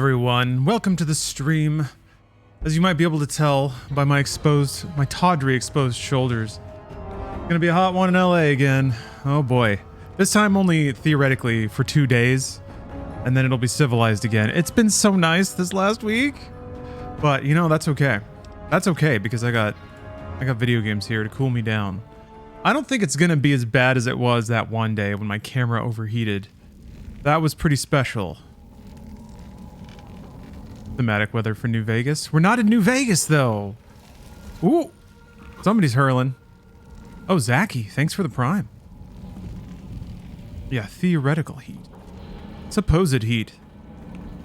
everyone, welcome to the stream. As you might be able to tell by my tawdry exposed shoulders, gonna be a hot one in LA again. Oh boy. This time only theoretically for 2 days, and then it'll be civilized again. It's been so nice this last week, but you know, that's okay. That's okay because I got video games here to cool me down. I don't think it's gonna be as bad as it was that one day when my camera overheated. That was pretty special. Thematic weather for New Vegas. We're not in New Vegas though. Ooh, somebody's hurling. Oh, Zaki, thanks for the prime. Yeah, theoretical heat. Supposed heat.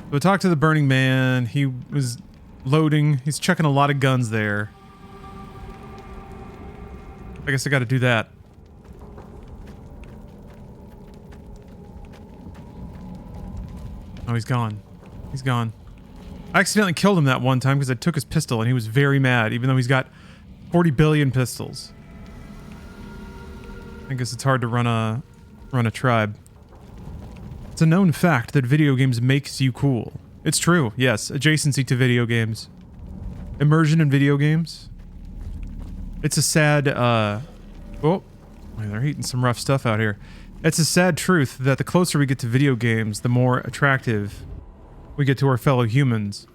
So I talked to the Burning Man. He was loading. He's checking a lot of guns there. I guess I got to do that. Oh, he's gone. He's gone. I accidentally killed him that one time because I took his pistol and he was very mad, even though he's got 40 billion pistols. I guess it's hard to run a tribe. It's a known fact that video games makes you cool. It's true, yes. Adjacency to video games. Immersion in video games. It's a sad, oh, they're eating some rough stuff out here. It's a sad truth that the closer we get to video games, the more attractive we get to our fellow humans.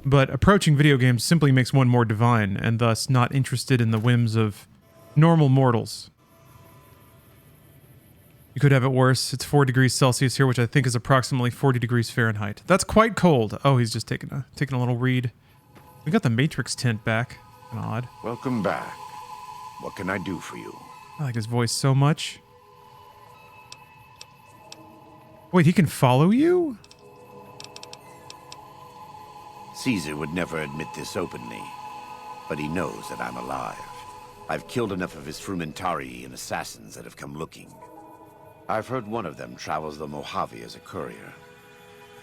But approaching video games simply makes one more divine, and thus not interested in the whims of normal mortals. You could have it worse. It's 4 degrees Celsius here, which I think is approximately 40 degrees Fahrenheit. That's quite cold. Oh, he's just taking a little read. We got the Matrix tint back. Kind of odd. Welcome back. What can I do for you? I like his voice so much. Wait, he can follow you? Caesar would never admit this openly, but he knows that I'm alive. I've killed enough of his frumentari and assassins that have come looking. I've heard one of them travels the Mojave as a courier.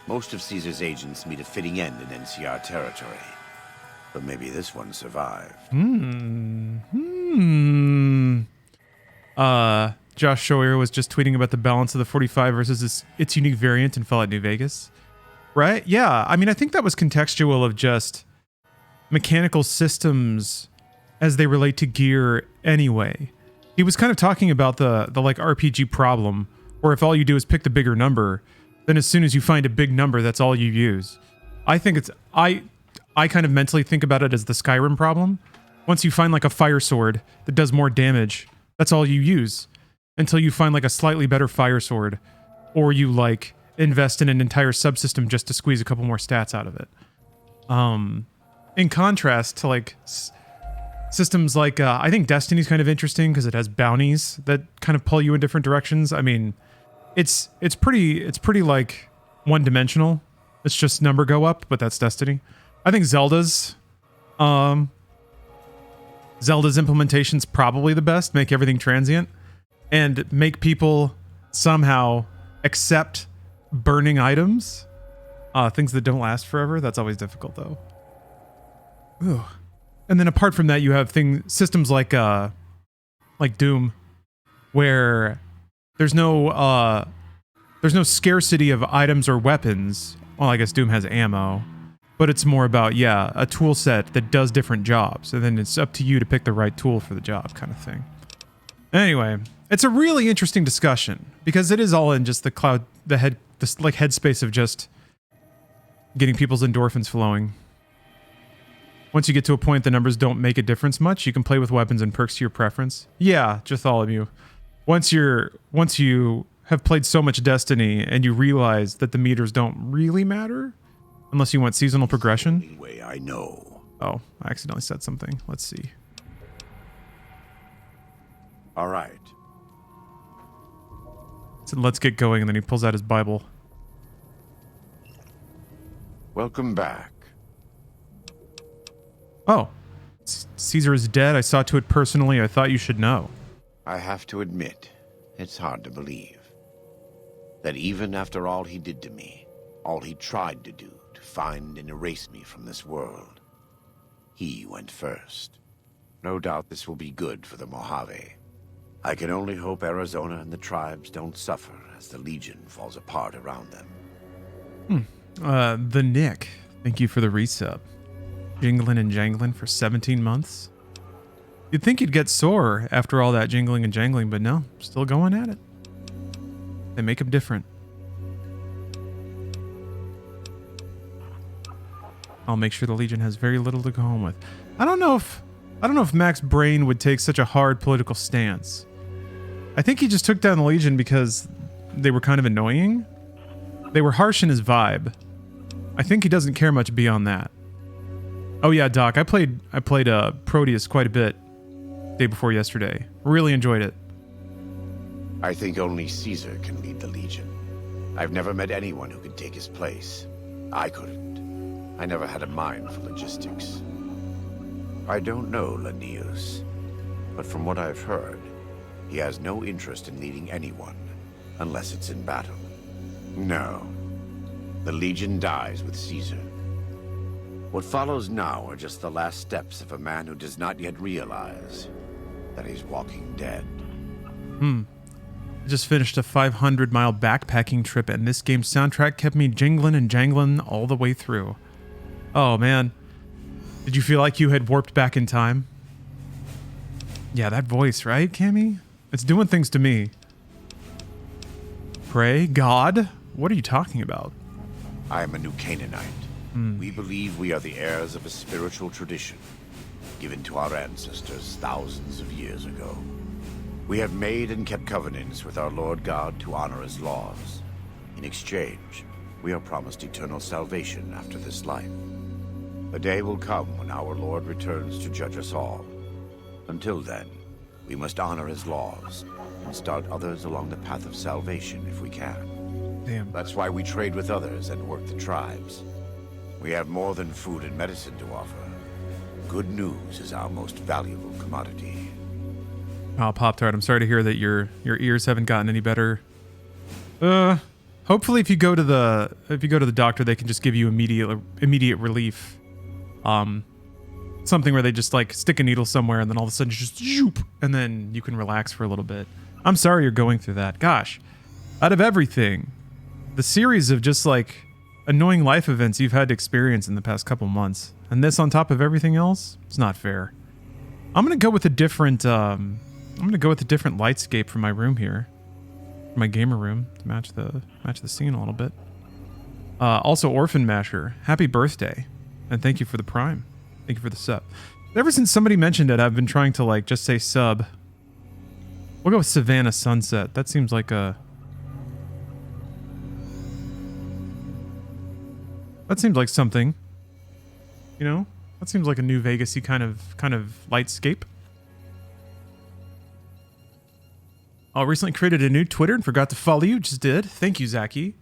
Most of Caesar's agents meet a fitting end in NCR territory, but maybe this one survived. Josh Shoyer was just tweeting about the balance of the 45 versus its unique variant in Fallout New Vegas. Right? Yeah. I mean, I think that was contextual of just mechanical systems as they relate to gear anyway. He was kind of talking about the like RPG problem, where if all you do is pick the bigger number, then as soon as you find a big number, that's all you use. I think it's I kind of mentally think about it as the Skyrim problem. Once you find like a fire sword that does more damage, that's all you use until you find like a slightly better fire sword, or you like invest in an entire subsystem just to squeeze a couple more stats out of it. In contrast to like systems like I think Destiny's kind of interesting because it has bounties that kind of pull you in different directions. I mean, it's pretty like one-dimensional. It's just number go up, but that's Destiny. I think Zelda's implementation's probably the best. Make everything transient and make people somehow accept burning items, things that don't last forever. That's always difficult though. Ooh. And then apart from that, you have systems like Doom, where there's no scarcity of items or weapons. Well, I guess Doom has ammo, but it's more about, yeah, a tool set that does different jobs, and then it's up to you to pick the right tool for the job kind of thing. Anyway, it's a really interesting discussion because it is all in just this like headspace of just getting people's endorphins flowing. Once you get to a point the numbers don't make a difference much, you can play with weapons and perks to your preference. Yeah, just all of you. Once you have played so much Destiny and you realize that the meters don't really matter unless you want seasonal progression. The only way I know. Oh, I accidentally said something. Let's see. All right. So let's get going, and then he pulls out his Bible. Welcome back. Oh, Caesar is dead. I saw to it personally. I thought you should know. I have to admit, it's hard to believe that even after all he did to me, all he tried to do to find and erase me from this world, he went first. No doubt this will be good for the Mojave. I can only hope Arizona and the tribes don't suffer as the Legion falls apart around them. The Nick, thank you for the resub. Jingling and jangling for 17 months. You'd think you'd get sore after all that jingling and jangling, but no, still going at it. They make them different. I'll make sure the Legion has very little to go home with. I don't know if Max Brain would take such a hard political stance. I think he just took down the Legion because they were kind of annoying. They were harsh in his vibe. I think he doesn't care much beyond that. Oh yeah, Doc, I played Proteus quite a bit day before yesterday. Really enjoyed it. I think only Caesar can lead the Legion. I've never met anyone who could take his place. I couldn't. I never had a mind for logistics. I don't know Linnaeus, but from what I've heard, he has no interest in leading anyone, unless it's in battle. No. The Legion dies with Caesar. What follows now are just the last steps of a man who does not yet realize that he's walking dead. I just finished a 500-mile backpacking trip, and this game's soundtrack kept me jingling and jangling all the way through. Oh, man. Did you feel like you had warped back in time? Yeah, that voice, right, Cammy? It's doing things to me. Pray? God? What are you talking about? I am a new Canaanite. We believe we are the heirs of a spiritual tradition given to our ancestors thousands of years ago. We have made and kept covenants with our Lord God to honor his laws. In exchange, we are promised eternal salvation after this life. A day will come when our Lord returns to judge us all. Until then, we must honor his laws and start others along the path of salvation if we can. Damn. That's why we trade with others and work the tribes. We have more than food and medicine to offer. Good news is our most valuable commodity. Oh, Pop-Tart, I'm sorry to hear that your ears haven't gotten any better. Hopefully if you go to the doctor, they can just give you immediate relief. Something where they just like stick a needle somewhere and then all of a sudden just zoop, and then you can relax for a little bit. I'm sorry you're going through that. Gosh, out of everything, the series of just like annoying life events you've had to experience in the past couple months, and this on top of everything else, it's not fair. I'm gonna go with a different lightscape for my room here, for my gamer room, to match the scene a little bit. Also, Orphan Masher, happy birthday, and thank you for the Prime. Thank you for the sub. Ever since somebody mentioned it, I've been trying to like just say sub. We'll go with Savannah Sunset. That seems like a. That seems like something. You know, that seems like a New Vegas-y kind of lightscape. I recently created a new Twitter and forgot to follow you. Just did. Thank you, Zachy.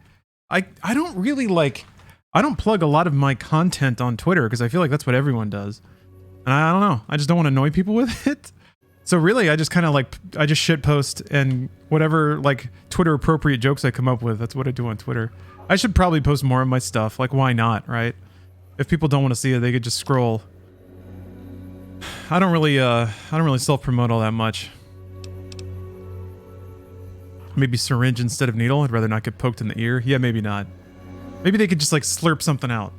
I don't really like. I don't plug a lot of my content on Twitter because I feel like that's what everyone does. And I don't know. I just don't want to annoy people with it. So really, I just kind of like, I just shitpost and whatever like Twitter appropriate jokes I come up with, that's what I do on Twitter. I should probably post more of my stuff. Like, why not, right? If people don't want to see it, they could just scroll. I don't really self-promote all that much. Maybe syringe instead of needle. I'd rather not get poked in the ear. Yeah, maybe not. Maybe they could just like slurp something out.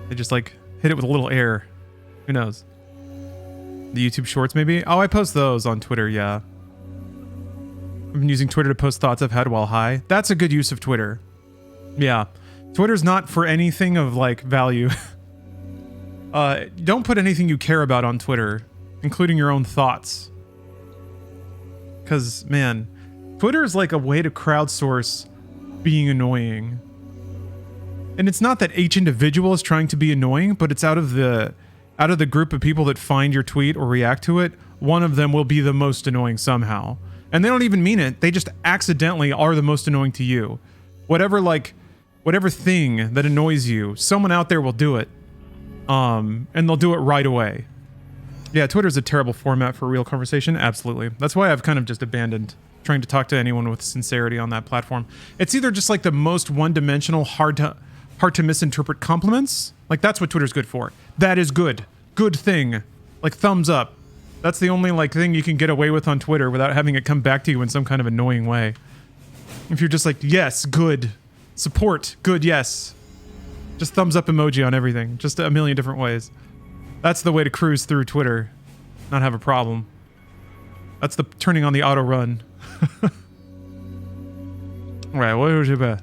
They just like hit it with a little air. Who knows? The YouTube shorts maybe? Oh, I post those on Twitter, yeah. I've been using Twitter to post thoughts I've had while high. That's a good use of Twitter. Yeah. Twitter's not for anything of like value. Don't put anything you care about on Twitter, including your own thoughts. Because, man, Twitter is like a way to crowdsource being annoying. And it's not that each individual is trying to be annoying, but it's out of the group of people that find your tweet or react to it, one of them will be the most annoying somehow. And they don't even mean it. They just accidentally are the most annoying to you. Whatever thing that annoys you, someone out there will do it. And they'll do it right away. Yeah, Twitter's a terrible format for a real conversation. Absolutely. That's why I've kind of just abandoned trying to talk to anyone with sincerity on that platform. It's either just like the most one-dimensional, hard to misinterpret compliments. Like, that's what Twitter's good for. That is good. Good thing. Like, thumbs up. That's the only like thing you can get away with on Twitter without having it come back to you in some kind of annoying way. If you're just like, yes, good. Support. Good, yes. Just thumbs up emoji on everything. Just a million different ways. That's the way to cruise through Twitter. Not have a problem. That's the turning on the auto run. Alright, what was your bet?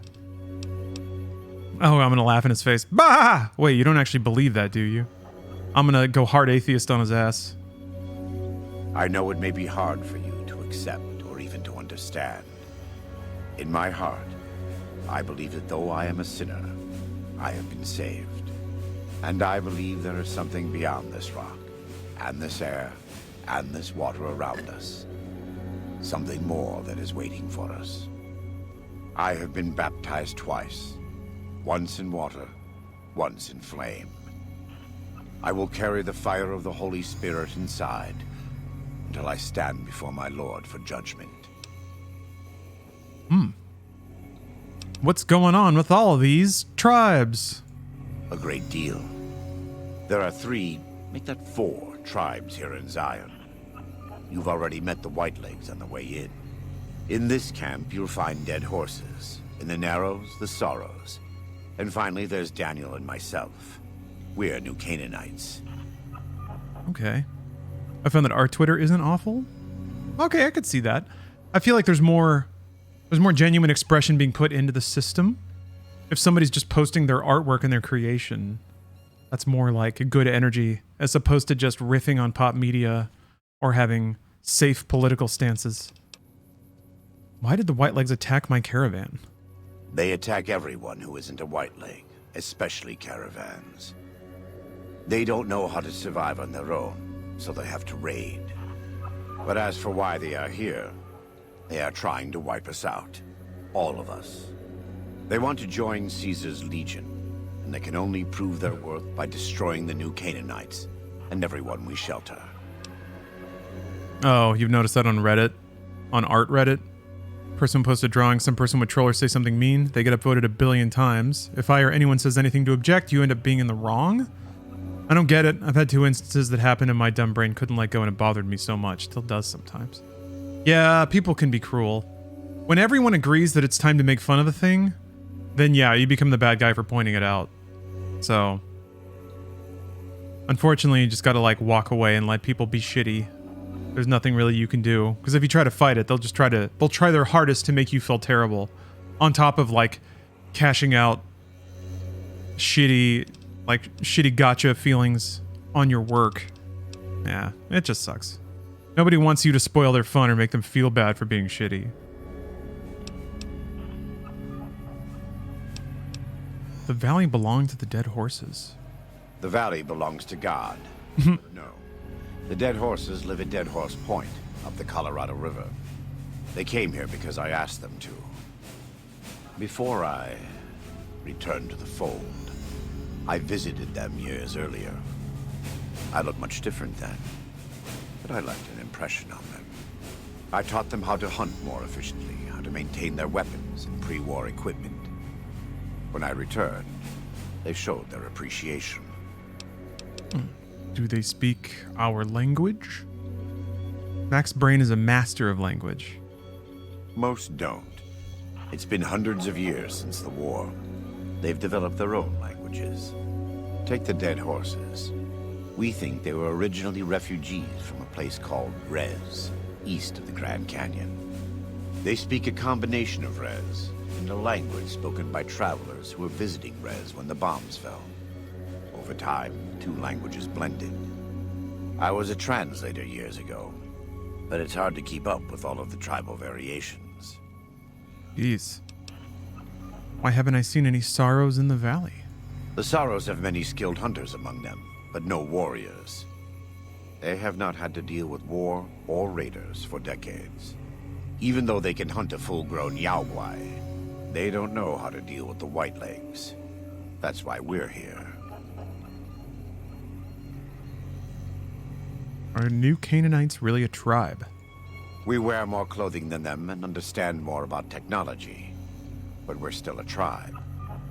Oh, I'm gonna laugh in his face. Bah! Wait, you don't actually believe that, do you? I'm gonna go hard atheist on his ass. I know it may be hard for you to accept or even to understand. In my heart, I believe that though I am a sinner, I have been saved. And I believe there is something beyond this rock, and this air, and this water around us. Something more that is waiting for us. I have been baptized twice. Once in water, once in flame. I will carry the fire of the Holy Spirit inside until I stand before my Lord for judgment. What's going on with all of these tribes? A great deal. There are 3, make that 4 tribes here in Zion. You've already met the Whitelegs on the way in. In this camp, you'll find dead horses. In the Narrows, the Sorrows. And finally, there's Daniel and myself. We're New Canaanites. Okay. I found that our Twitter isn't awful. Okay, I could see that. I feel like there's more genuine expression being put into the system. If somebody's just posting their artwork and their creation, that's more like good energy as opposed to just riffing on pop media or having safe political stances. Why did the Whitelegs attack my caravan? They attack everyone who isn't a Whiteleg, especially caravans. They don't know how to survive on their own, so they have to raid. But as for why they are here, they are trying to wipe us out. All of us. They want to join Caesar's legion, and they can only prove their worth by destroying the New Canaanites and everyone we shelter. Oh, you've noticed that on Reddit? On art Reddit? Person posts a drawing, some person would troll or say something mean, they get upvoted 1 billion times. If I or anyone says anything to object, you end up being in the wrong? I don't get it. I've had 2 instances that happened and my dumb brain couldn't let go and it bothered me so much. Still does sometimes. Yeah, people can be cruel. When everyone agrees that it's time to make fun of a thing, then yeah, you become the bad guy for pointing it out. So, unfortunately, you just gotta like walk away and let people be shitty. There's nothing really you can do. Because if you try to fight it, they'll try their hardest to make you feel terrible. On top of like cashing out shitty gotcha feelings on your work. Yeah, it just sucks. Nobody wants you to spoil their fun or make them feel bad for being shitty. The valley belonged to the dead horses. The valley belongs to God. No. The dead horses live at Dead Horse Point, up the Colorado River. They came here because I asked them to. Before I returned to the fold, I visited them years earlier. I looked much different then, but I left an impression on them. I taught them how to hunt more efficiently, how to maintain their weapons and pre-war equipment. When I returned, they showed their appreciation. Do they speak our language? Mac's brain is a master of language. Most don't. It's been hundreds of years since the war. They've developed their own languages. Take the dead horses. We think they were originally refugees from a place called Rez, east of the Grand Canyon. They speak a combination of Rez and a language spoken by travelers who were visiting Rez when the bombs fell. Over time, 2 languages blended. I was a translator years ago, but it's hard to keep up with all of the tribal variations. Jeez. Why haven't I seen any sorrows in the valley? The Sorrows have many skilled hunters among them, but no warriors. They have not had to deal with war or raiders for decades. Even though they can hunt a full-grown Yaoguai, they don't know how to deal with the Whitelegs. That's why we're here. Are New Canaanites really a tribe? We wear more clothing than them and understand more about technology. But we're still a tribe,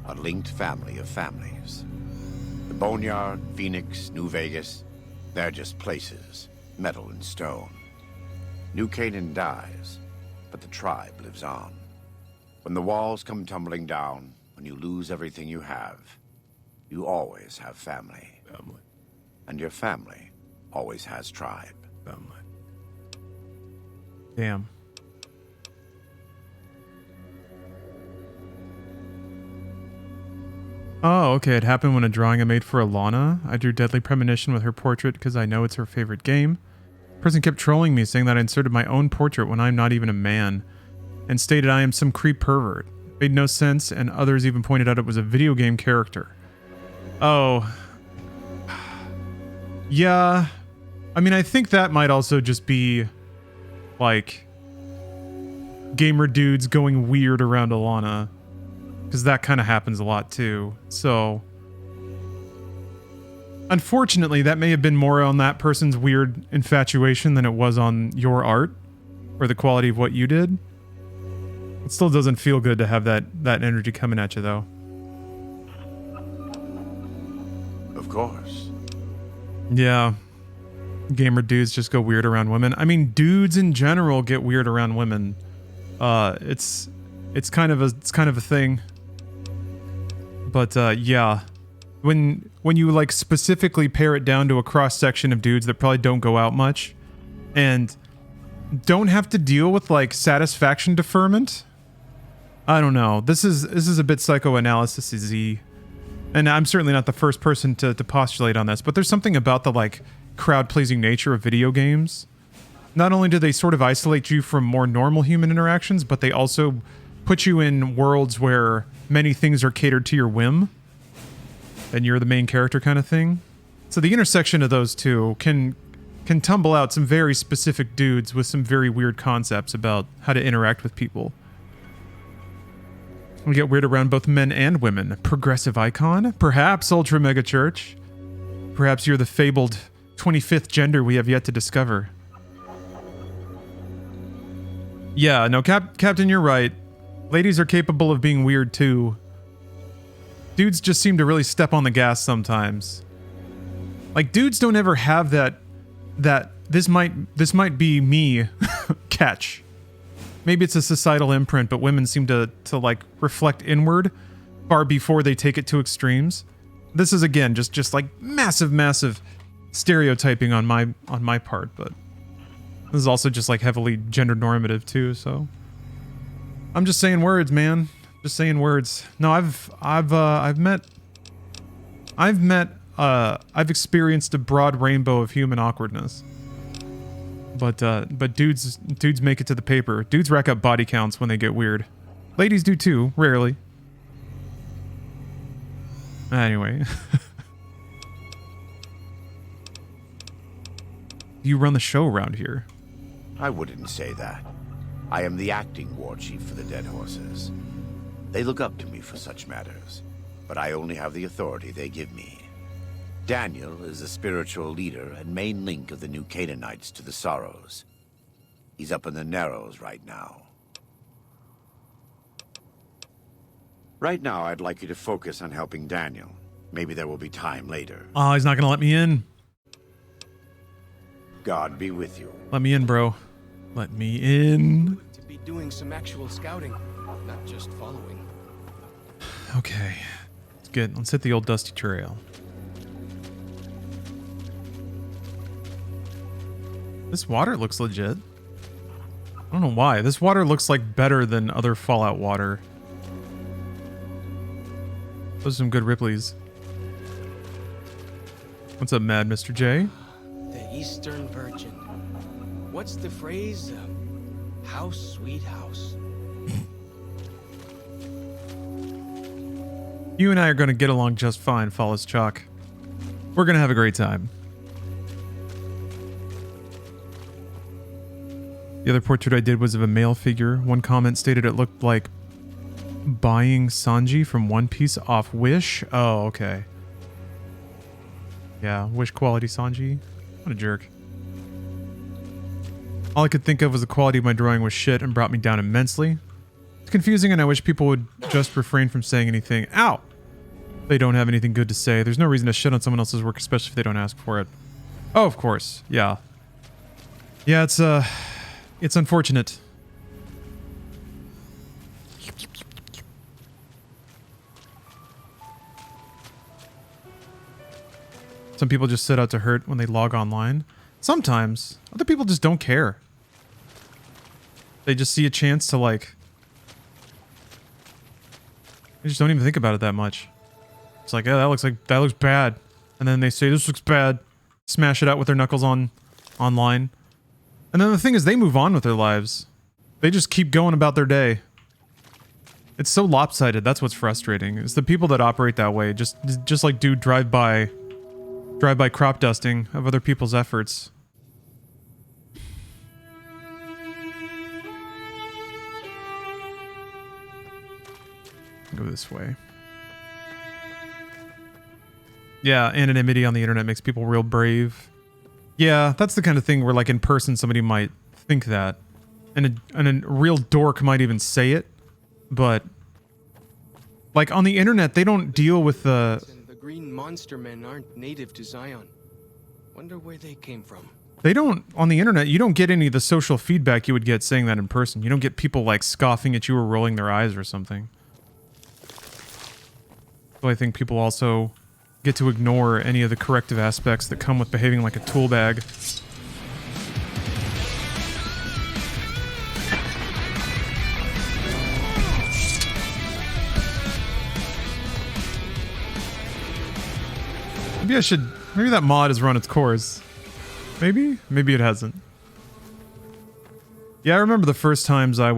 a linked family of families. The Boneyard, Phoenix, New Vegas, they're just places, metal and stone. New Canaan dies, but the tribe lives on. When the walls come tumbling down, when you lose everything you have, you always have family. Family. And your family always has tribe. Family. Damn. Oh, okay. It happened when a drawing I made for Alana. I drew Deadly Premonition with her portrait because I know it's her favorite game. The person kept trolling me, saying that I inserted my own portrait when I'm not even a man, and stated I am some creep pervert. It made no sense, and others even pointed out it was a video game character. Oh. Yeah. I mean, I think that might also just be, like, gamer dudes going weird around Alana. Because that kind of happens a lot too. So, unfortunately, that may have been more on that person's weird infatuation than it was on your art or the quality of what you did. It still doesn't feel good to have that energy coming at you, though. Of course. Yeah. Gamer dudes just go weird around women. I mean, dudes in general get weird around women. It's kind of a thing. But yeah, when you like specifically pare it down to a cross section of dudes that probably don't go out much, and don't have to deal with like satisfaction deferment. I don't know. This is a bit psychoanalysis-y, and I'm certainly not the first person to postulate on this. But there's something about the like crowd-pleasing nature of video games. Not only do they sort of isolate you from more normal human interactions, but they also put you in worlds where many things are catered to your whim, and you're the main character kind of thing. So the intersection of those two can tumble out some very specific dudes with some very weird concepts about how to interact with people. We get weird around both men and women. Progressive icon? Perhaps Ultra Mega Church. Perhaps you're the fabled 25th gender we have yet to discover. Yeah, no, Captain, you're right. Ladies are capable of being weird too. Dudes just seem to really step on the gas sometimes. Like, dudes don't ever have that this might be me catch. Maybe it's a societal imprint, but women seem to like reflect inward far before they take it to extremes. This is again just like massive stereotyping on my part, but this is also just like heavily gender normative too, so I'm just saying words, man. Just saying words. No, I've experienced a broad rainbow of human awkwardness. But dudes make it to the paper. Dudes rack up body counts when they get weird. Ladies do too, rarely. Anyway. You run the show around here. I wouldn't say that. I am the acting war chief for the Dead Horses. They look up to me for such matters, but I only have the authority they give me. Daniel is the spiritual leader and main link of the new Canaanites to the Sorrows. He's up in the Narrows right now. Right now, I'd like you to focus on helping Daniel. Maybe there will be time later. Oh, he's not gonna let me in. God be with you. Let me in, bro. Let me in. To be doing some actual scouting, not just following. Okay. It's good. Let's hit the old dusty trail. This water looks legit. I don't know why. This water looks like better than other Fallout water. Those are some good Ripleys. What's up, Mad Mr. J? The Eastern Virgin. What's the phrase? House, sweet house. You and I are going to get along just fine, Follows Chalk. We're going to have a great time. The other portrait I did was of a male figure. One comment stated it looked like buying Sanji from One Piece off Wish. Oh, okay. Yeah, Wish quality Sanji. What a jerk. All I could think of was the quality of my drawing was shit and brought me down immensely. It's confusing and I wish people would just refrain from saying anything. Ow! They don't have anything good to say. There's no reason to shit on someone else's work, especially if they don't ask for it. Oh, of course. Yeah. Yeah, it's unfortunate. Some people just set out to hurt when they log online. Sometimes. Other people just don't care. They just see a chance to, like... They just don't even think about it that much. It's like, yeah, that looks bad. And then they say, this looks bad. Smash it out with their knuckles online. And then the thing is, they move on with their lives. They just keep going about their day. It's so lopsided. That's what's frustrating. It's the people that operate that way. Just like do drive-by crop dusting of other people's efforts. Go this way. Yeah, anonymity on the internet makes people real brave. Yeah, that's the kind of thing where, like, in person somebody might think that. And a real dork might even say it. But, like, on the internet, they don't deal with the... The green monster men aren't native to Zion. Wonder where they came from. They don't... On the internet, you don't get any of the social feedback you would get saying that in person. You don't get people, like, scoffing at you or rolling their eyes or something. So I think people also get to ignore any of the corrective aspects that come with behaving like a tool bag. Maybe that mod has run its course. Maybe it hasn't. Yeah, I remember the first times I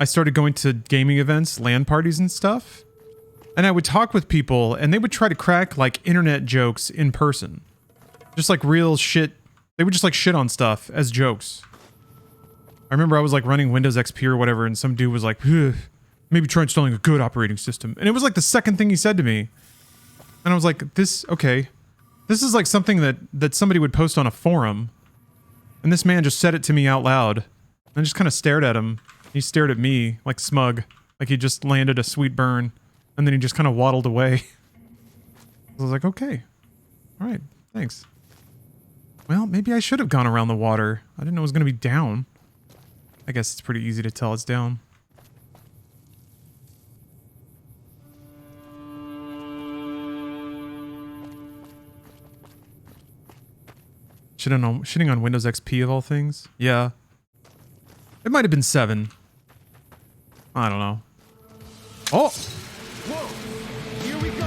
started going to gaming events, LAN parties and stuff. And I would talk with people, and they would try to crack, like, internet jokes in person. Just, like, real shit. They would just, like, shit on stuff as jokes. I remember I was, like, running Windows XP or whatever, and some dude was like, maybe try installing a good operating system. And it was, like, the second thing he said to me. And I was like, okay. This is, like, something that somebody would post on a forum. And this man just said it to me out loud. And I just kind of stared at him. He stared at me, like, smug. Like he just landed a sweet burn. And then he just kind of waddled away. I was like, okay. Alright, thanks. Well, maybe I should have gone around the water. I didn't know it was going to be down. I guess it's pretty easy to tell it's down. Shitting on Windows XP of all things? Yeah. It might have been 7. I don't know. Oh! Whoa! Here we go!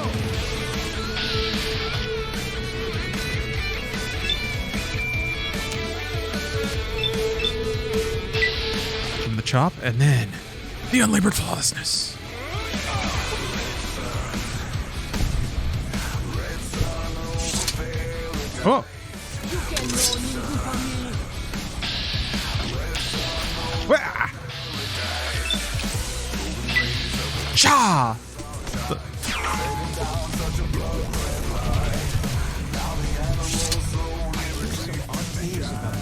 From the chop, and then the unlabored flawlessness. Oh! Wah! Cha!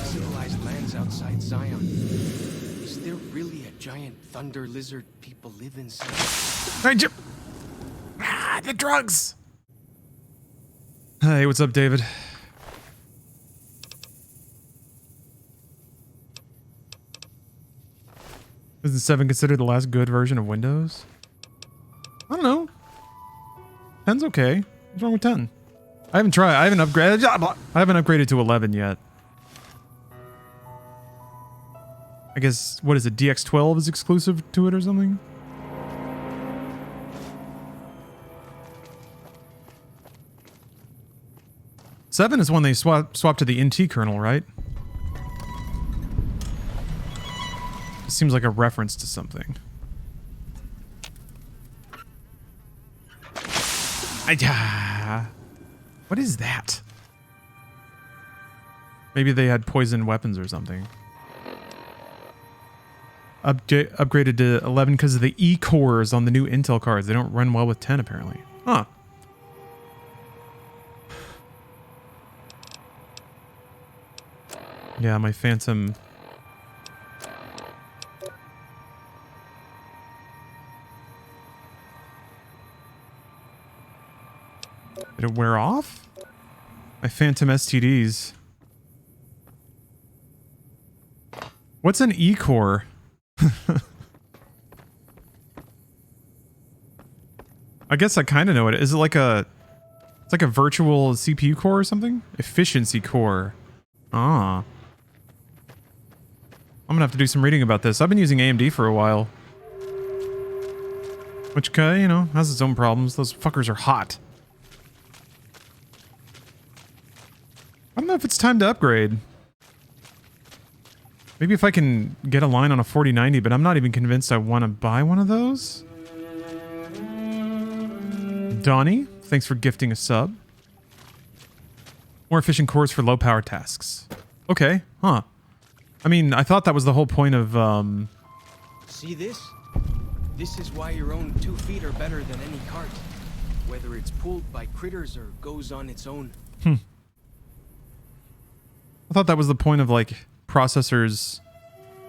Civilized lands outside Zion. Is there really a giant thunder lizard people live inside? Hey, Jim! Ah, the drugs! Hey, what's up, David? Isn't 7 considered the last good version of Windows? I don't know. 10's okay. What's wrong with 10? I haven't tried. I haven't upgraded to 11 yet. I guess, what is it? DX12 is exclusive to it or something? Seven is when they swap to the NT kernel, right? It seems like a reference to something. What is that? Maybe they had poison weapons or something. Upgraded to 11 because of the E-cores on the new Intel cards. They don't run well with 10 apparently. Huh. Yeah, my Phantom... Did it wear off? My Phantom STDs. What's an E-core? I guess I kind of know it. Is it like a... It's like a virtual CPU core or something? Efficiency core. Ah. I'm gonna have to do some reading about this. I've been using AMD for a while. Which, you know, has its own problems. Those fuckers are hot. I don't know if it's time to upgrade. Maybe if I can get a line on a 4090, but I'm not even convinced I want to buy one of those. Donnie, thanks for gifting a sub. More efficient cores for low power tasks. Okay, huh. I mean, I thought that was the whole point of, See this? This is why your own 2 feet are better than any cart. Whether it's pulled by critters or goes on its own. I thought that was the point of, like, processors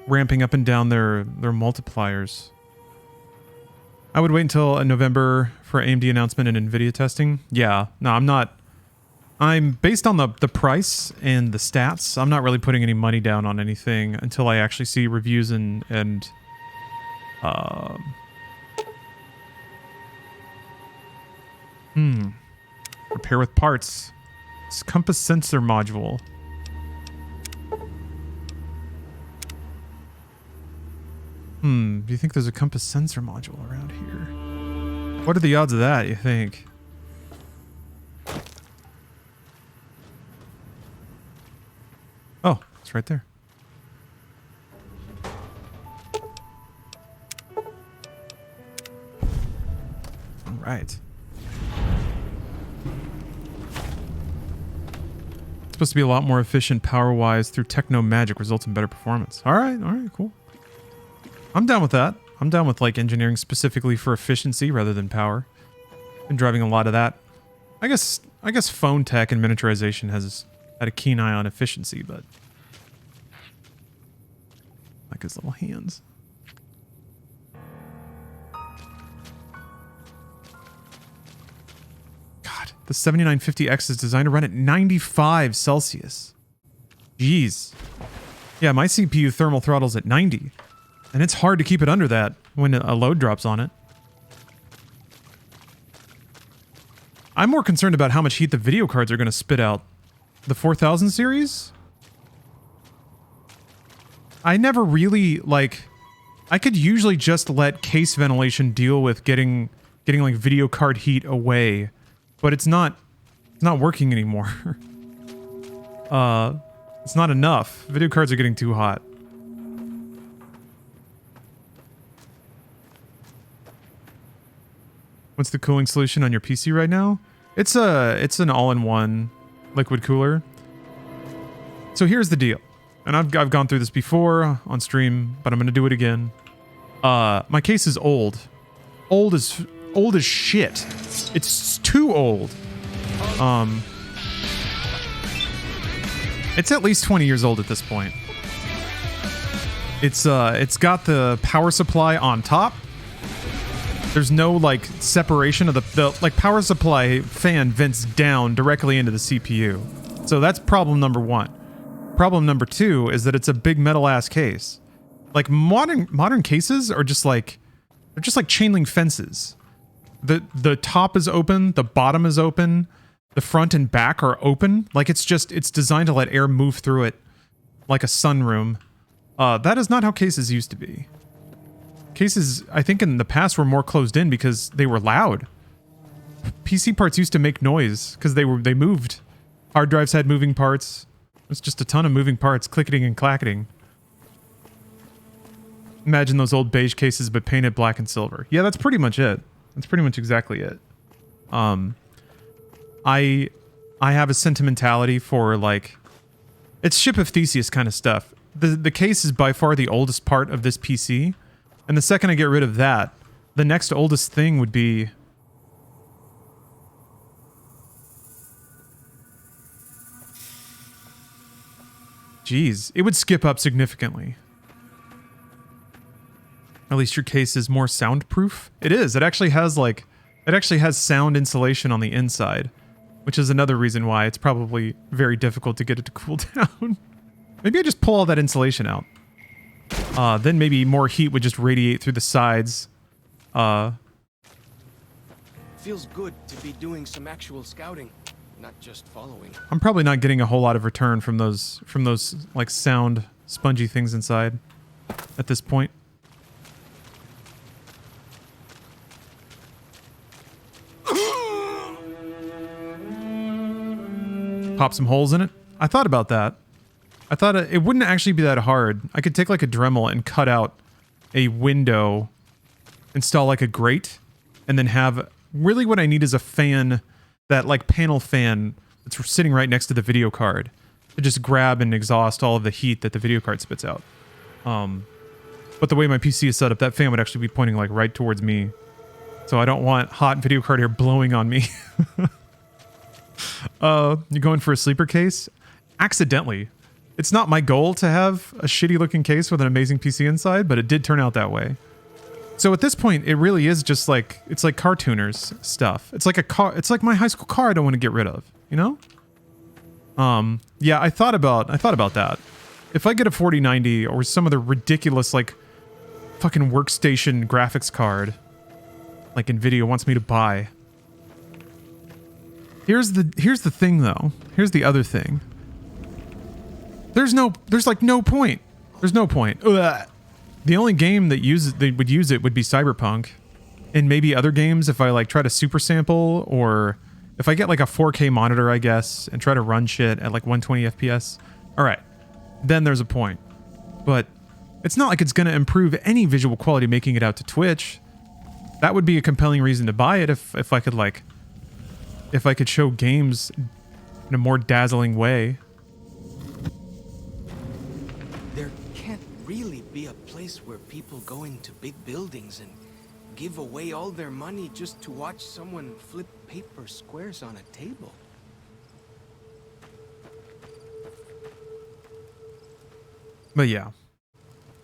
ramping up and down their multipliers. I would wait until November for AMD announcement and NVIDIA testing. Yeah, no, I'm not. I'm based on the price and the stats. I'm not really putting any money down on anything until I actually see reviews and repair with parts. It's compass sensor module. Do you think there's a compass sensor module around here? What are the odds of that, you think? Oh, it's right there. All right. It's supposed to be a lot more efficient power-wise through techno magic results in better performance. All right, cool. I'm down with that. I'm down with like engineering specifically for efficiency rather than power. Been driving a lot of that. I guess phone tech and miniaturization has had a keen eye on efficiency, but like his little hands. God, the 7950X is designed to run at 95 Celsius. Jeez. Yeah, my CPU thermal throttle's at 90. And it's hard to keep it under that when a load drops on it. I'm more concerned about how much heat the video cards are going to spit out. The 4000 series? I never really, like... I could usually just let case ventilation deal with getting like video card heat away. But it's not working anymore. It's not enough. Video cards are getting too hot. What's the cooling solution on your PC right now? It's an all-in-one liquid cooler. So here's the deal. And I've gone through this before on stream, but I'm going to do it again. My case is old. Old as shit. It's too old. It's at least 20 years old at this point. It's got the power supply on top. There's no like separation of the like power supply fan vents down directly into the CPU. So that's problem number one. Problem number two is that it's a big metal ass case. Like modern cases are just like they're just like chain link fences. The top is open, the bottom is open, the front and back are open. Like it's designed to let air move through it like a sunroom. That is not how cases used to be. Cases, I think in the past were more closed in because they were loud. PC parts used to make noise because they moved. Hard drives had moving parts. It's just a ton of moving parts, clicketing and clacketing. Imagine those old beige cases but painted black and silver. Yeah, that's pretty much it. That's pretty much exactly it. I have a sentimentality for like it's Ship of Theseus kind of stuff. The case is by far the oldest part of this PC. And the second I get rid of that, the next oldest thing would be... Jeez, it would skip up significantly. At least your case is more soundproof. It is. It actually has like... It actually has sound insulation on the inside. Which is another reason why it's probably very difficult to get it to cool down. Maybe I just pull all that insulation out. Then maybe more heat would just radiate through the sides. Feels good to be doing some actual scouting, not just following. I'm probably not getting a whole lot of return from those like sound spongy things inside at this point. Pop some holes in it. I thought about that. I thought it wouldn't actually be that hard. I could take like a Dremel and cut out a window, install like a grate, and then have really what I need is a fan, that like panel fan that's sitting right next to the video card to just grab and exhaust all of the heat that the video card spits out. But the way my PC is set up, that fan would actually be pointing like right towards me. So I don't want hot video card air blowing on me. You going for a sleeper case? Accidentally. It's not my goal to have a shitty looking case with an amazing PC inside, but it did turn out that way. So at this point, it really is just like, it's like car tuners stuff. It's like a car, it's like my high school car I don't want to get rid of, you know? Yeah, I thought about that. If I get a 4090 or some other ridiculous like fucking workstation graphics card like Nvidia wants me to buy. Here's the thing though. Here's the other thing. There's like no point. There's no point. Ugh. The only game that would use it would be Cyberpunk, and maybe other games if I like try to super sample, or if I get like a 4K monitor, I guess, and try to run shit at like 120 FPS. All right, then there's a point. But it's not like it's going to improve any visual quality making it out to Twitch. That would be a compelling reason to buy it if I could show games in a more dazzling way. There can't really be a place where people go into big buildings and give away all their money just to watch someone flip paper squares on a table. But yeah.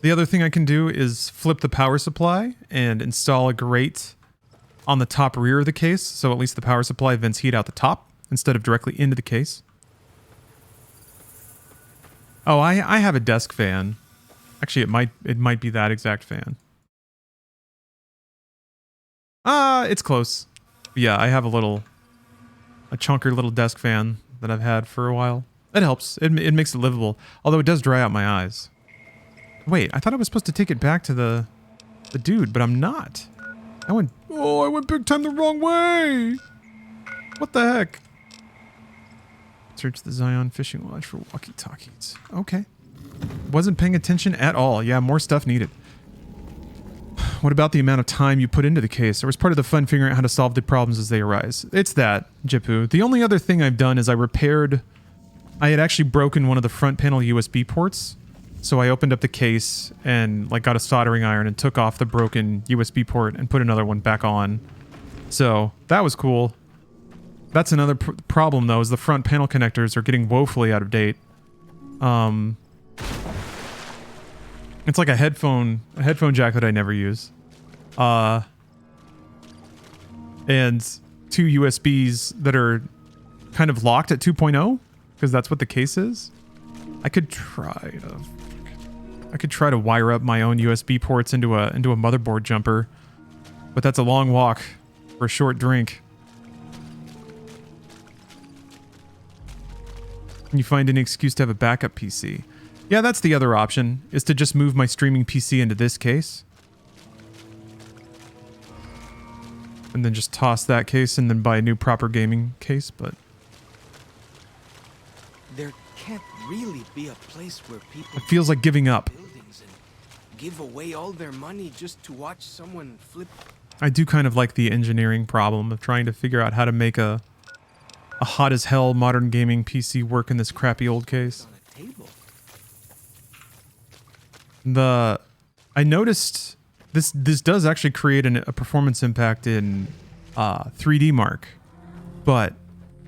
The other thing I can do is flip the power supply and install a grate on the top rear of the case, so at least the power supply vents heat out the top instead of directly into the case. Oh, I have a desk fan. Actually, it might be that exact fan. It's close. But yeah, I have a chunker little desk fan that I've had for a while. It helps. It makes it livable, although it does dry out my eyes. Wait, I thought I was supposed to take it back to the dude, but I'm not. I went big time the wrong way. What the heck? Search the Zion Fishing Lodge for walkie-talkies. Okay. Wasn't paying attention at all. Yeah, more stuff needed. What about the amount of time you put into the case? Or was part of the fun figuring out how to solve the problems as they arise? It's that, Jipu. The only other thing I've done is I had actually broken one of the front panel USB ports. So I opened up the case and like got a soldering iron and took off the broken USB port and put another one back on. So that was cool. That's another problem though, is the front panel connectors are getting woefully out of date. It's like a headphone jack that I never use. And 2 USBs that are kind of locked at 2.0 because that's what the case is. I could try to wire up my own USB ports into a motherboard jumper, but that's a long walk for a short drink. Can you find any excuse to have a backup PC? Yeah, that's the other option, is to just move my streaming PC into this case. And then just toss that case and then buy a new proper gaming case, but... There can't really be a place where people... It feels like giving up. ...buildings and give away all their money just to watch someone flip... I do kind of like the engineering problem of trying to figure out how to make a hot as hell modern gaming PC work in this crappy old case. I noticed this does actually create a performance impact in 3D Mark, but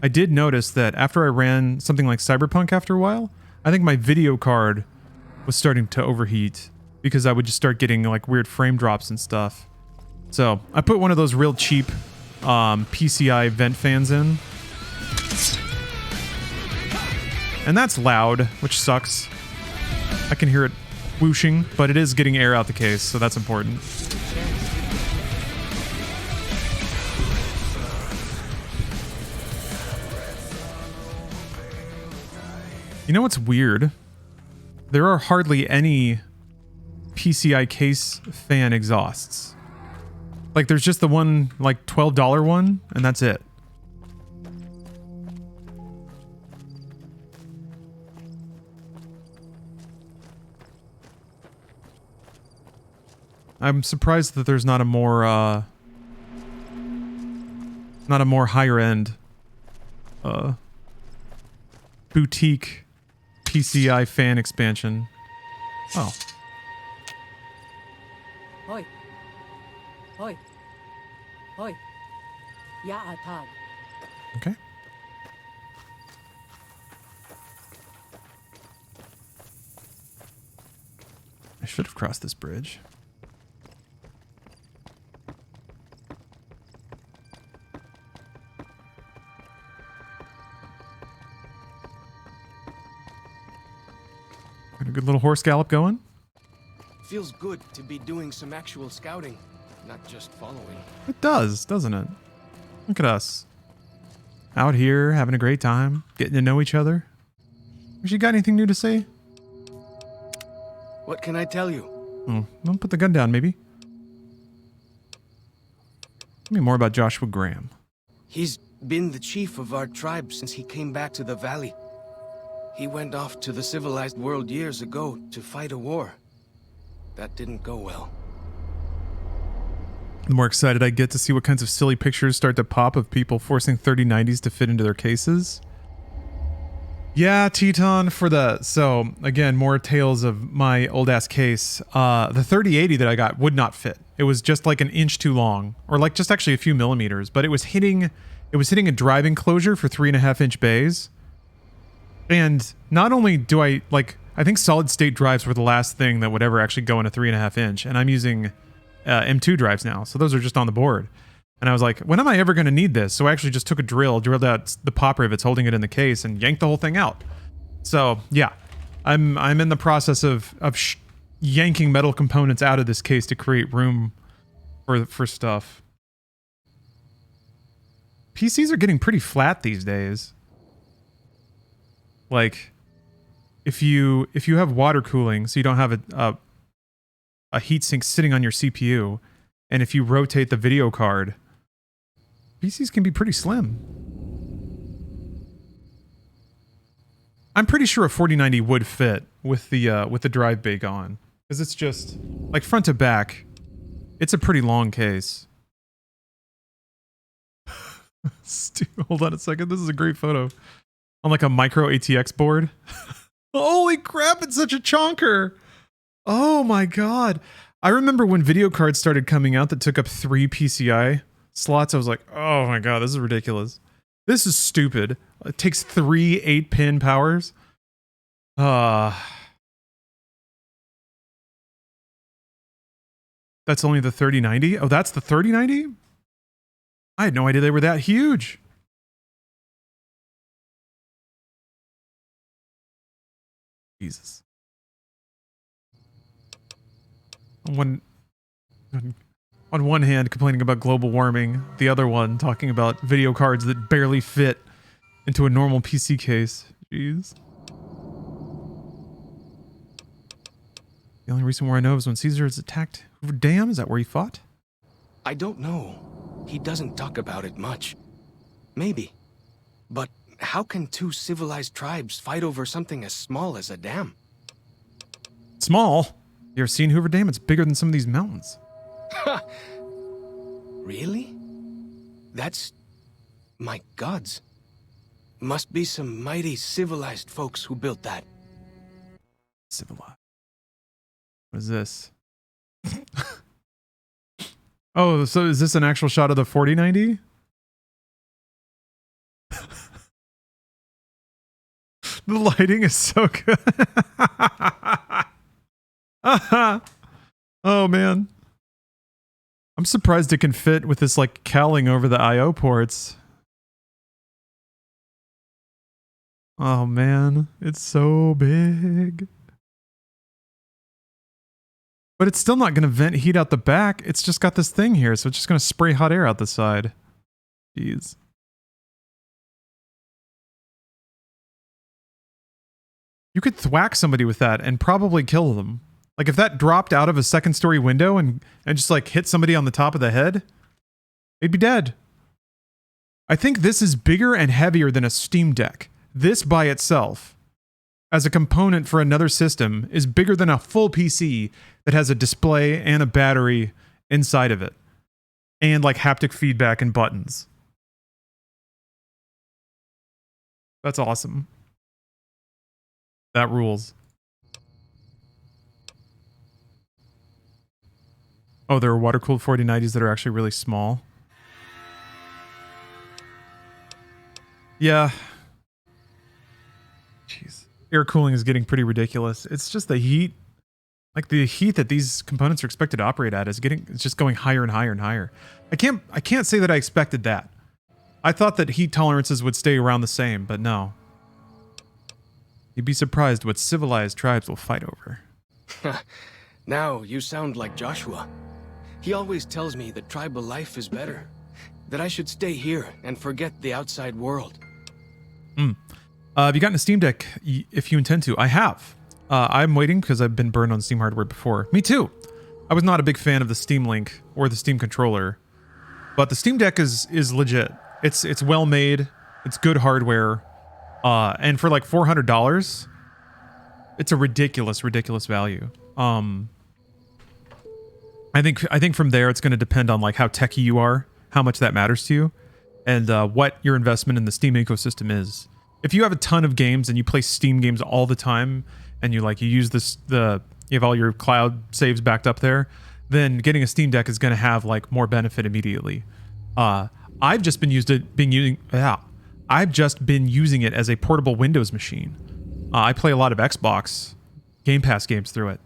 I did notice that after I ran something like Cyberpunk after a while, I think my video card was starting to overheat because I would just start getting like weird frame drops and stuff. So I put one of those real cheap PCI vent fans in. And that's loud, which sucks. I can hear it whooshing, but it is getting air out the case, so that's important. You know what's weird? There are hardly any PCI case fan exhausts. Like there's just the one like $12 one and that's it. I'm surprised that there's not a more higher end boutique PCI fan expansion. Oh. Hoi. Hoi. Hoi. Ja, Tag. Okay. I should have crossed this bridge. Got a good little horse gallop going. Feels good to be doing some actual scouting, not just following. It does, doesn't it? Look at us. Out here, having a great time, getting to know each other. Has you got anything new to say? What can I tell you? Oh, don't put the gun down, maybe. Tell me more about Joshua Graham. He's been the chief of our tribe since he came back to the valley. He went off to the civilized world years ago to fight a war. That didn't go well. The more excited I get to see what kinds of silly pictures start to pop of people forcing 3090s to fit into their cases. Yeah, Teton, for the... So, again, more tales of my old-ass case. The 3080 that I got would not fit. It was just like an inch too long. Or like just actually a few millimeters. But it was hitting a drive enclosure for 3.5-inch bays. And not only do I... Like, I think solid-state drives were the last thing that would ever actually go in a 3.5-inch. And I'm using M2 drives now. So those are just on the board. And I was like, when am I ever going to need this? So I actually just took a drill, drilled out the pop rivets holding it in the case, and yanked the whole thing out. So yeah, I'm in the process of yanking metal components out of this case to create room for stuff. PCs are getting pretty flat these days. Like, if you have water cooling, so you don't have a heatsink sitting on your CPU, and if you rotate the video card, PCs can be pretty slim. I'm pretty sure a 4090 would fit with the drive bay gone, because it's just like front to back. It's a pretty long case. Hold on a second. This is a great photo on like a micro ATX board. Holy crap! It's such a chonker. Oh my god. I remember when video cards started coming out that took up 3 PCI slots. I was like, oh my god, this is ridiculous. This is stupid. It takes 3 8-pin powers. That's only the 3090? Oh, that's the 3090? I had no idea they were that huge. Jesus. On one hand, complaining about global warming, the other one talking about video cards that barely fit into a normal PC case. Jeez. The only recent war I know is when Caesar has attacked Hoover Dam. Is that where he fought? I don't know. He doesn't talk about it much. Maybe. But how can 2 civilized tribes fight over something as small as a dam? Small? You ever seen Hoover Dam? It's bigger than some of these mountains. Really? That's... my gods. Must be some mighty civilized folks who built that. Civilized. What is this? Oh, so is this an actual shot of the 4090? The lighting is so good. Oh man. I'm surprised it can fit with this like cowling over the IO ports. Oh man, it's so big. But it's still not going to vent heat out the back. It's just got this thing here, so it's just going to spray hot air out the side. Jeez. You could thwack somebody with that and probably kill them. Like if that dropped out of a second story window and just like hit somebody on the top of the head, they'd be dead. I think this is bigger and heavier than a Steam Deck. This by itself, as a component for another system, is bigger than a full PC that has a display and a battery inside of it. And like haptic feedback and buttons. That's awesome. That rules. Oh, there are water-cooled 4090s that are actually really small. Yeah. Jeez. Air cooling is getting pretty ridiculous. It's just the heat. Like the heat that these components are expected to operate at it's just going higher and higher and higher. I can't say that I expected that. I thought that heat tolerances would stay around the same, but no. You'd be surprised what civilized tribes will fight over. Now you sound like Joshua. He always tells me that tribal life is better. That I should stay here and forget the outside world. Have you gotten a Steam Deck if you intend to? I have. I'm waiting because I've been burned on Steam hardware before. Me too. I was not a big fan of the Steam Link or the Steam controller. But the Steam Deck is legit. It's well made. It's good hardware. And for like $400, it's a ridiculous value. I think from there it's going to depend on like how techy you are, how much that matters to you, and what your investment in the Steam ecosystem is. If you have a ton of games and you play Steam games all the time, and you use you have all your cloud saves backed up there, then getting a Steam Deck is going to have like more benefit immediately. I've just been using it as a portable Windows machine. I play a lot of Xbox Game Pass games through it.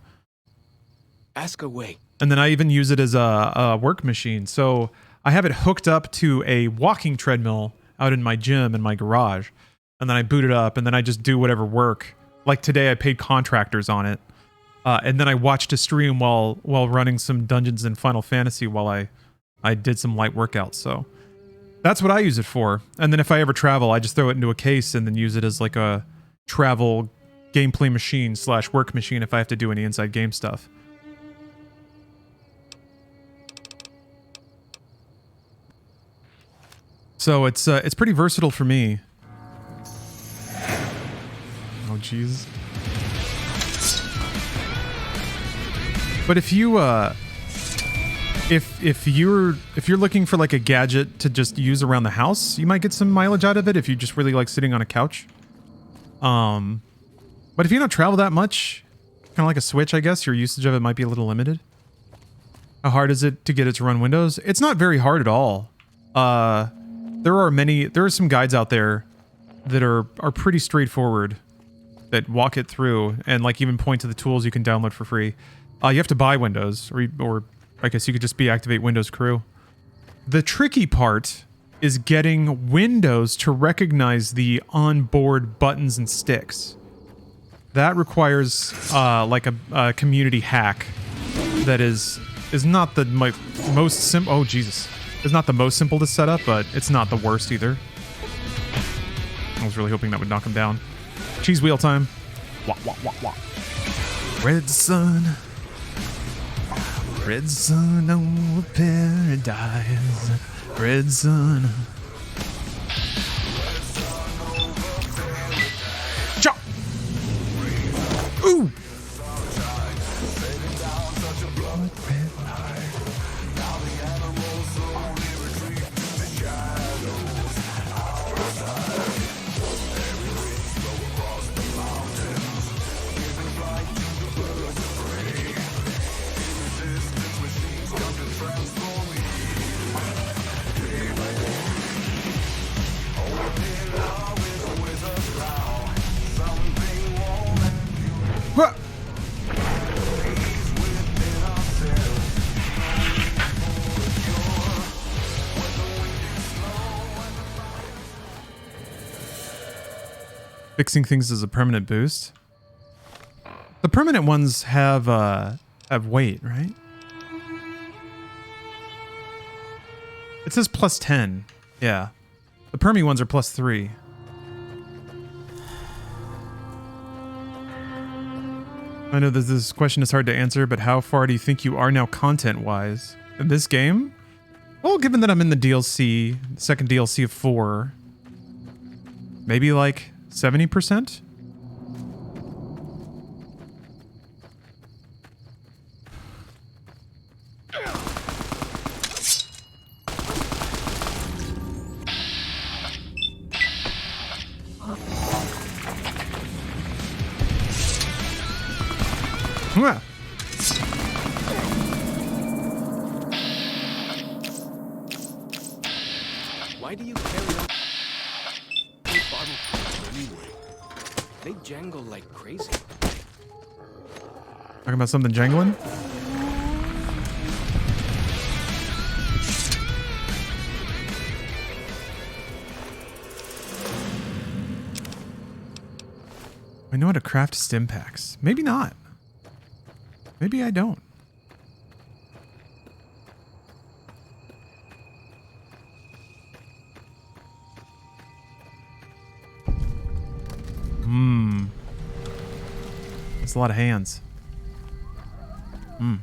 Ask away. And then I even use it as a work machine. So I have it hooked up to a walking treadmill out in my gym in my garage. And then I boot it up and then I just do whatever work. Like today I paid contractors on it. And then I watched a stream while running some dungeons in Final Fantasy while I did some light workouts. So that's what I use it for. And then if I ever travel, I just throw it into a case and then use it as like a travel gameplay machine / work machine if I have to do any inside game stuff. So it's pretty versatile for me. Oh jeez. But if you if you're looking for like a gadget to just use around the house, you might get some mileage out of it if you just really like sitting on a couch. But if you don't travel that much, kind of like a Switch, I guess, your usage of it might be a little limited. How hard is it to get it to run Windows? It's not very hard at all. There are some guides out there that are pretty straightforward that walk it through and like even point to the tools you can download for free. You have to buy Windows or I guess you could just activate Windows Crew. The tricky part is getting Windows to recognize the onboard buttons and sticks. That requires like a community hack that is not the most simple. Oh Jesus. It's not the most simple to set up, but it's not the worst either. I was really hoping that would knock him down. Cheese wheel time. Wah, wah, wah, wah. Red sun over paradise. Red sun. Chop! Ooh! Fixing things is a permanent boost. The permanent ones have weight, right? It says +10. Yeah. The permy ones are +3. I know that this question is hard to answer, but how far do you think you are now content-wise in this game? Well, given that I'm in the DLC, second DLC of 4, maybe like 70%? Mwah. Why do you carry on big bottle caps anyway? They jangle like crazy. Talking about something jangling? I know how to craft stim packs. Maybe not. Maybe I don't. That's a lot of hands. Have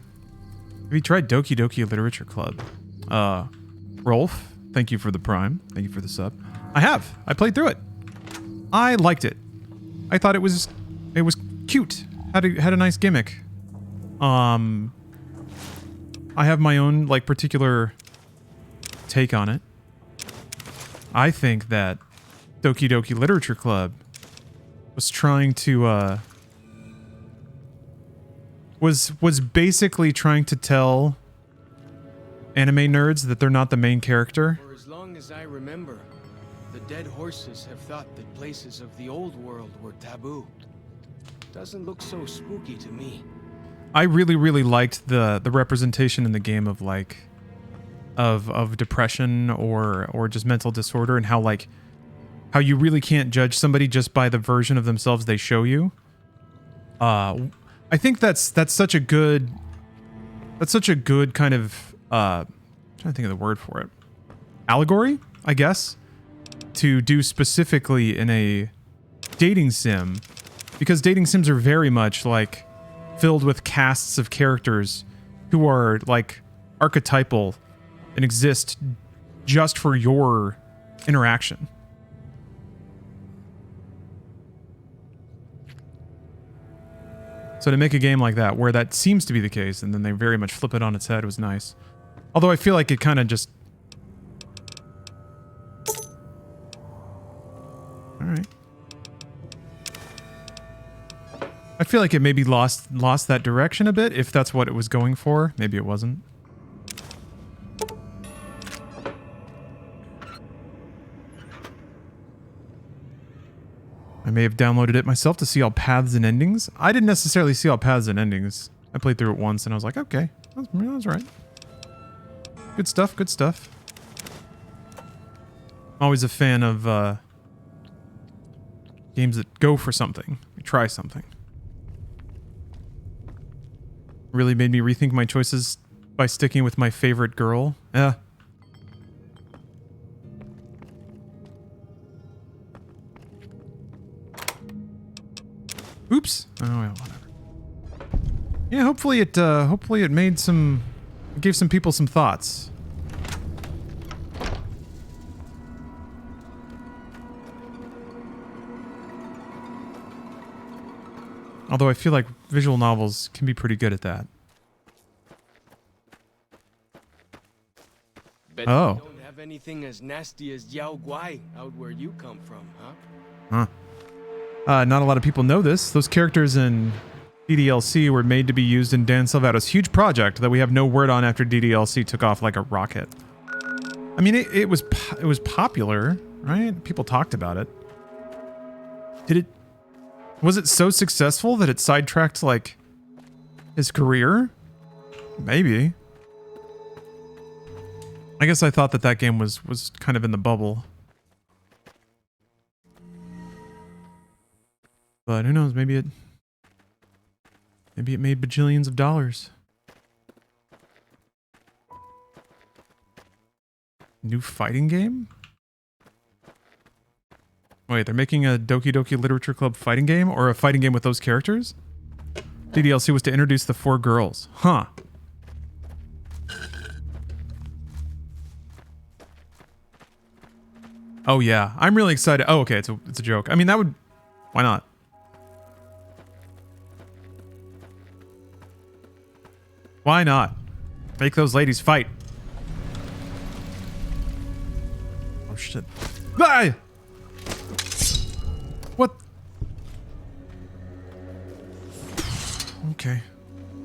you tried Doki Doki Literature Club? Rolf, thank you for the prime. Thank you for the sub. I have. I played through it. I liked it. I thought it was cute. Had a nice gimmick. I have my own like particular take on it. I think that Doki Doki Literature Club was trying to was basically trying to tell anime nerds that they're not the main character. For as long as I remember, the dead horses have thought that places of the old world were taboo. Doesn't look so spooky to me. I really liked the representation in the game of like of depression or just mental disorder, and how you really can't judge somebody just by the version of themselves they show you. I think that's such a good kind of I'm trying to think of the word for it. Allegory, I guess, to do specifically in a dating sim, because dating sims are very much like filled with casts of characters who are like archetypal and exist just for your interaction. So to make a game like that, where that seems to be the case, and then they very much flip it on its head, was nice. Although I feel like it kind of just... Alright. I feel like it maybe lost that direction a bit, if that's what it was going for. Maybe it wasn't. I may have downloaded it myself to see all paths and endings. I didn't necessarily see all paths and endings. I played through it once and I was like, okay, that was right. Good stuff, good stuff. I'm always a fan of games that go for something, try something. Really made me rethink my choices by sticking with my favorite girl. Yeah. Oops. Oh, well, whatever. Yeah, hopefully it made some... It gave some people some thoughts. Although I feel like visual novels can be pretty good at that. Bet you don't have anything as nasty as Yao Guai out where you come from, huh? Not a lot of people know this. Those characters in DDLC were made to be used in Dan Salvato's huge project that we have no word on after DDLC took off like a rocket. I mean, it was popular, right? People talked about it. Was it so successful that it sidetracked like his career? Maybe. I guess I thought that game was kind of in the bubble. But who knows, maybe it made bajillions of dollars. New fighting game? Wait, they're making a Doki Doki Literature Club fighting game, or a fighting game with those characters? DDLC was to introduce the 4 girls. Huh. Oh yeah, I'm really excited. Oh, okay, it's a joke. I mean, that would... Why not? Why not? Make those ladies fight. Oh shit. Ah! What? Okay.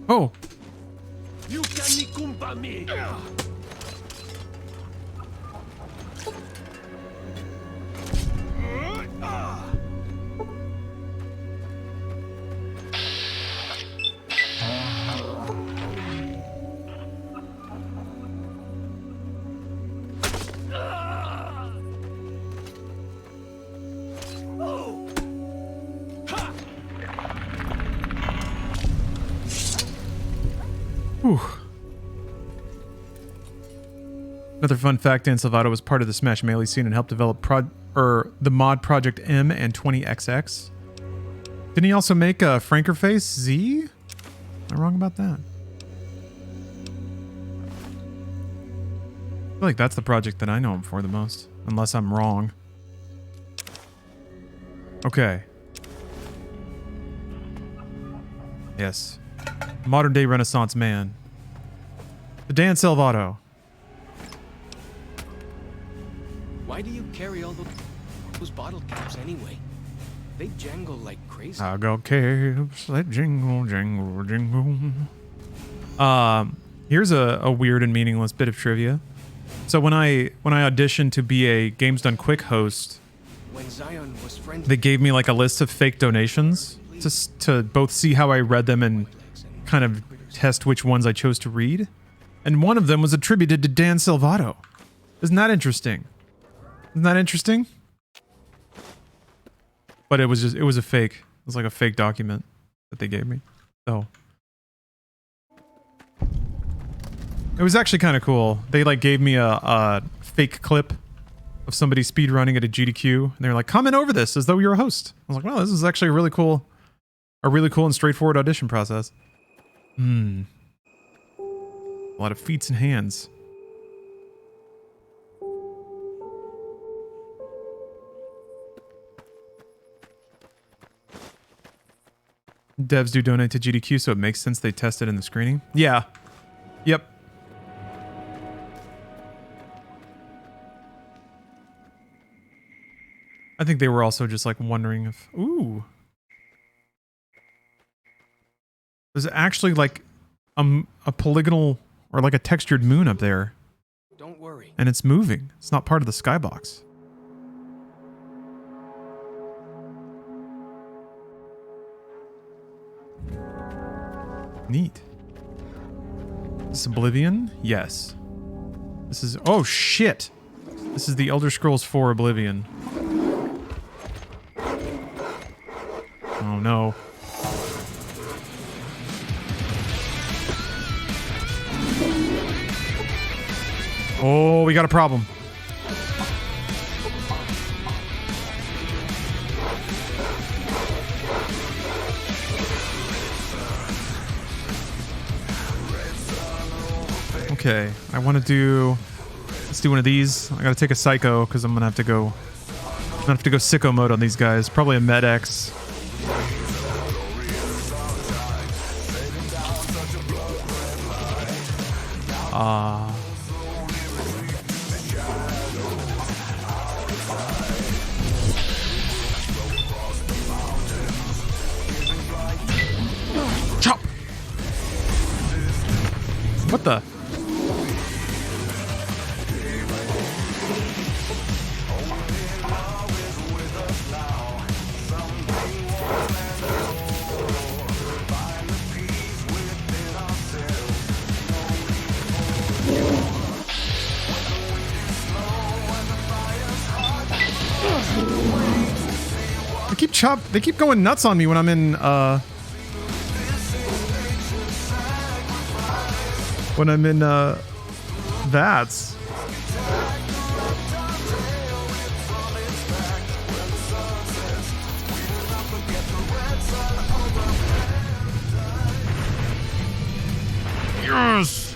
Oh. You can kumpa me. Whew. Another fun fact, Dan Salvato was part of the Smash Melee scene and helped develop the mod Project M and 20XX. Didn't he also make Frankerface Z? Am I wrong about that? I feel like that's the project that I know him for the most, unless I'm wrong. Okay. Yes. Modern day Renaissance man. The Dan Salvato. Why do you carry all those bottle caps anyway? They jangle like crazy. I got caps that jingle, jingle, jingle. Here's a weird and meaningless bit of trivia. So when I auditioned to be a Games Done Quick host, When Zion was friendly, they gave me like a list of fake donations to both see how I read them and kind of test which ones I chose to read. And one of them was attributed to Dan Salvato. Isn't that interesting? Isn't that interesting? But it was a fake. It was like a fake document that they gave me. So it was actually kind of cool. They like gave me a fake clip of somebody speedrunning at a GDQ, and they were like, comment over this as though you're a host. I was like, well, this is actually a really cool and straightforward audition process. A lot of feet and hands. Devs do donate to GDQ, so it makes sense they test it in the screening. Yeah. Yep. I think they were also just like wondering if... Ooh. There's actually like a polygonal or like a textured moon up there. don't worry. And it's moving. It's not part of the skybox. Neat. Is this Oblivion? Yes. This is... Oh, shit! This is the Elder Scrolls 4 Oblivion. Oh, no. Oh, we got a problem. Okay, I want to do... Let's do one of these. I gotta take a Psycho, because I'm gonna have to go... sicko mode on these guys. Probably a Med-X. Chop! What the? They keep going nuts on me when I'm in VATS. Yes!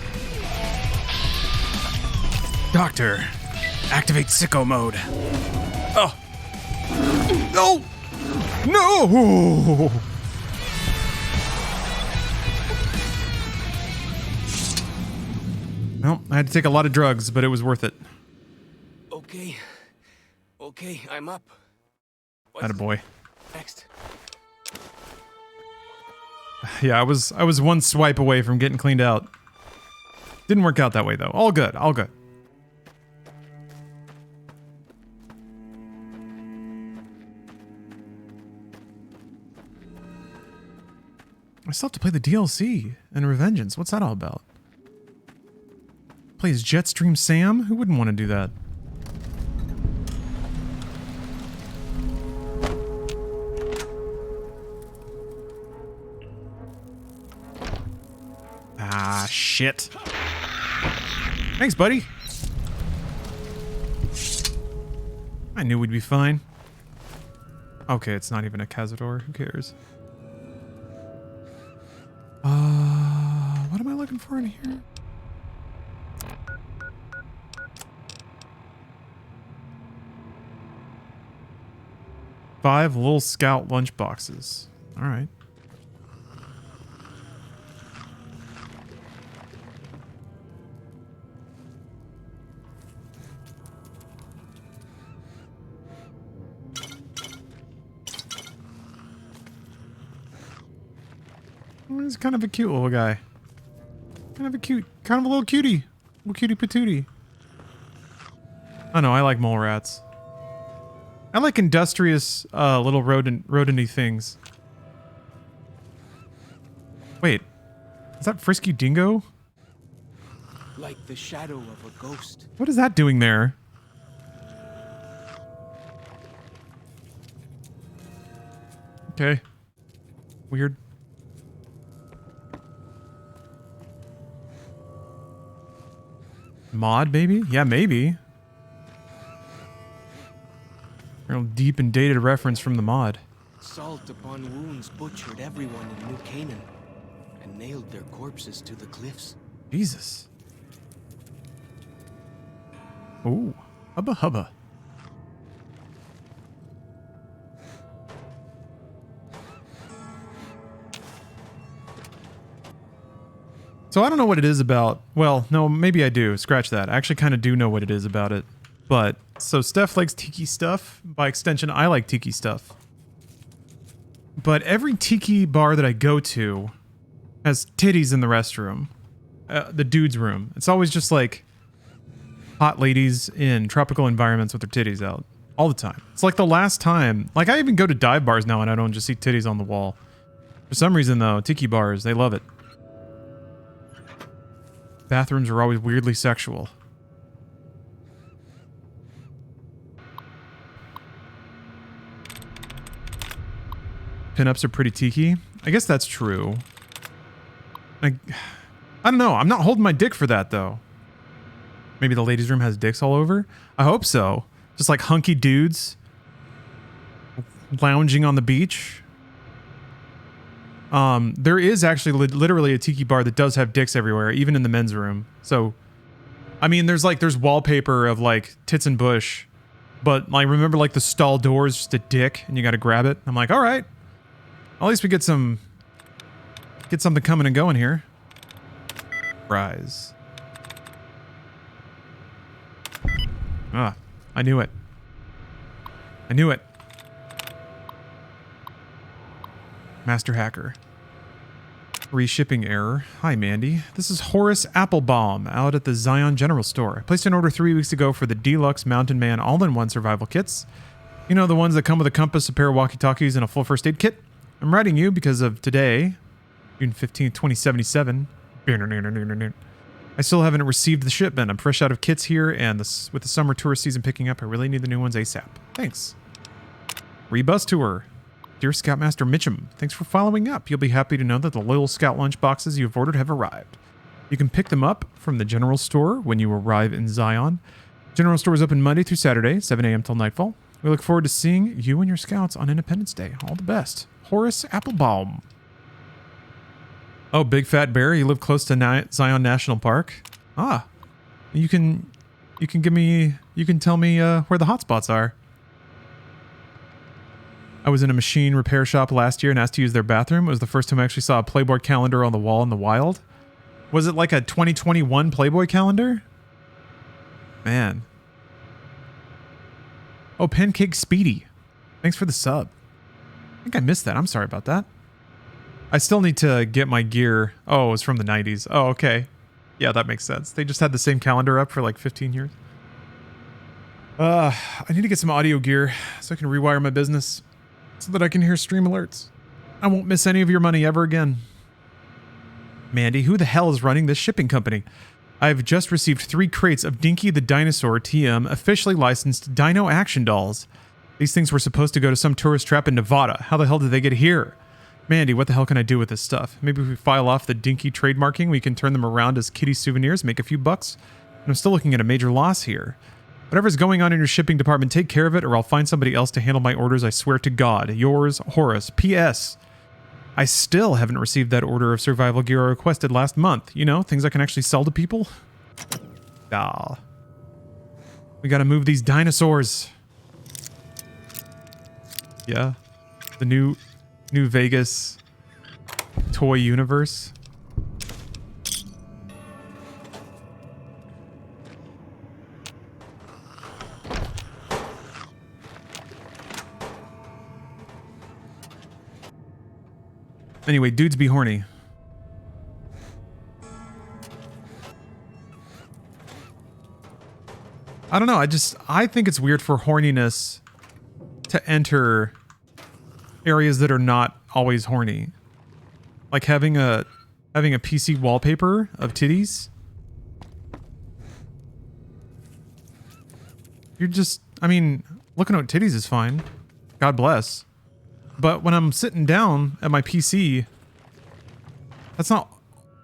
Doctor, activate sicko mode. Oh. No! No! Well, I had to take a lot of drugs, but it was worth it. Okay. Okay, I'm up. Attaboy. Next. Yeah, I was one swipe away from getting cleaned out. Didn't work out that way though. All good, all good. I still have to play the DLC and Revengeance. What's that all about? Play as Jetstream Sam? Who wouldn't want to do that? Ah, shit. Thanks, buddy. I knew we'd be fine. Okay, it's not even a Cazador. Who cares? What am I looking for in here? Five little scout lunch boxes. All right. He's kind of a cute little guy. Kind of a little cutie. Little cutie patootie. I know, I like mole rats. I like industrious, little rodenty things. Wait. Is that Frisky Dingo? Like the shadow of a ghost. What is that doing there? Okay. Weird. Mod, maybe? Yeah, maybe. Real deep and dated reference from the mod. Salt upon wounds butchered everyone in New Canaan and nailed their corpses to the cliffs. Jesus. Ooh. Hubba hubba. So I don't know what it is about. Well, no, maybe I do. Scratch that. I actually kind of do know what it is about it. But, so Steph likes tiki stuff. By extension, I like tiki stuff. But every tiki bar that I go to has titties in the restroom. The dude's room. It's always just like hot ladies in tropical environments with their titties out. All the time. It's like the last time. Like, I even go to dive bars now and I don't just see titties on the wall. For some reason, though, tiki bars, they love it. Bathrooms are always weirdly sexual. Pinups are pretty tiki. I guess that's true. I don't know. I'm not holding my dick for that, though. Maybe the ladies' room has dicks all over? I hope so. Just like hunky dudes lounging on the beach. There is actually literally a tiki bar that does have dicks everywhere, even in the men's room. So, I mean, there's wallpaper of like tits and bush, but like remember like the stall door is just a dick and you got to grab it. I'm like, all right, at least we get something coming and going here. Rise. Ah, I knew it. I knew it. Master Hacker. Reshipping error. Hi, Mandy. This is Horace Applebaum out at the Zion General Store. I placed an order 3 weeks ago for the Deluxe Mountain Man all-in-one survival kits. You know, the ones that come with a compass, a pair of walkie-talkies, and a full first aid kit? I'm writing you because of today, June 15th, 2077. I still haven't received the shipment. I'm fresh out of kits here, and with the summer tourist season picking up, I really need the new ones ASAP. Thanks. Rebus Tour. Dear Scoutmaster Mitchum, thanks for following up. You'll be happy to know that the little Scout lunch boxes you've ordered have arrived. You can pick them up from the General Store when you arrive in Zion. General Store is open Monday through Saturday, 7 a.m. till nightfall. We look forward to seeing you and your Scouts on Independence Day. All the best. Horace Applebaum. Oh, Big Fat Bear, you live close to Zion National Park? Ah, you can tell me where the hotspots are. I was in a machine repair shop last year and asked to use their bathroom. It was the first time I actually saw a Playboy calendar on the wall in the wild. Was it like a 2021 Playboy calendar? Man. Oh, Pancake Speedy. Thanks for the sub. I think I missed that. I'm sorry about that. I still need to get my gear. Oh, it was from the 90s. Oh, okay. Yeah, that makes sense. They just had the same calendar up for like 15 years. I need to get some audio gear so I can rewire my business so that I can hear stream alerts. I won't miss any of your money ever again. Mandy, who the hell is running this shipping company? I've just received 3 crates of Dinky the Dinosaur TM officially licensed Dino Action Dolls. These things were supposed to go to some tourist trap in Nevada. How the hell did they get here? Mandy, what the hell can I do with this stuff? Maybe if we file off the Dinky trademarking, we can turn them around as kitty souvenirs, make a few bucks. And I'm still looking at a major loss here. Whatever's going on in your shipping department, take care of it or I'll find somebody else to handle my orders, I swear to God. Yours, Horace. P.S. I still haven't received that order of survival gear I requested last month. You know, things I can actually sell to people. Ah. We gotta move these dinosaurs. Yeah. The new Vegas toy universe. Anyway, dudes be horny. I don't know. I think it's weird for horniness to enter areas that are not always horny. Like having a PC wallpaper of titties. I mean, looking at titties is fine. God bless. But when I'm sitting down at my PC, that's not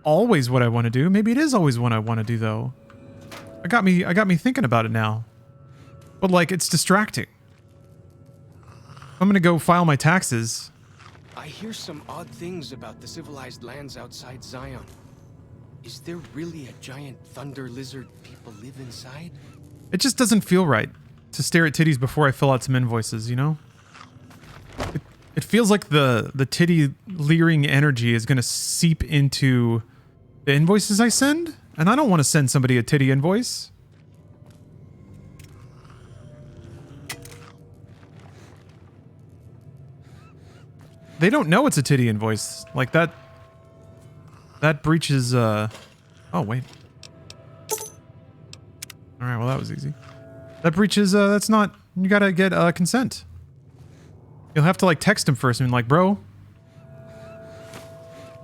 always what I want to do. Maybe it is always what I want to do though. I got me thinking about it now. But like, it's distracting. I'm gonna go file my taxes. I hear some odd things about the civilized lands outside Zion. Is there really a giant thunder lizard people live inside? It just doesn't feel right to stare at titties before I fill out some invoices, you know? It feels like the titty leering energy is gonna seep into the invoices I send, and I don't want to send somebody a titty invoice. They don't know it's a titty invoice. Like that breaches, oh, wait. Alright, well that was easy. That breaches, that's not, you gotta get, consent. You'll have to like text him first and be like, bro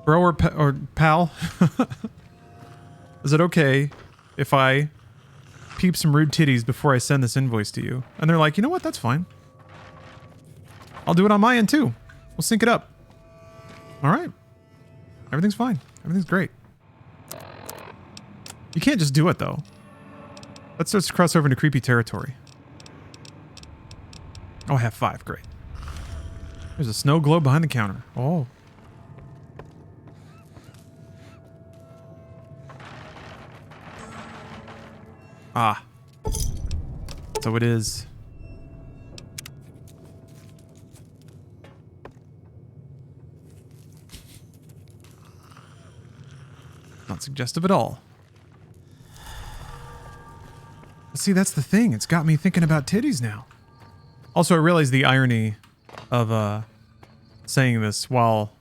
or pal, is it okay if I peep some rude titties before I send this invoice to you? And they're like, you know what, that's fine. I'll do it on my end too. We'll sync it up. All right. Everything's fine. Everything's great. You can't just do it though. That starts to cross over into creepy territory. Oh, I have 5. Great. There's a snow globe behind the counter. Oh. Ah. So it is. Not suggestive at all. See, that's the thing. It's got me thinking about titties now. Also, I realize the irony of saying this while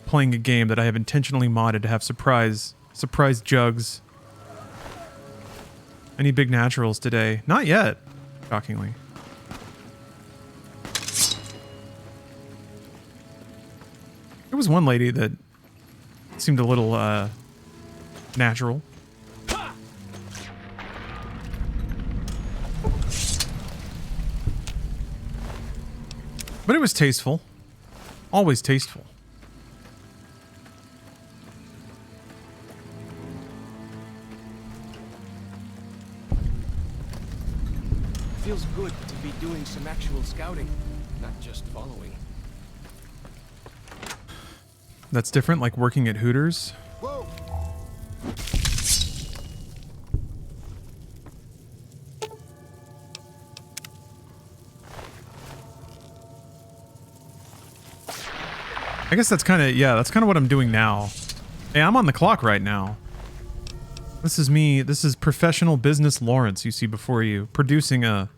playing a game that I have intentionally modded to have surprise jugs. Any big naturals today? Not yet, shockingly. There was one lady that seemed a little natural. But it was tasteful. Always tasteful. Feels good to be doing some actual scouting, not just following. That's different, like working at Hooters. Whoa. I guess that's kind of, yeah, that's kind of what I'm doing now. Hey, I'm on the clock right now. This is me. This is professional business Lawrence you see before you, producing a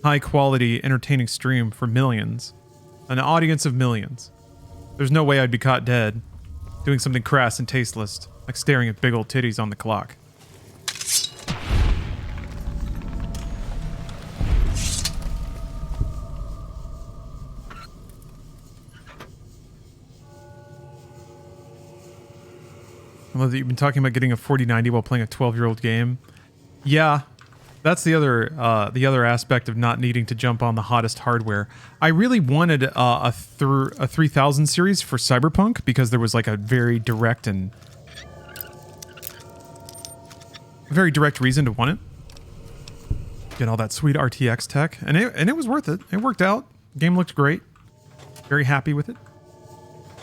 high-quality, entertaining stream for millions. An audience of millions. There's no way I'd be caught dead doing something crass and tasteless, like staring at big old titties on the clock. I love that you've been talking about getting a 4090 while playing a 12-year-old game. Yeah, that's the other aspect of not needing to jump on the hottest hardware. I really wanted a 3000 series for Cyberpunk because there was like a very direct reason to want it. Get all that sweet RTX tech, and it was worth it. It worked out. Game looked great. Very happy with it.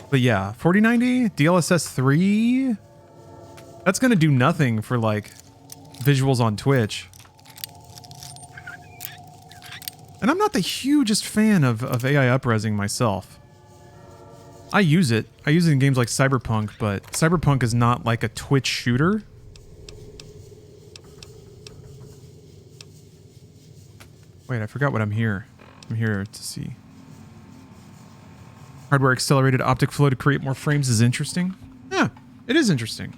But yeah, 4090 DLSS 3. That's gonna do nothing for like visuals on Twitch. And I'm not the hugest fan of AI upresing myself. I use it. I use it in games like Cyberpunk, but Cyberpunk is not like a Twitch shooter. Wait, I forgot what I'm here. I'm here to see. Hardware accelerated optic flow to create more frames is interesting. Yeah, it is interesting.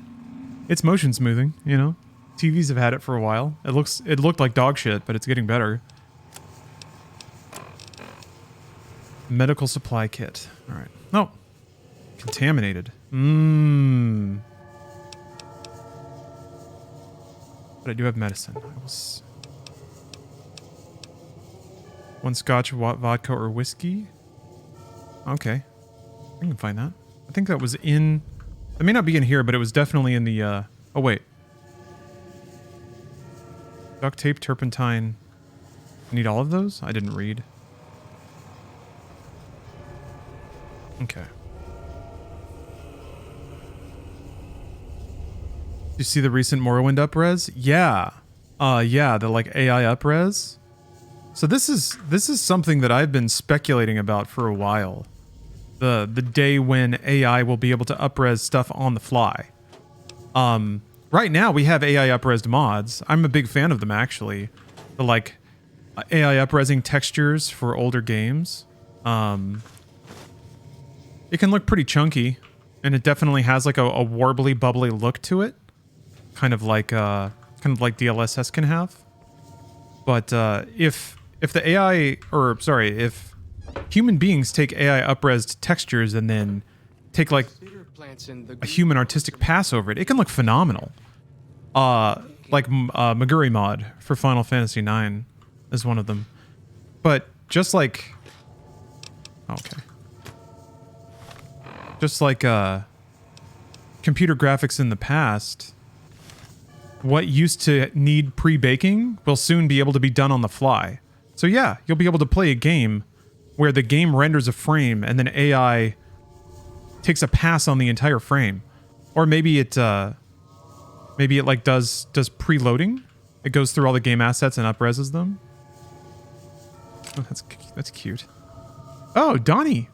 It's motion smoothing, you know? TVs have had it for a while. It looked like dog shit, but it's getting better. Medical supply kit. All right. No. Contaminated. But I do have medicine. One scotch, vodka, or whiskey. Okay. I can find that. I think that was in... It may not be in here, but it was definitely in the... Oh, wait. Duct tape, turpentine. Need all of those? I didn't read. Okay. You see the recent Morrowind upres? Yeah. Yeah, the like AI upres. So this is something that I've been speculating about for a while. The day when AI will be able to upres stuff on the fly. Right now we have AI upresed mods. I'm a big fan of them actually. The like AI upresing textures for older games. It can look pretty chunky, and it definitely has like a warbly, bubbly look to it, kind of like DLSS can have. But if the AI, or sorry, if human beings take AI upresed textures and then take like a human artistic pass over it, it can look phenomenal. Like Maguri mod for Final Fantasy IX is one of them. But just like, okay. Just like computer graphics in the past, what used to need pre-baking will soon be able to be done on the fly. So yeah, you'll be able to play a game where the game renders a frame and then AI takes a pass on the entire frame. Or maybe it like does preloading. It goes through all the game assets and upreses them. Oh, that's cute. Oh, Donnie.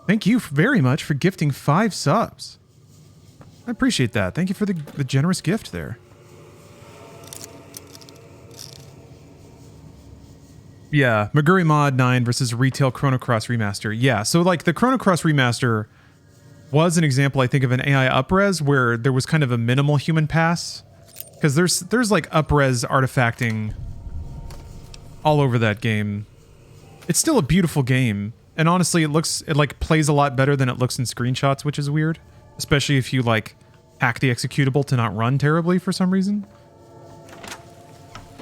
Thank you very much for gifting 5 subs. I appreciate that. Thank you for the generous gift there. Yeah, Maguri Mod 9 versus Retail Chrono Cross Remaster. Yeah, so like the Chrono Cross Remaster was an example, I think, of an AI upres where there was kind of a minimal human pass. Because there's like upres artifacting all over that game. It's still a beautiful game. And honestly, it like plays a lot better than it looks in screenshots, which is weird. Especially if you like hack the executable to not run terribly for some reason.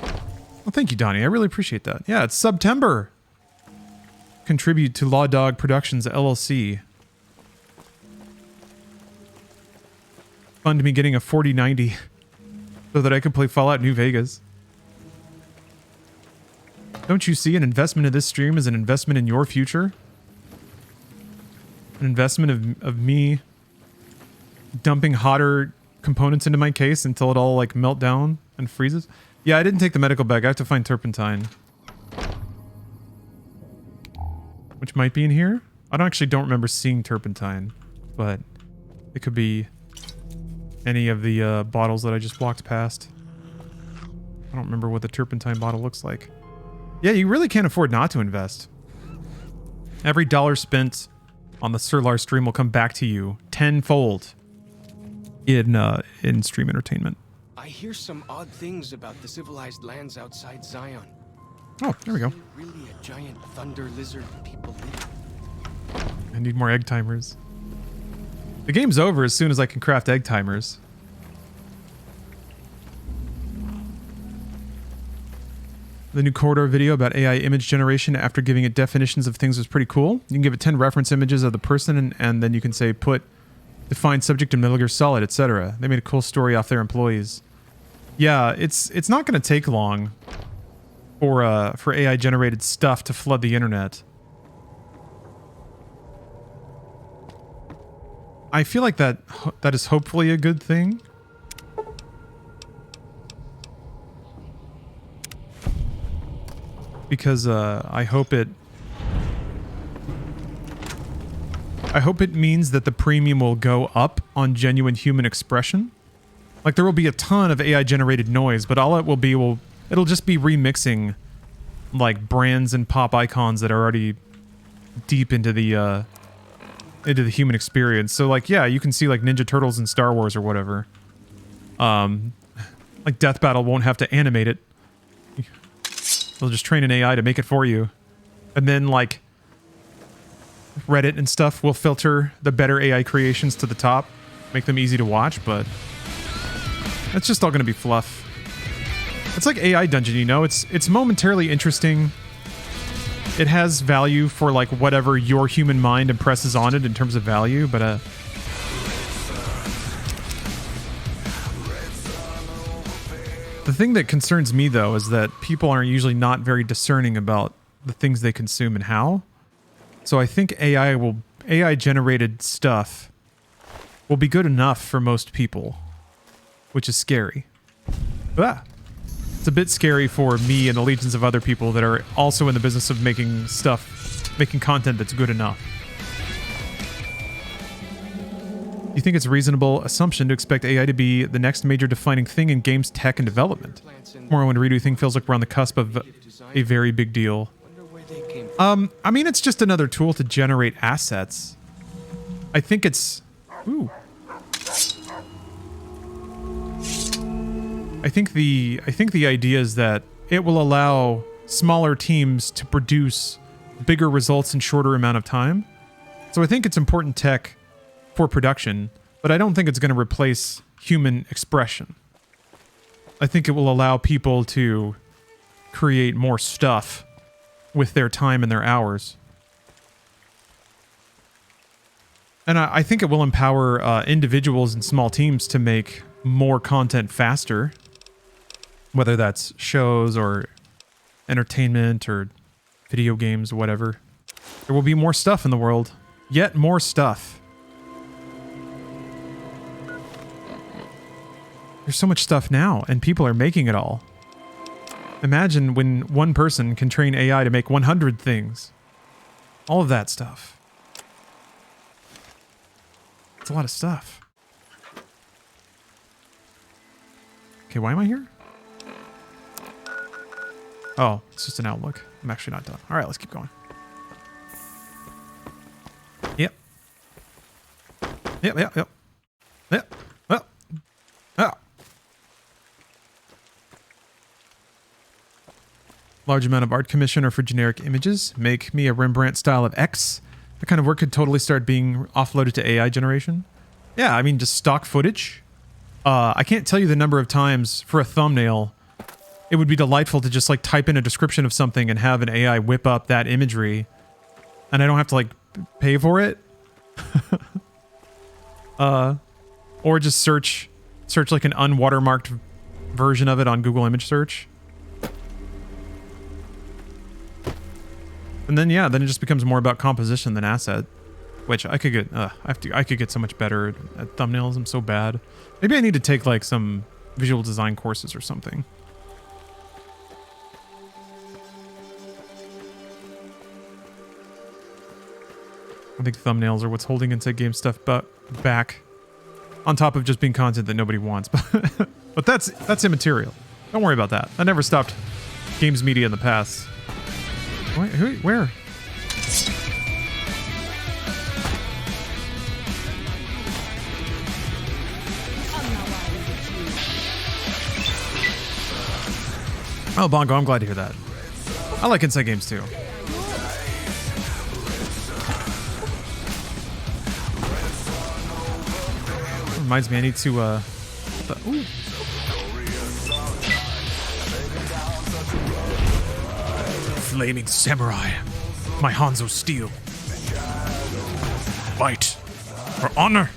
Well, thank you, Donnie. I really appreciate that. Yeah, it's September. Contribute to Law Dog Productions LLC. Fund me getting a 4090 so that I can play Fallout New Vegas. Don't you see an investment in this stream as an investment in your future? An investment of me dumping hotter components into my case until it all like melt down and freezes. Yeah, I didn't take the medical bag. I have to find turpentine. Which might be in here. I don't remember seeing turpentine, but it could be any of the bottles that I just walked past. I don't remember what the turpentine bottle looks like. Yeah, you really can't afford not to invest. Every dollar spent on the Sirlar stream will come back to you tenfold in stream entertainment. I hear some odd things about the civilized lands outside Zion. Oh, there we go. Is there really a giant thunder lizard people live? I need more egg timers. The game's over as soon as I can craft egg timers. The new corridor video about AI image generation after giving it definitions of things was pretty cool. You can give it 10 reference images of the person and then you can say define subject in Metal Gear Solid, etc. They made a cool story off their employees. Yeah, it's not going to take long for AI generated stuff to flood the internet. I feel like that is hopefully a good thing. Because I hope it means that the premium will go up on genuine human expression. Like there will be a ton of AI generated noise, but all it will be it'll just be remixing like brands and pop icons that are already deep into the human experience. So like yeah, you can see like Ninja Turtles in Star Wars or whatever. Like Death Battle won't have to animate it. They'll just train an AI to make it for you. And then, like, Reddit and stuff will filter the better AI creations to the top. Make them easy to watch, but... It's just all going to be fluff. It's like AI Dungeon, you know? It's momentarily interesting. It has value for, like, whatever your human mind impresses on it in terms of value, but, the thing that concerns me, though, is that people are usually not very discerning about the things they consume and how. So I think AI-generated stuff will be good enough for most people, which is scary. Ah. It's a bit scary for me and the legions of other people that are also in the business of making content that's good enough. You think it's a reasonable assumption to expect AI to be the next major defining thing in games tech and development? Morrowind redo thing feels like we're on the cusp of a very big deal. I mean, it's just another tool to generate assets. I think it's... Ooh. I think the idea is that it will allow smaller teams to produce bigger results in shorter amount of time. So I think it's important tech for production, but I don't think it's going to replace human expression. I think it will allow people to create more stuff with their time and their hours. And I think it will empower individuals and small teams to make more content faster, whether that's shows or entertainment or video games, whatever. There will be more stuff in the world. Yet more stuff. There's so much stuff now, and people are making it all. Imagine when one person can train AI to make 100 things. All of that stuff. It's a lot of stuff. Okay, why am I here? Oh, it's just an outlook. I'm actually not done. All right, let's keep going. Yep. Yep. Well. Oh. Large amount of art commission or for generic images. Make me a Rembrandt style of X. That kind of work could totally start being offloaded to AI generation. Yeah, I mean, just stock footage. I can't tell you the number of times for a thumbnail it would be delightful to just like type in a description of something and have an AI whip up that imagery, and I don't have to like pay for it. Or just search like an unwatermarked version of it on Google Image Search. And then, yeah, then it just becomes more about composition than asset. which I could get. I could get so much better at thumbnails. I'm so bad. Maybe I need to take like some visual design courses or something. I think thumbnails are what's holding Inside Game stuff back, on top of just being content that nobody wants. But that's immaterial. Don't worry about that. I never stopped games media in the past. Where? Oh, Bongo, I'm glad to hear that. I like Inside Games too. Reminds me, I need to, ooh. Flaming Samurai. My Hanzo steel. Fight for honor.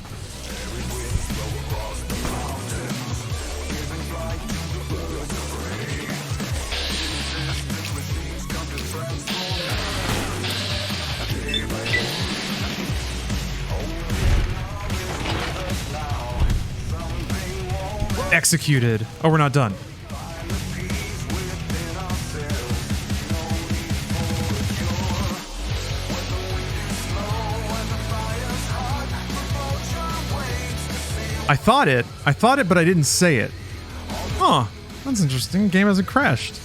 Executed. Oh, we're not done. I thought it, but I didn't say it. Huh. That's interesting. Game hasn't crashed.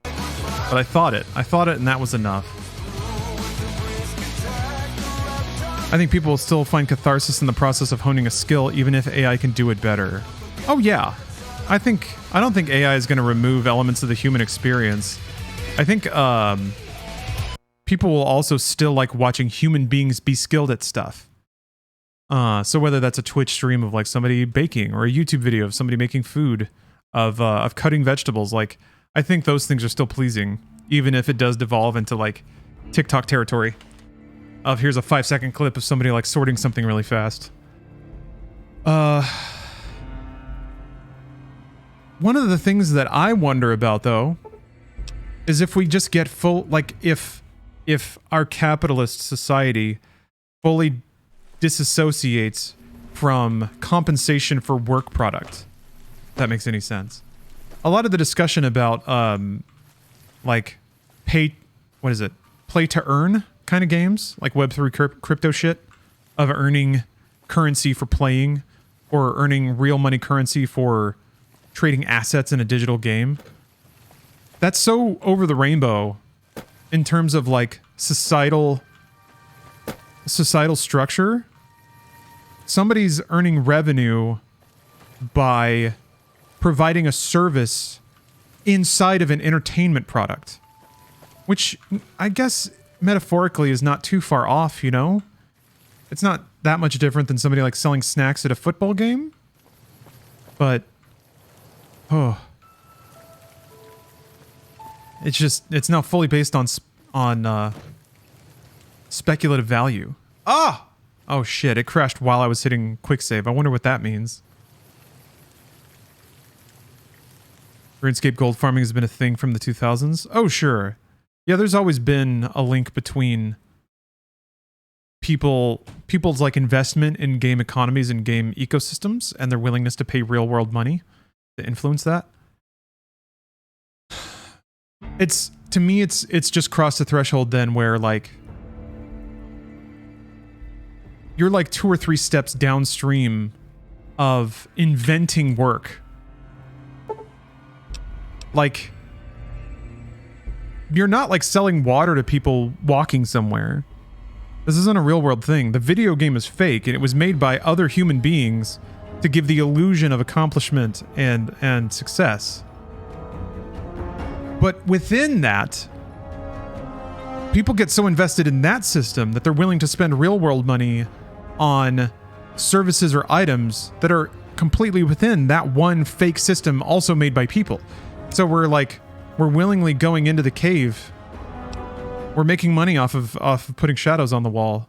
But I thought it, and that was enough. I think people will still find catharsis in the process of honing a skill, even if AI can do it better. Oh yeah, I don't think AI is going to remove elements of the human experience. I think people will also still like watching human beings be skilled at stuff. So whether that's a Twitch stream of like somebody baking or a YouTube video of somebody making food, of cutting vegetables, like I think those things are still pleasing, even if it does devolve into like TikTok territory. Of here's a 5-second clip of somebody like sorting something really fast. One of the things that I wonder about, though, is if we just get full, like, if our capitalist society fully disassociates from compensation for work product. If that makes any sense. A lot of the discussion about, like, play to earn kind of games, like Web3 crypto shit, of earning currency for playing, or earning real money currency for trading assets in a digital game. That's so over the rainbow in terms of like societal structure. Somebody's earning revenue by providing a service inside of an entertainment product, which I guess metaphorically is not too far off, you know? It's not that much different than somebody like selling snacks at a football game. But oh, it's now fully based on speculative value. Ah! Oh shit, it crashed while I was hitting quick save. I wonder what that means. RuneScape gold farming has been a thing from the 2000s. Oh sure. Yeah, there's always been a link between people's like investment in game economies and game ecosystems and their willingness to pay real world money to influence that. It's, to me, it's just crossed the threshold then where like you're like 2 or 3 steps downstream of inventing work. Like, you're not like selling water to people walking somewhere. This isn't a real world thing. The video game is fake, and it was made by other human beings to give the illusion of accomplishment and success. But within that, people get so invested in that system that they're willing to spend real world money on services or items that are completely within that one fake system also made by people. So we're willingly going into the cave. We're making money off of putting shadows on the wall.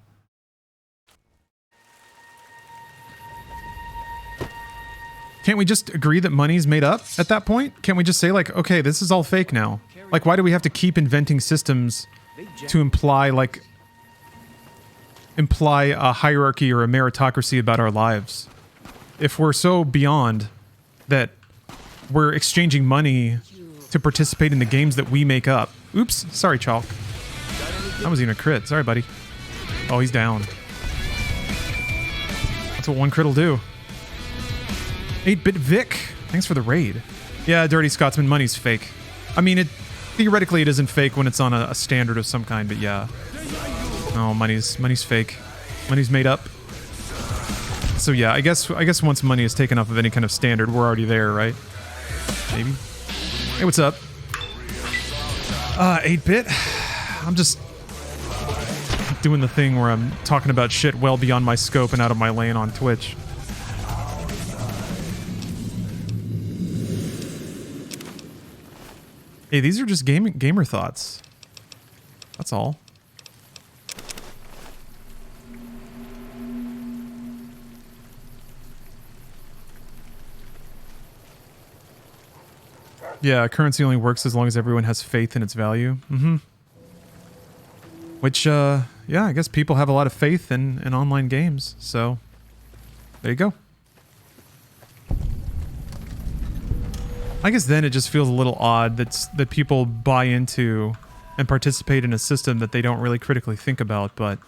Can't we just agree that money's made up at that point? Can't we just say like, okay, this is all fake now? Like, why do we have to keep inventing systems to imply like imply a hierarchy or a meritocracy about our lives. If we're so beyond that we're exchanging money to participate in the games that we make up. Oops, sorry, Chalk. That was even a crit. Sorry, buddy. Oh, he's down. That's what one crit will do. 8-Bit Vic, thanks for the raid. Yeah, Dirty Scotsman, money's fake. I mean, theoretically it isn't fake when it's on a standard of some kind, but yeah. Oh, money's fake. Money's made up. So yeah, I guess once money is taken off of any kind of standard, we're already there, right? Maybe. Hey, what's up? 8-Bit. I'm just doing the thing where I'm talking about shit well beyond my scope and out of my lane on Twitch. Hey, these are just gamer thoughts. That's all. Yeah, currency only works as long as everyone has faith in its value. Mm-hmm. Which, yeah, I guess people have a lot of faith in online games, so there you go. I guess then it just feels a little odd that people buy into and participate in a system that they don't really critically think about, but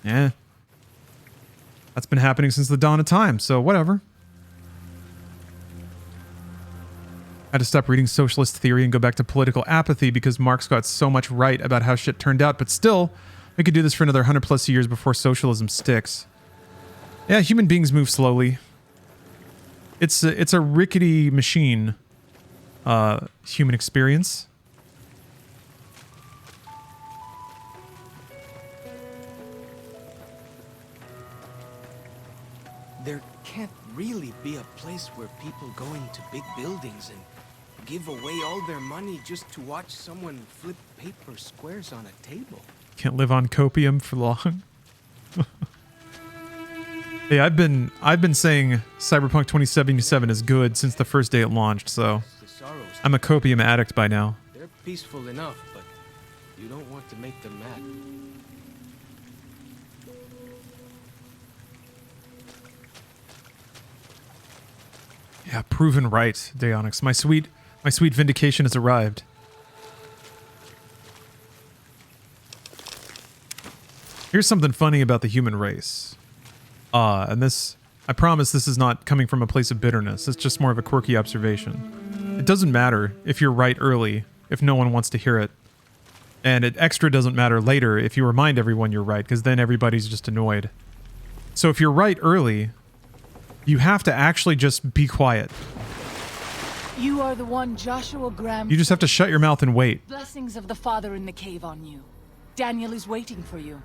yeah. That's been happening since the dawn of time, so whatever. I had to stop reading socialist theory and go back to political apathy because Marx got so much right about how shit turned out, but still, we could do this for another 100 plus years before socialism sticks. Yeah, human beings move slowly. It's a rickety machine, human experience. There can't really be a place where people go into big buildings and give away all their money just to watch someone flip paper squares on a table. Can't live on copium for long. Hey, I've been saying Cyberpunk 2077 is good since the first day it launched, so I'm a copium addict by now. They're peaceful enough, but you don't want to make them mad. Yeah, proven right, Deonix. My sweet vindication has arrived. Here's something funny about the human race. And this, I promise this is not coming from a place of bitterness. It's just more of a quirky observation. It doesn't matter if you're right early, if no one wants to hear it. And it extra doesn't matter later if you remind everyone you're right, because then everybody's just annoyed. So if you're right early, you have to actually just be quiet. You are the one Joshua Graham. You just have to shut your mouth and wait. Blessings of the Father in the cave on you. Daniel is waiting for you.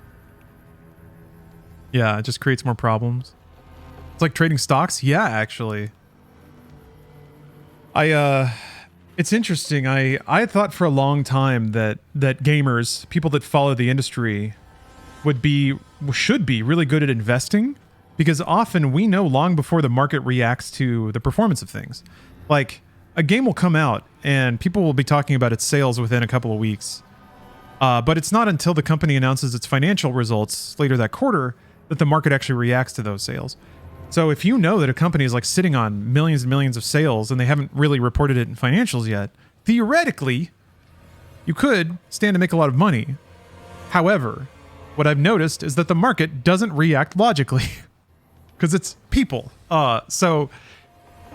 Yeah, it just creates more problems. It's like trading stocks? Yeah, actually. It's interesting. I thought for a long time that gamers, people that follow the industry, should be really good at investing, because often we know long before the market reacts to the performance of things. Like, a game will come out and people will be talking about its sales within a couple of weeks. But it's not until the company announces its financial results later that quarter that the market actually reacts to those sales. So if you know that a company is like sitting on millions and millions of sales and they haven't really reported it in financials yet, theoretically, you could stand to make a lot of money. However, what I've noticed is that the market doesn't react logically because it's people. So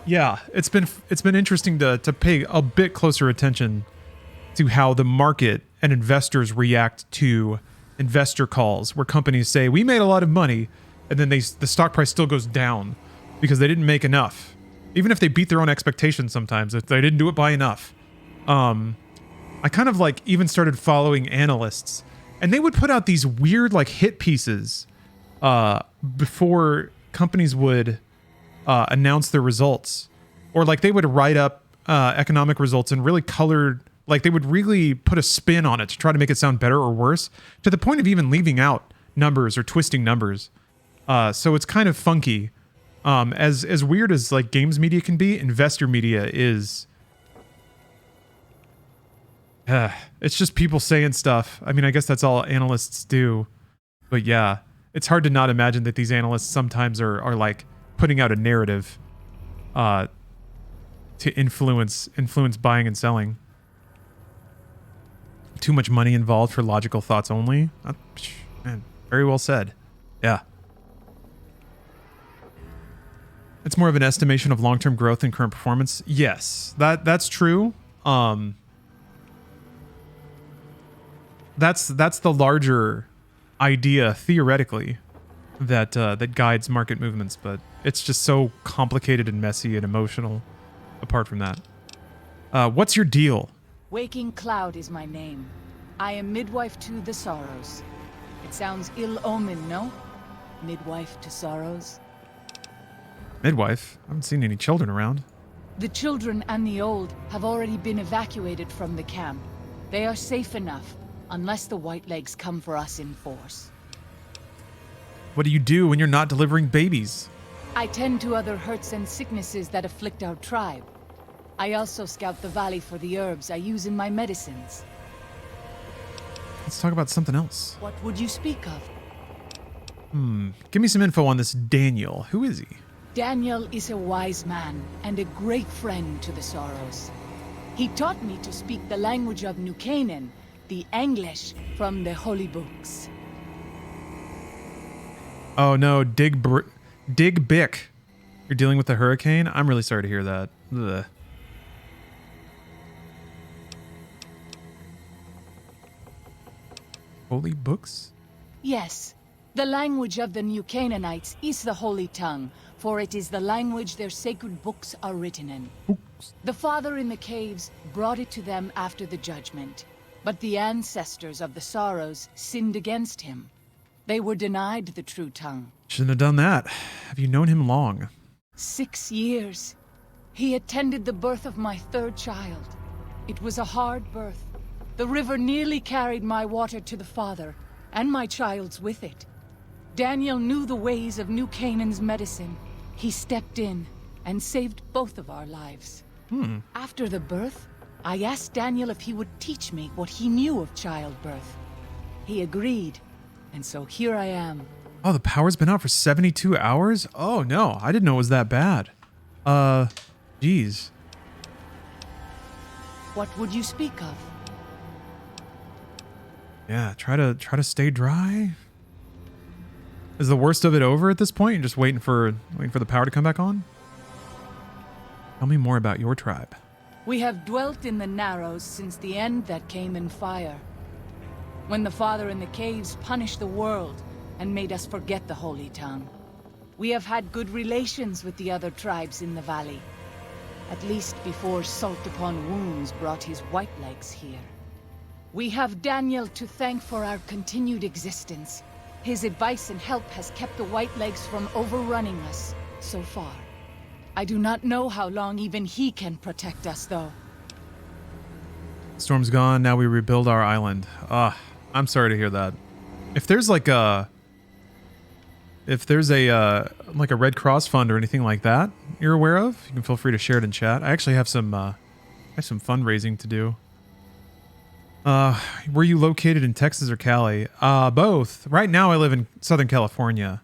yeah, it's been interesting to pay a bit closer attention to how the market and investors react to investor calls where companies say, we made a lot of money, and then the stock price still goes down because they didn't make enough. Even if they beat their own expectations sometimes, if they didn't do it by enough. I kind of like even started following analysts, and they would put out these weird like hit pieces before companies would announce their results. Or like they would write up economic results in really colored, like they would really put a spin on it to try to make it sound better or worse, to the point of even leaving out numbers or twisting numbers. So it's kind of funky. As weird as like games media can be, investor media is... it's just people saying stuff. I mean, I guess that's all analysts do. But yeah, it's hard to not imagine that these analysts sometimes are like putting out a narrative to influence buying and selling. Too much money involved for logical thoughts only. Man, very well said. Yeah. It's more of an estimation of long-term growth and current performance. Yes, that's true. That's the larger idea theoretically that that guides market movements, but it's just so complicated and messy and emotional. Apart from that, what's your deal? Waking Cloud is my name. I am midwife to the sorrows. It sounds ill-omened, no? Midwife to sorrows. Midwife? I haven't seen any children around. The children and the old have already been evacuated from the camp. They are safe enough, unless the Whitelegs come for us in force. What do you do when you're not delivering babies? I tend to other hurts and sicknesses that afflict our tribe. I also scout the valley for the herbs I use in my medicines. Let's talk about something else. What would you speak of? Give me some info on this Daniel. Who is he? Daniel is a wise man and a great friend to the Sorrows. He taught me to speak the language of New Canaan, the English from the holy books. Oh no, Dig Bick. You're dealing with the hurricane? I'm really sorry to hear that. Ugh. Holy books? Yes. The language of the New Canaanites is the Holy Tongue, for it is the language their sacred books are written in. Books. The Father in the caves brought it to them after the judgment, but the ancestors of the Sorrows sinned against him. They were denied the true tongue. Shouldn't have done that. Have you known him long? 6 years. He attended the birth of my third child. It was a hard birth. The river nearly carried my water to the Father, and my child's with it. Daniel knew the ways of New Canaan's medicine. He stepped in and saved both of our lives. After the birth, I asked Daniel if he would teach me what he knew of childbirth. He agreed, and so here I am. Oh, the power's been out for 72 hours? Oh no, I didn't know it was that bad. Geez. What would you speak of? Yeah, try to stay dry. Is the worst of it over at this point? You're just waiting for the power to come back on? Tell me more about your tribe. We have dwelt in the Narrows since the end that came in fire. When the Father in the caves punished the world and made us forget the Holy Tongue. We have had good relations with the other tribes in the valley. At least before Salt Upon Wounds brought his Whitelegs here. We have Daniel to thank for our continued existence. His advice and help has kept the Whitelegs from overrunning us, so far. I do not know how long even he can protect us, though. Storm's gone, now we rebuild our island. I'm sorry to hear that. If there's like a Red Cross fund or anything like that you're aware of, you can feel free to share it in chat. I actually have some fundraising to do. Were you located in Texas or Cali? Both. Right now I live in Southern California.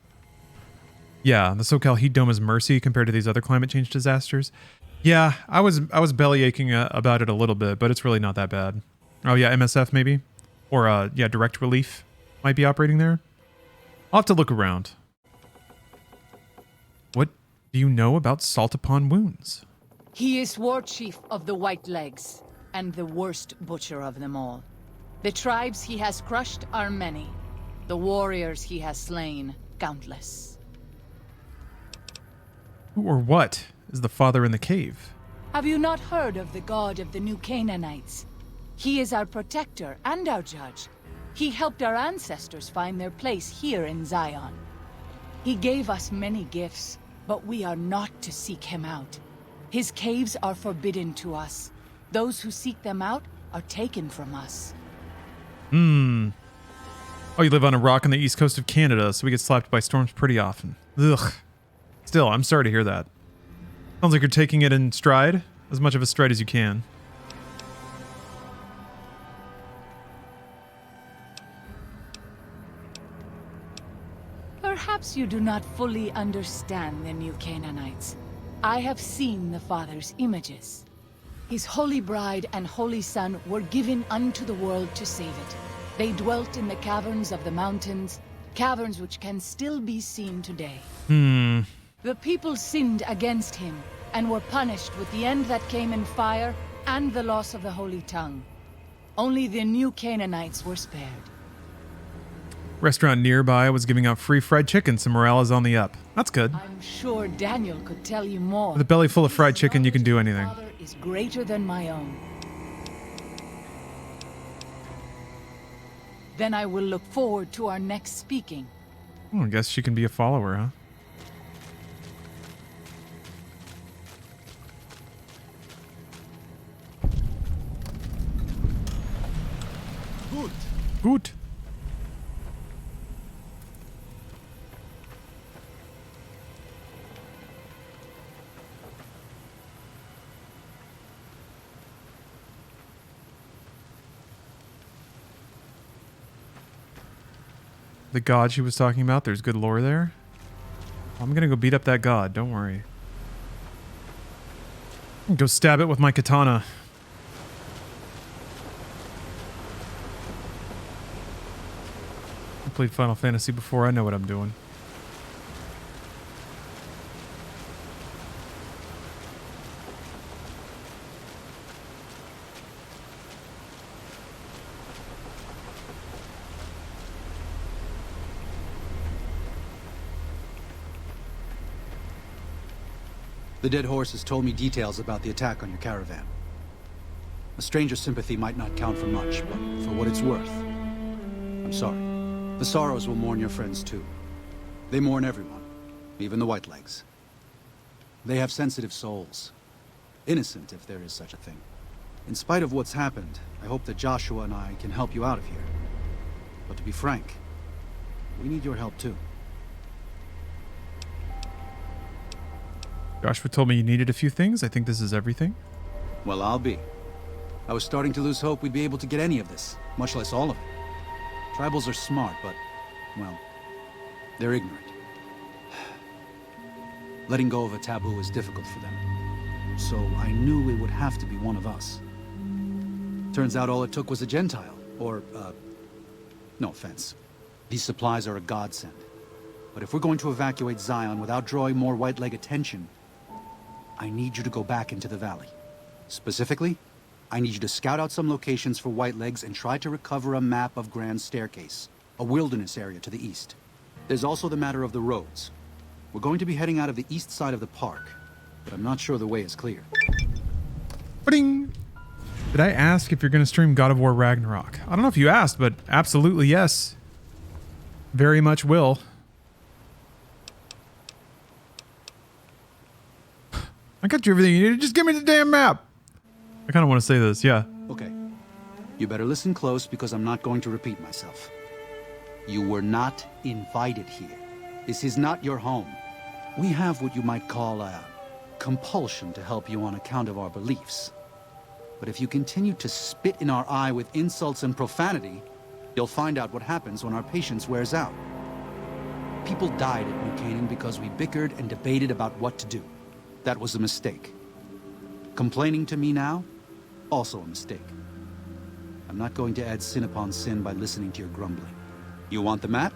Yeah, the SoCal heat dome is mercy compared to these other climate change disasters. Yeah, I was belly aching about it a little bit, but it's really not that bad. Oh yeah, MSF maybe? Or yeah, Direct Relief might be operating there. I'll have to look around. What do you know about Salt Upon Wounds? He is war chief of the Whitelegs, and the worst butcher of them all. The tribes he has crushed are many. The warriors he has slain, countless. Who or what is the Father in the cave? Have you not heard of the god of the New Canaanites? He is our protector and our judge. He helped our ancestors find their place here in Zion. He gave us many gifts, but we are not to seek him out. His caves are forbidden to us. Those who seek them out are taken from us. Oh, you live on a rock on the east coast of Canada, so we get slapped by storms pretty often. Ugh. Still, I'm sorry to hear that. Sounds like you're taking it in stride, as much of a stride as you can. Perhaps you do not fully understand the new Canaanites. I have seen the Father's images. His holy bride and holy son were given unto the world to save it. They dwelt in the caverns of the mountains, caverns which can still be seen today. The people sinned against him and were punished with the end that came in fire and the loss of the holy tongue. Only the new Canaanites were spared. Restaurant nearby was giving out free fried chicken, so morale is on the up. That's good. I'm sure Daniel could tell you more. With a belly full of fried chicken, you can do anything. Father is greater than my own. Then I will look forward to our next speaking. Oh, I guess she can be a follower, huh? Good. Gut. The god she was talking about, there's good lore there. I'm gonna go beat up that god, don't worry. Go stab it with my katana. I played Final Fantasy before, I know what I'm doing. The dead horse has told me details about the attack on your caravan. A stranger's sympathy might not count for much, but for what it's worth, I'm sorry. The Sorrows will mourn your friends too. They mourn everyone, even the Whitelegs. They have sensitive souls. Innocent, if there is such a thing. In spite of what's happened, I hope that Joshua and I can help you out of here. But to be frank, we need your help too. Joshua told me you needed a few things. I think this is everything. Well, I'll be. I was starting to lose hope we'd be able to get any of this, much less all of it. Tribals are smart, but, well, they're ignorant. Letting go of a taboo is difficult for them. So I knew it would have to be one of us. Turns out all it took was a Gentile, or, no offense. These supplies are a godsend. But if we're going to evacuate Zion without drawing more Whiteleg attention, I need you to go back into the valley. Specifically, I need you to scout out some locations for Whitelegs and try to recover a map of Grand Staircase, a wilderness area to the east. There's also the matter of the roads. We're going to be heading out of the east side of the park, but I'm not sure the way is clear. Ding! Did I ask if you're going to stream God of War Ragnarok? I don't know if you asked, but absolutely yes. Very much will. I got you everything you needed. Just give me the damn map. I kind of want to say this, yeah. Okay. You better listen close because I'm not going to repeat myself. You were not invited here. This is not your home. We have what you might call a compulsion to help you on account of our beliefs. But if you continue to spit in our eye with insults and profanity, you'll find out what happens when our patience wears out. People died at New Canaan because we bickered and debated about what to do. That was a mistake. Complaining to me now? Also a mistake. I'm not going to add sin upon sin by listening to your grumbling. You want the map?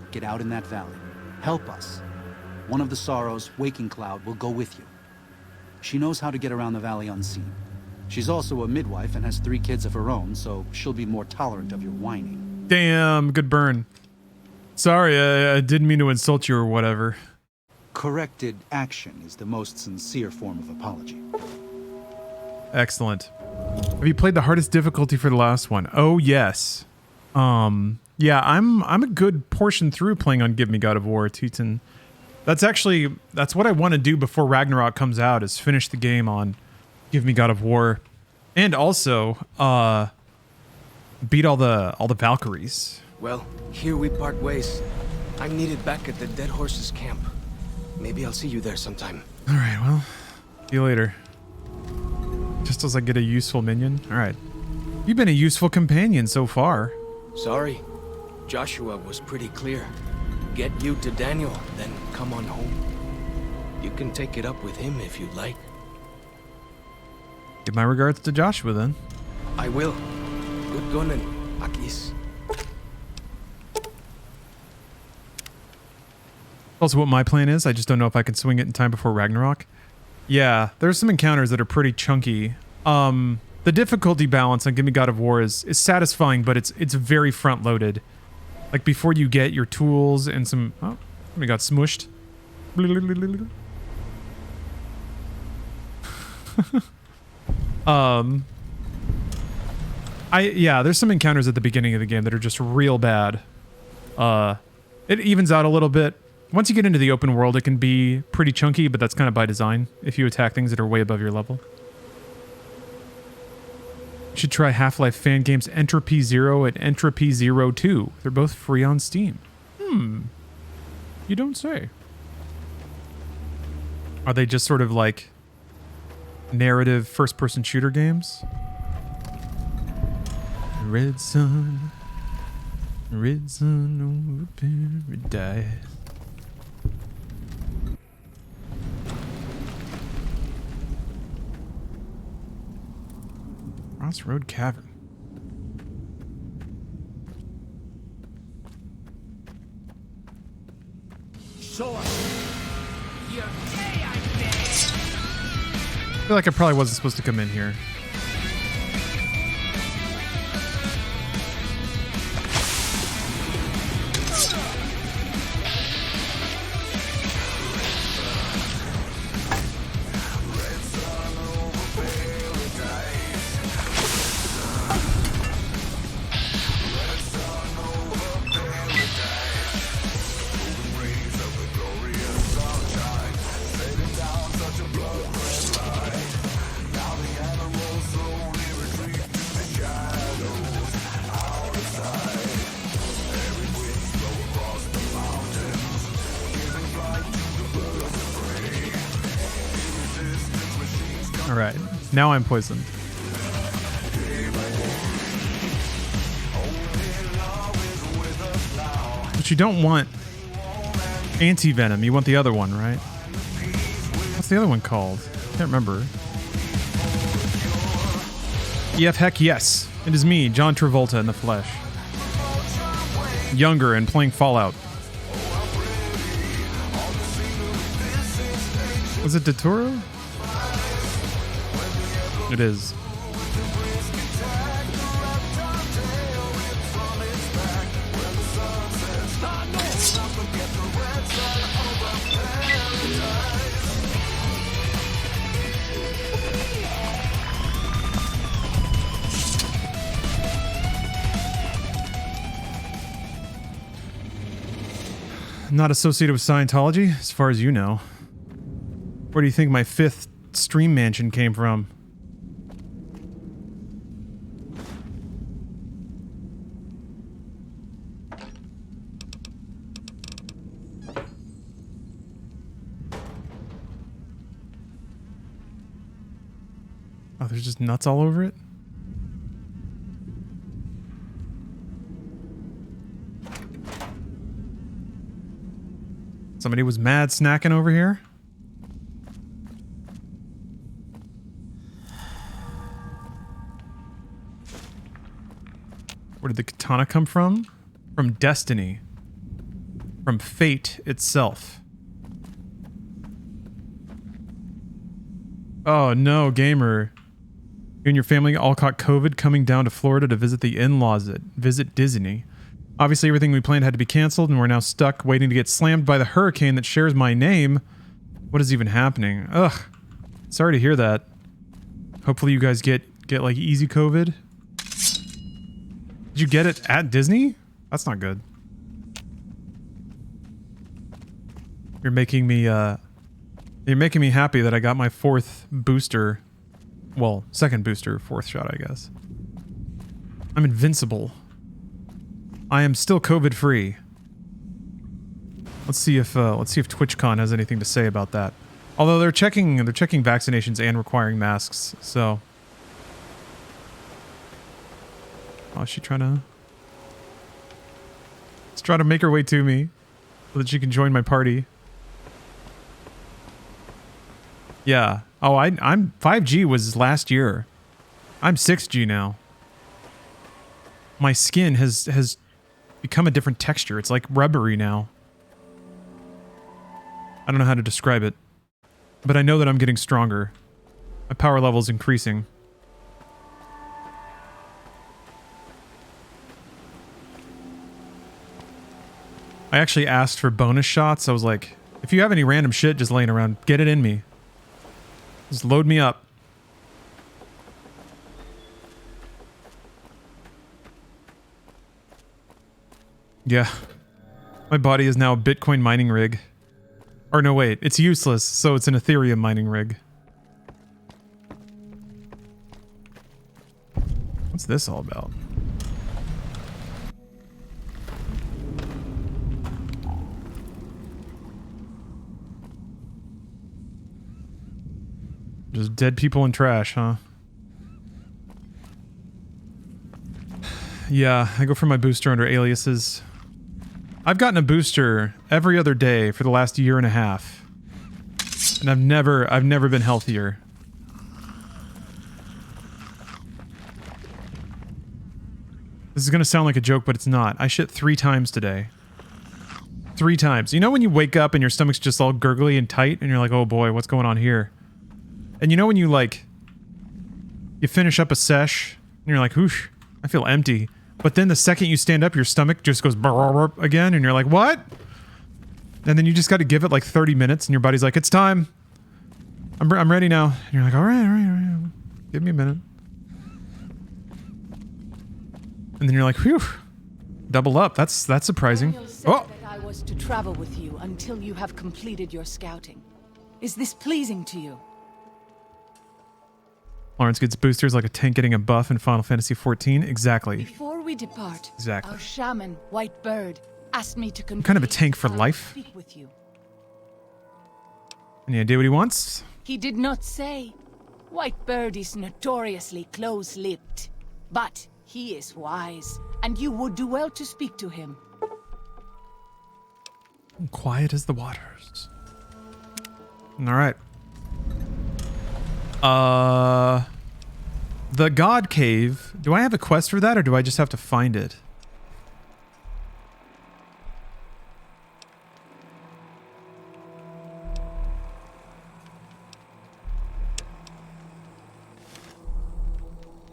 Get out in that valley. Help us. One of the Sorrows, Waking Cloud, will go with you. She knows how to get around the valley unseen. She's also a midwife and has 3 kids of her own, so she'll be more tolerant of your whining. Damn, good burn. Sorry, I didn't mean to insult you or whatever. Corrected action is the most sincere form of apology. Excellent. Have you played the hardest difficulty for the last one? Oh, yes. Yeah, I'm a good portion through playing on Give Me God of War, Teton. That's what I want to do before Ragnarok comes out, is finish the game on Give Me God of War. And also, beat all the Valkyries. Well, here we part ways. I'm needed back at the Dead Horses camp. Maybe I'll see you there sometime. Alright, well, see you later. Just as I get a useful minion. Alright. You've been a useful companion so far. Sorry. Joshua was pretty clear. get you to Daniel, then come on home. You can take it up with him if you'd like. Give my regards to Joshua then. I will. Good gunning, Akis. Also what my plan is, I just don't know if I can swing it in time before Ragnarok. Yeah, there's some encounters that are pretty chunky. The difficulty balance on Gimme God of War is satisfying, but it's very front loaded. Like before you get your tools and some we got smushed. There's some encounters at the beginning of the game that are just real bad. It evens out a little bit. Once you get into the open world, it can be pretty chunky, but that's kind of by design if you attack things that are way above your level. You should try Half-Life fan games Entropy Zero and Entropy Zero 2. They're both free on Steam. You don't say. Are they just sort of like narrative first-person shooter games? Red sun over paradise. Crossroad Cavern. Show us. You're gay, I bet. I feel like I probably wasn't supposed to come in here. Alright, now I'm poisoned. But you don't want anti-venom, you want the other one, right? What's the other one called? Can't remember. EF heck yes. It is me, John Travolta in the flesh. Younger and playing Fallout. Was it Daturo? It is. Not associated with Scientology, as far as you know. Where do you think my 5th stream mansion came from? Oh, there's just nuts all over it? Somebody was mad snacking over here? Where did the katana come from? From destiny. From fate itself. Oh no, gamer. You and your family all caught COVID coming down to Florida to visit the in-laws at Visit Disney. Obviously everything we planned had to be canceled and we're now stuck waiting to get slammed by the hurricane that shares my name. What is even happening? Ugh. Sorry to hear that. Hopefully you guys get like easy COVID. Did you get it at Disney? That's not good. You're making me happy that I got my 4th booster. Well, 2nd booster, 4th shot, I guess. I'm invincible. I am still COVID free. Let's see if TwitchCon has anything to say about that. Although they're checking vaccinations and requiring masks, so. Oh, is she trying to? Let's try to make her way to me. so that you can join my party. Yeah. Oh, I'm 5G was last year. I'm 6G now. My skin has become a different texture. It's like rubbery now. I don't know how to describe it, but I know that I'm getting stronger. My power level is increasing. I actually asked for bonus shots. I was like, if you have any random shit just laying around, get it in me. Just load me up. Yeah. My body is now a Bitcoin mining rig. Or no, wait. It's useless, so it's an Ethereum mining rig. What's this all about? Just dead people and trash, huh? Yeah, I go for my booster under aliases. I've gotten a booster every other day for the last year and a half. And I've never been healthier. This is gonna sound like a joke, but it's not. I shit 3 times today. 3 times. You know when you wake up and your stomach's just all gurgly and tight and you're like, oh boy, what's going on here? And you know when you like, you finish up a sesh and you're like, whoosh, I feel empty. But then the second you stand up, your stomach just goes again and you're like, what? And then you just got to give it like 30 minutes and your body's like, it's time. I'm ready now. And you're like, all right. Give me a minute. And then you're like, whew, double up. That's surprising. Daniel said that I was to travel with you until you have completed your scouting. Is this pleasing to you? Lawrence gets boosters like a tank getting a buff in Final Fantasy XIV. Exactly. Before we depart, Exactly. our shaman, White Bird, asked me to I'm kind of a tank for life. speak with you. Any idea what he wants? He did not say. White Bird is notoriously close-lipped, but he is wise, and you would do well to speak to him. Quiet as the waters. All right. The God Cave. Do I have a quest for that, or do I just have to find it?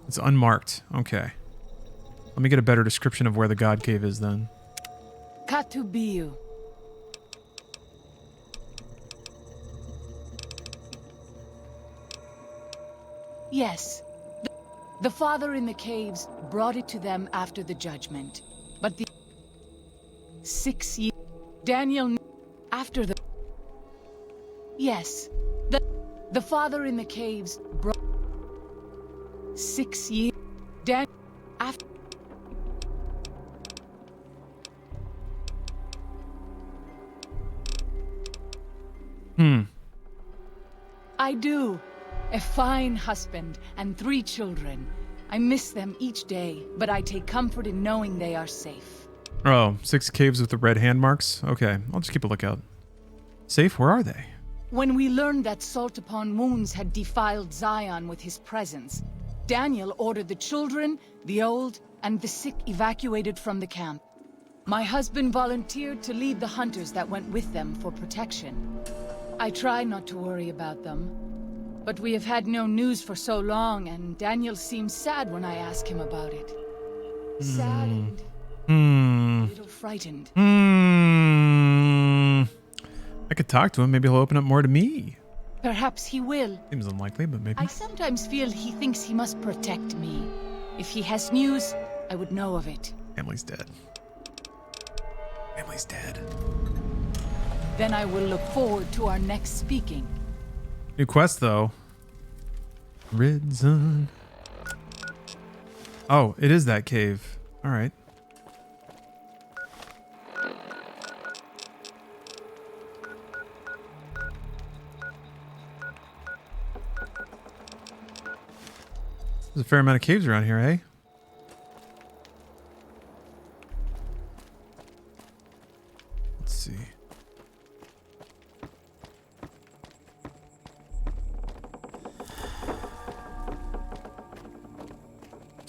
It's unmarked. Okay. Let me get a better description of where the God Cave is then. Katubiu. Yes. The father in the caves brought it to them after the judgment. But the 6 years... Daniel... After the... Yes. The father in the caves brought... 6 years... Daniel... After... I do. A fine husband and 3 children. I miss them each day, but I take comfort in knowing they are safe. Oh, 6 caves with the red hand marks? Okay, I'll just keep a lookout. Safe? Where are they? When we learned that Salt Upon Wounds had defiled Zion with his presence, Daniel ordered the children, the old, and the sick evacuated from the camp. My husband volunteered to lead the hunters that went with them for protection. I try not to worry about them, but we have had no news for so long, and Daniel seems sad when I ask him about it. Sad and a little frightened. I could talk to him. Maybe he'll open up more to me. Perhaps he will. Seems unlikely, but maybe. I sometimes feel he thinks he must protect me. If he has news, I would know of it. Family's dead. Family's dead. Then I will look forward to our next speaking. New quest, though. Red Sun. Oh, it is that cave. All right. There's a fair amount of caves around here, eh? Let's see.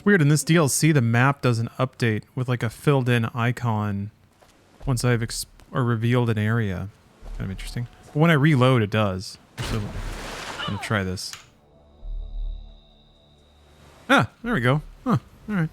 weird. In this DLC, the map doesn't update with like a filled in icon once I've revealed an area. Kind of interesting. But when I reload, it does. So I'm gonna try this. Ah, there we go. Huh, alright.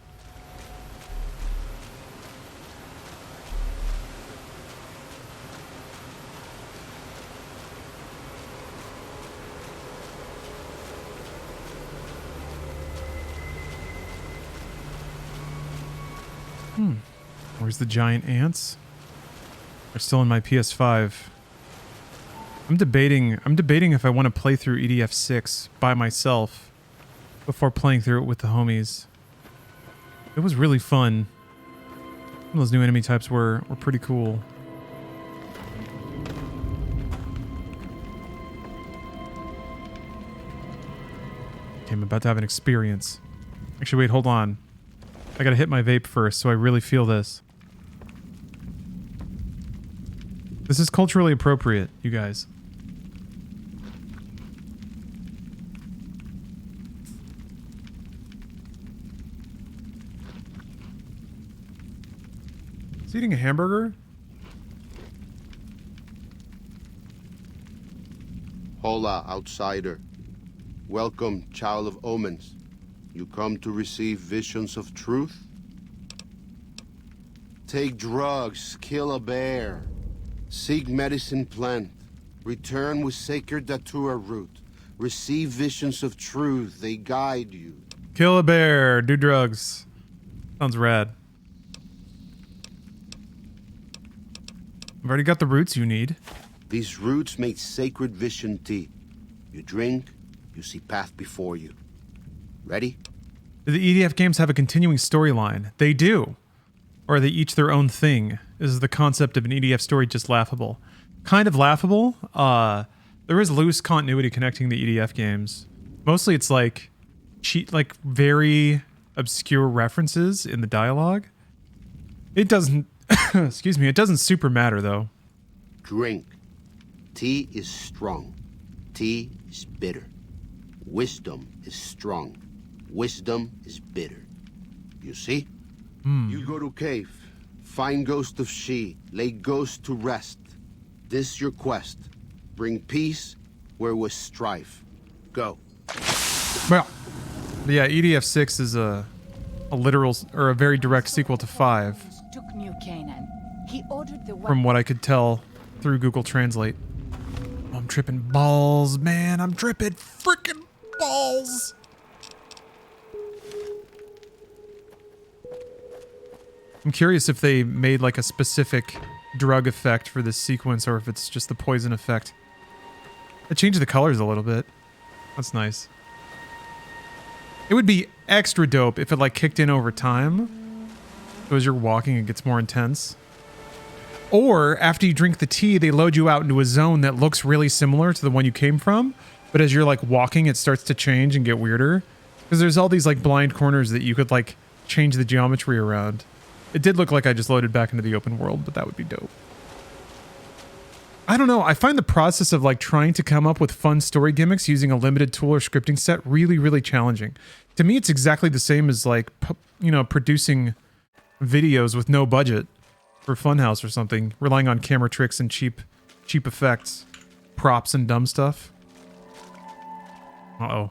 Where's the giant ants? They're still in my PS5. I'm debating if I want to play through EDF 6 by myself before playing through it with the homies. It was really fun. Some of those new enemy types were pretty cool. Okay, I'm about to have an experience. Actually, wait, hold on. I gotta hit my vape first so I really feel this. This is culturally appropriate, you guys. Is he eating a hamburger? Hola, outsider. Welcome, child of omens. You come to receive visions of truth? Take drugs, kill a bear. Seek medicine plant. Return with sacred datura root. Receive visions of truth. They guide you. Kill a bear. Do drugs. Sounds rad. I've already got the roots you need. These roots make sacred vision tea. You drink, you see path before you. Ready? Do the EDF games have a continuing storyline? They do. Or are they each their own thing? Is the concept of an EDF story just laughable? Kind of laughable. There is loose continuity connecting the EDF games. Mostly it's like very obscure references in the dialogue. It doesn't excuse me, it doesn't super matter though. Drink. Tea is strong. Tea is bitter. Wisdom is strong. Wisdom is bitter. You see? You go to cave, find ghost of she, lay ghost to rest. This your quest. Bring peace where was strife. Go. Well, yeah, EDF 6 is a literal or a very direct sequel to 5. Took New Canaan. He ordered the From what I could tell through Google Translate. Oh, I'm tripping balls, man. I'm tripping freaking balls. I'm curious if they made like a specific drug effect for this sequence or if it's just the poison effect. It changed the colors a little bit. That's nice. It would be extra dope if it like kicked in over time. So as you're walking, it gets more intense. Or after you drink the tea, they load you out into a zone that looks really similar to the one you came from. But as you're like walking, it starts to change and get weirder. Because there's all these like blind corners that you could like change the geometry around. It did look like I just loaded back into the open world, but that would be dope. I don't know. I find the process of like trying to come up with fun story gimmicks using a limited tool or scripting set really, really challenging. To me, it's exactly the same as like, you know, producing videos with no budget for Funhouse or something, relying on camera tricks and cheap effects, props and dumb stuff. Uh-oh.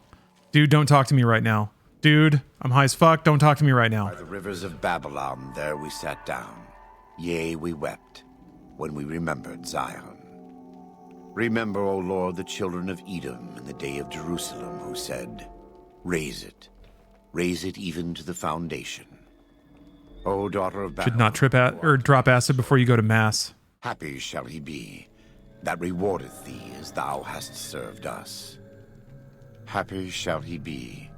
Dude, don't talk to me right now. Dude, I'm high as fuck. Don't talk to me right now. By the rivers of Babylon, there we sat down. Yea, we wept when we remembered Zion. Remember, O Lord, the children of Edom in the day of Jerusalem, who said, raise it even to the foundation. O daughter of Babylon, should not trip at or drop acid before you go to mass. happy shall he be that rewardeth thee as thou hast served us. Happy shall he be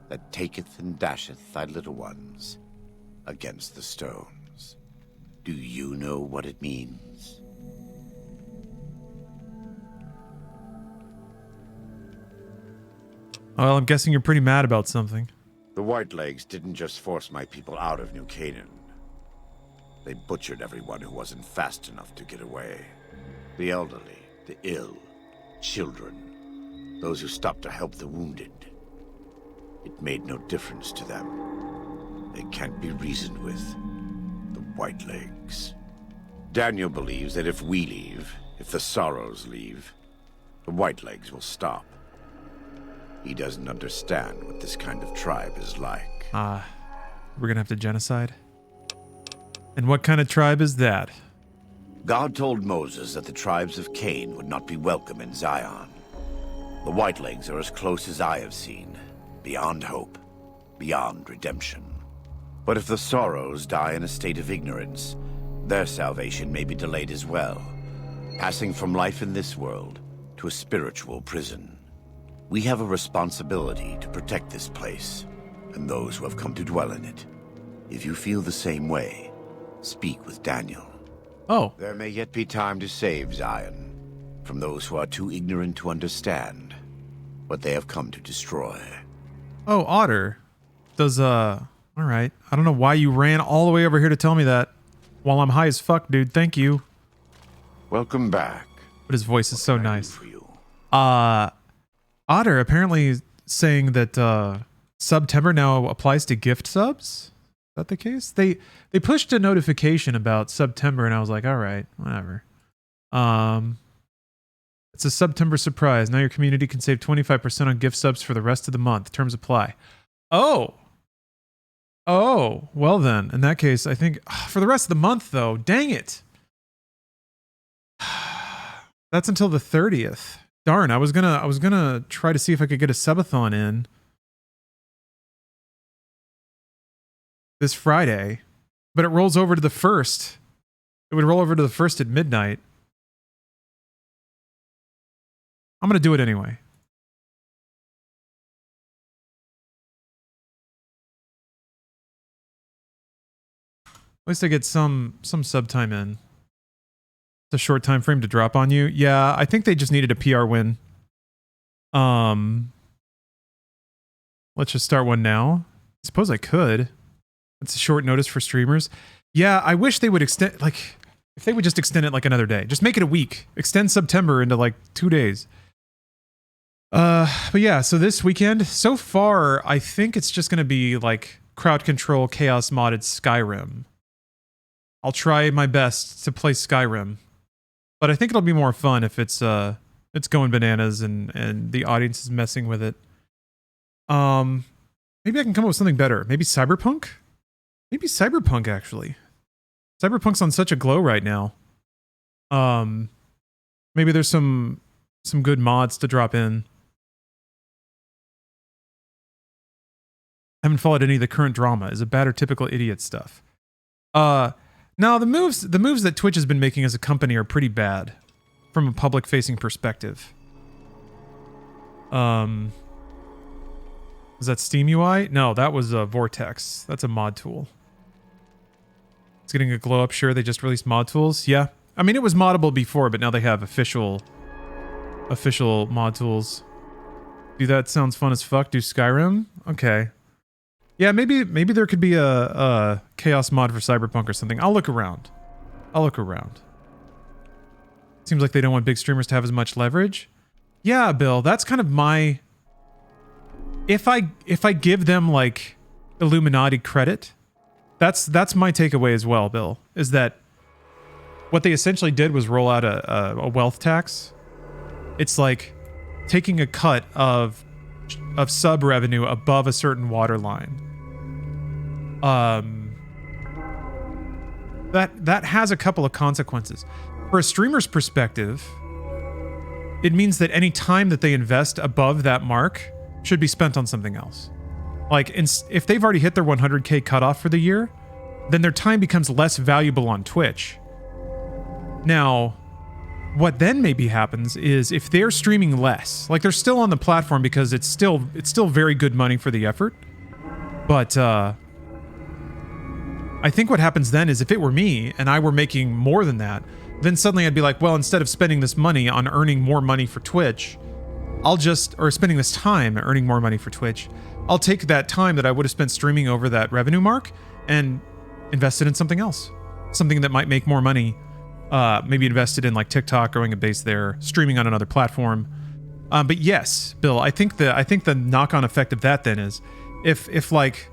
that taketh and dasheth thy little ones against the stones. Do you know what it means? Well, I'm guessing you're pretty mad about something. The Whitelegs didn't just force my people out of New Canaan. They butchered everyone who wasn't fast enough to get away. The elderly, the ill, children, those who stopped to help the wounded. It made no difference to them. They can't be reasoned with. The Whitelegs. Daniel believes that if we leave, if the Sorrows leave, the Whitelegs will stop. He doesn't understand what this kind of tribe is like. We're gonna have to genocide? And what kind of tribe is that? God told Moses that the tribes of Cain would not be welcome in Zion. The Whitelegs are as close as I have seen, beyond hope, beyond redemption. But if the Sorrows die in a state of ignorance, their salvation may be delayed as well, passing from life in this world to a spiritual prison. We have a responsibility to protect this place, and those who have come to dwell in it. If you feel the same way, speak with Daniel. Oh. There may yet be time to save Zion from those who are too ignorant to understand what they have come to destroy. Oh, Otter. Does, alright. I don't know why you ran all the way over here to tell me that. While I'm high as fuck, dude. Thank you. Welcome back. But his voice is so nice. For you? Otter apparently saying that, September now applies to gift subs? Is that the case? They pushed a notification about September and I was like, alright, whatever. It's a September surprise. Now your community can save 25% on gift subs for the rest of the month. Terms apply. Oh, well then, in that case, I think for the rest of the month though, dang it. That's until the 30th. Darn, I was gonna try to see if I could get a subathon in this Friday, but it rolls over to the 1st. It would roll over to the 1st at midnight. I'm gonna do it anyway. At least I get some sub time in. It's a short time frame to drop on you. Yeah, I think they just needed a PR win. Let's just start one now. I suppose I could. It's a short notice for streamers. Yeah, I wish they would extend, like, if they would just extend it like another day. Just make it a week. Extend September into like 2 days. But yeah, so this weekend, so far, I think it's just going to be like crowd control, chaos modded Skyrim. I'll try my best to play Skyrim, but I think it'll be more fun if it's going bananas and the audience is messing with it. Maybe I can come up with something better. Maybe Cyberpunk? Maybe Cyberpunk, actually. Cyberpunk's on such a glow right now. Maybe there's some good mods to drop in. Haven't followed any of the current drama. Is it bad or typical idiot stuff? No, the moves that Twitch has been making as a company are pretty bad from a public-facing perspective. Is that Steam UI? No, that was Vortex. That's a mod tool. It's getting a glow up. Sure, they just released mod tools. Yeah, I mean it was moddable before, but now they have official mod tools. Do that sounds fun as fuck. Do Skyrim? Okay. Yeah, maybe there could be a chaos mod for Cyberpunk or something. I'll look around. Seems like they don't want big streamers to have as much leverage. Yeah, Bill, that's kind of my... If I give them like Illuminati credit, that's my takeaway as well, Bill, is that what they essentially did was roll out a wealth tax. It's like taking a cut of sub revenue above a certain waterline. That has a couple of consequences. For a streamer's perspective, it means that any time that they invest above that mark should be spent on something else. Like, if they've already hit their 100K cutoff for the year, then their time becomes less valuable on Twitch. Now, what then maybe happens is if they're streaming less, like they're still on the platform because it's still very good money for the effort, but I think what happens then is if it were me and I were making more than that, then suddenly I'd be like, well, instead of spending this money on earning more money for Twitch, or spending this time earning more money for Twitch, I'll take that time that I would have spent streaming over that revenue mark and invest it in something else. Something that might make more money. Maybe invested in like TikTok, growing a base there, streaming on another platform. But yes, Bill, I think the knock-on effect of that then is if like,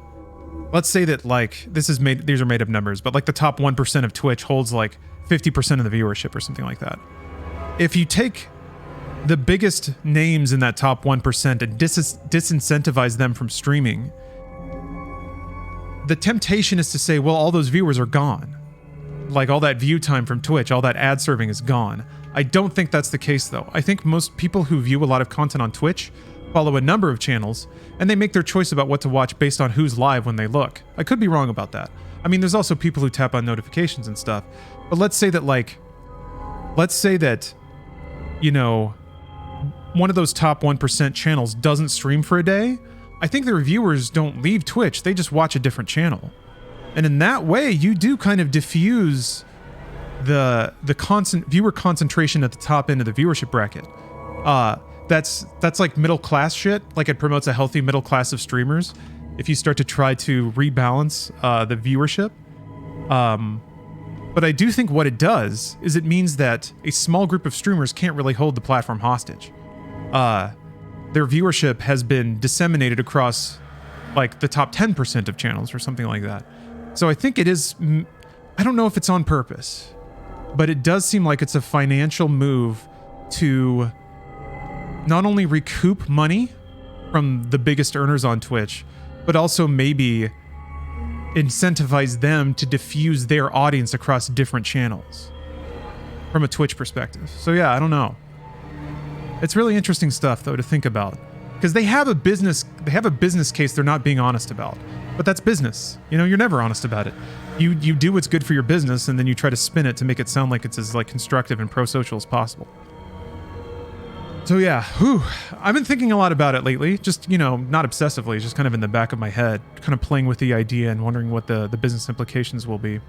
let's say that like these are made up numbers, but like the top 1% of Twitch holds like 50% of the viewership or something like that. If you take the biggest names in that top 1% and disincentivize them from streaming, the temptation is to say, well, all those viewers are gone. Like all that view time from Twitch, all that ad serving is gone. I don't think that's the case though. I think most people who view a lot of content on Twitch follow a number of channels and they make their choice about what to watch based on who's live when they look. I could be wrong about that. I mean, there's also people who tap on notifications and stuff. But let's say that you know, one of those top 1% channels doesn't stream for a day. I think their viewers don't leave Twitch. They just watch a different channel. And in that way, you do kind of diffuse the viewer concentration at the top end of the viewership bracket. That's like middle class shit. Like it promotes a healthy middle class of streamers. If you start to try to rebalance the viewership. But I do think what it does is it means that a small group of streamers can't really hold the platform hostage. Their viewership has been disseminated across like the top 10% of channels or something like that. So I think it is, I don't know if it's on purpose, but it does seem like it's a financial move to not only recoup money from the biggest earners on Twitch, but also maybe incentivize them to diffuse their audience across different channels from a Twitch perspective. So yeah, I don't know. It's really interesting stuff though to think about, because they have a business case they're not being honest about. But that's business. You know, you're never honest about it. You do what's good for your business and then you try to spin it to make it sound like it's as like constructive and pro-social as possible. So yeah, I've been thinking a lot about it lately. Just, you know, not obsessively, just kind of in the back of my head, kind of playing with the idea and wondering what the business implications will be.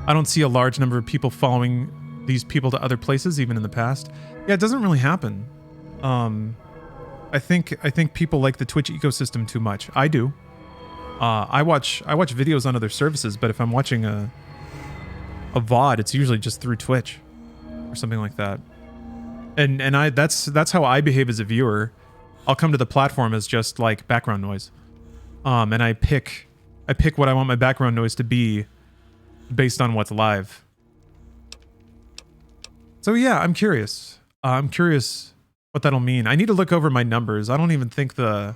I don't see a large number of people following these people to other places, even in the past. Yeah, it doesn't really happen. I think people like the Twitch ecosystem too much. I do. I watch videos on other services, but if I'm watching a VOD, it's usually just through Twitch or something like that. And that's how I behave as a viewer. I'll come to the platform as just like background noise. And I pick what I want my background noise to be based on what's live. So yeah, I'm curious. I'm curious what that'll mean. I need to look over my numbers. I don't even think the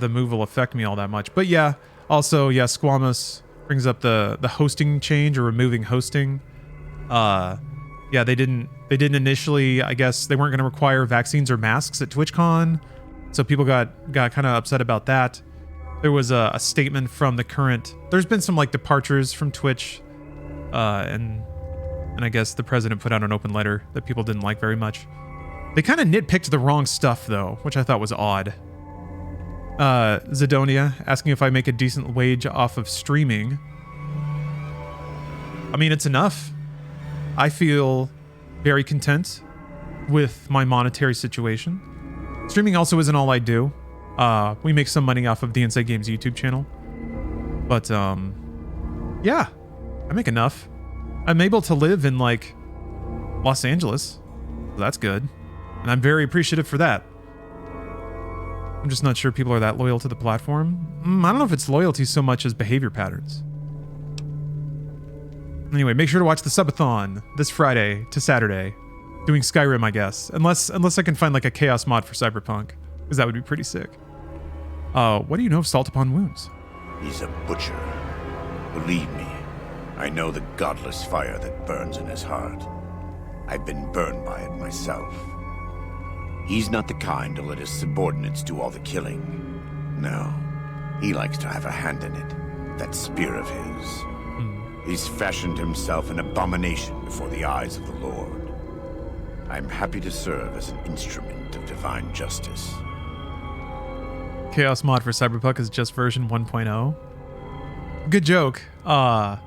move will affect me all that much. But yeah, also, yeah, Squamous brings up the hosting change or removing hosting. Yeah, they didn't initially, I guess they weren't going to require vaccines or masks at TwitchCon. So people got kind of upset about that. There was a statement from the current, there's been some like departures from Twitch. And I guess the president put out an open letter that people didn't like very much. They kind of nitpicked the wrong stuff though, which I thought was odd. Zidonia asking if I make a decent wage off of streaming. I mean, it's enough. I feel very content with my monetary situation. Streaming also isn't all I do. We make some money off of the Inside Games YouTube channel. But, yeah, I make enough. I'm able to live in, like, Los Angeles. So that's good. And I'm very appreciative for that. I'm just not sure people are that loyal to the platform. I don't know if it's loyalty so much as behavior patterns. Anyway, make sure to watch the subathon this Friday to Saturday. Doing Skyrim, I guess. Unless I can find like a chaos mod for Cyberpunk. Because that would be pretty sick. What do you know of Salt Upon Wounds? He's a butcher. Believe me, I know the godless fire that burns in his heart. I've been burned by it myself. He's not the kind to let his subordinates do all the killing. No, he likes to have a hand in it. That spear of his. He's fashioned himself an abomination before the eyes of the Lord. I'm happy to serve as an instrument of divine justice. Chaos mod for Cyberpunk is just version 1.0. Good joke. I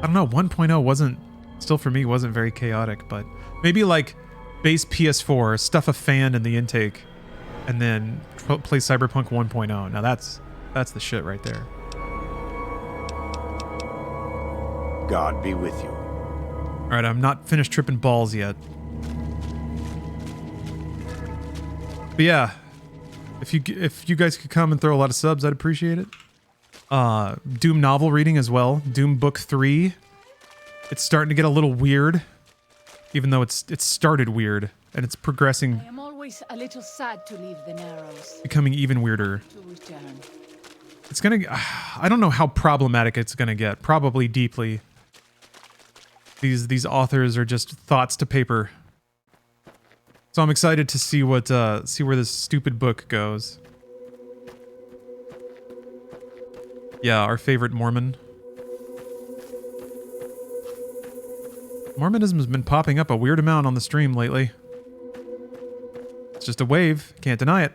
don't know, 1.0 wasn't, still for me, wasn't very chaotic, but maybe like base PS4, stuff a fan in the intake, and then play Cyberpunk 1.0. Now that's the shit right there. God be with you. All right, I'm not finished tripping balls yet. But yeah, if you guys could come and throw a lot of subs, I'd appreciate it. Doom novel reading as well. Doom book 3. It's starting to get a little weird, even though it started weird and it's progressing. I am always a little sad to leave the Narrows. Becoming even weirder. To return. It's gonna. I don't know how problematic it's gonna get. Probably deeply. These authors are just thoughts to paper. So I'm excited to see where this stupid book goes. Yeah, our favorite Mormon. Mormonism has been popping up a weird amount on the stream lately. It's just a wave. Can't deny it.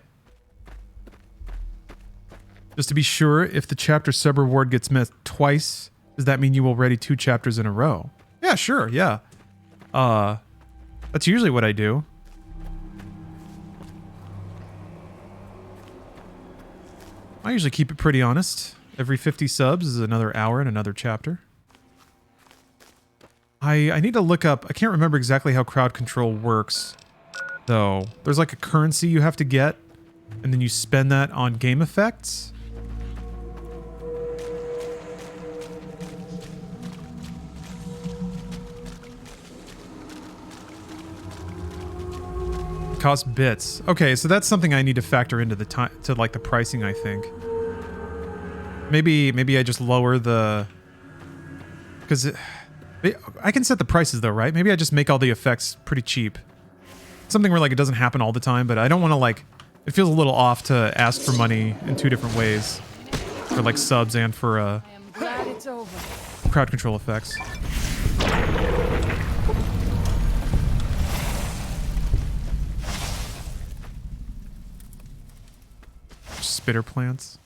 Just to be sure, if the chapter sub-reward gets met twice, does that mean you will ready 2 chapters in a row? Yeah, sure, yeah. That's usually what I do. I usually keep it pretty honest. Every 50 subs is another hour and another chapter. I need to look up... I can't remember exactly how crowd control works, though. There's like a currency you have to get, and then you spend that on game effects. Cost bits. Okay, so that's something I need to factor into the time, to like the pricing, I think. Maybe I just lower the... Because I can set the prices though, right? Maybe I just make all the effects pretty cheap. Something where like it doesn't happen all the time, but I don't want to like... It feels a little off to ask for money in 2 different ways. For like subs and for I am glad it's over. crowd control effects. Spitter plants.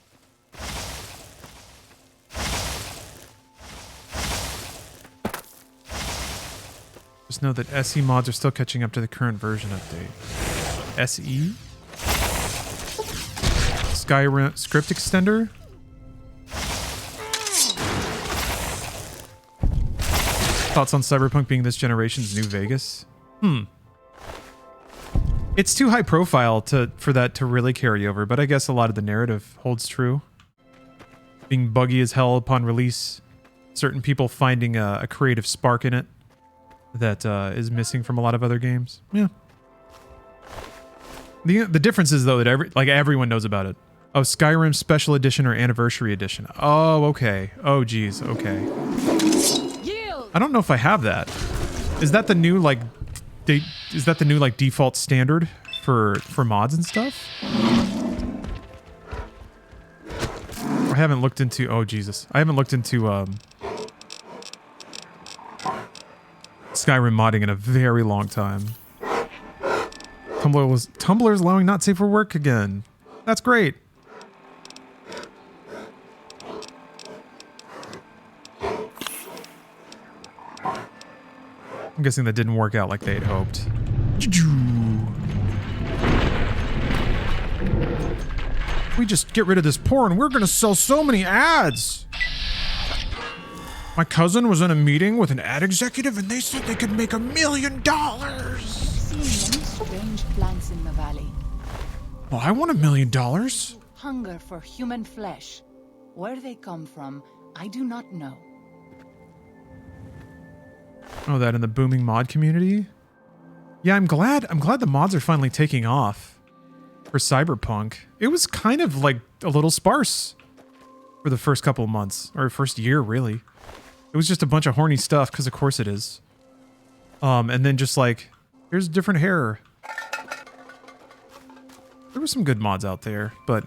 Just know that SE mods are still catching up to the current version update. SE? Skyrim script extender? Thoughts on Cyberpunk being this generation's New Vegas? It's too high profile for that to really carry over, but I guess a lot of the narrative holds true. Being buggy as hell upon release, certain people finding a creative spark in it that is missing from a lot of other games. Yeah. The difference is though that everyone knows about it. Oh, Skyrim Special Edition or Anniversary Edition. Oh, okay. Oh, geez. Okay. Yield! I don't know if I have that. Is that the new like? Is that the new like default standard for mods and stuff? I haven't looked into. Oh Jesus! I haven't looked into Skyrim modding in a very long time. Tumblr's allowing not safe for work again. That's great. I'm guessing that didn't work out like they had hoped. We just get rid of this porn, we're gonna sell so many ads. My cousin was in a meeting with an ad executive and they said they could make $1 million. I've seen many strange plants in the valley. Well, I want $1 million. Hunger for human flesh. Where they come from, I do not know. Oh, that in the booming mod community? Yeah, I'm glad the mods are finally taking off for Cyberpunk. It was kind of like a little sparse for the first couple of months, or first year, really. It was just a bunch of horny stuff, because of course it is. And then just like, here's different hair. There were some good mods out there, but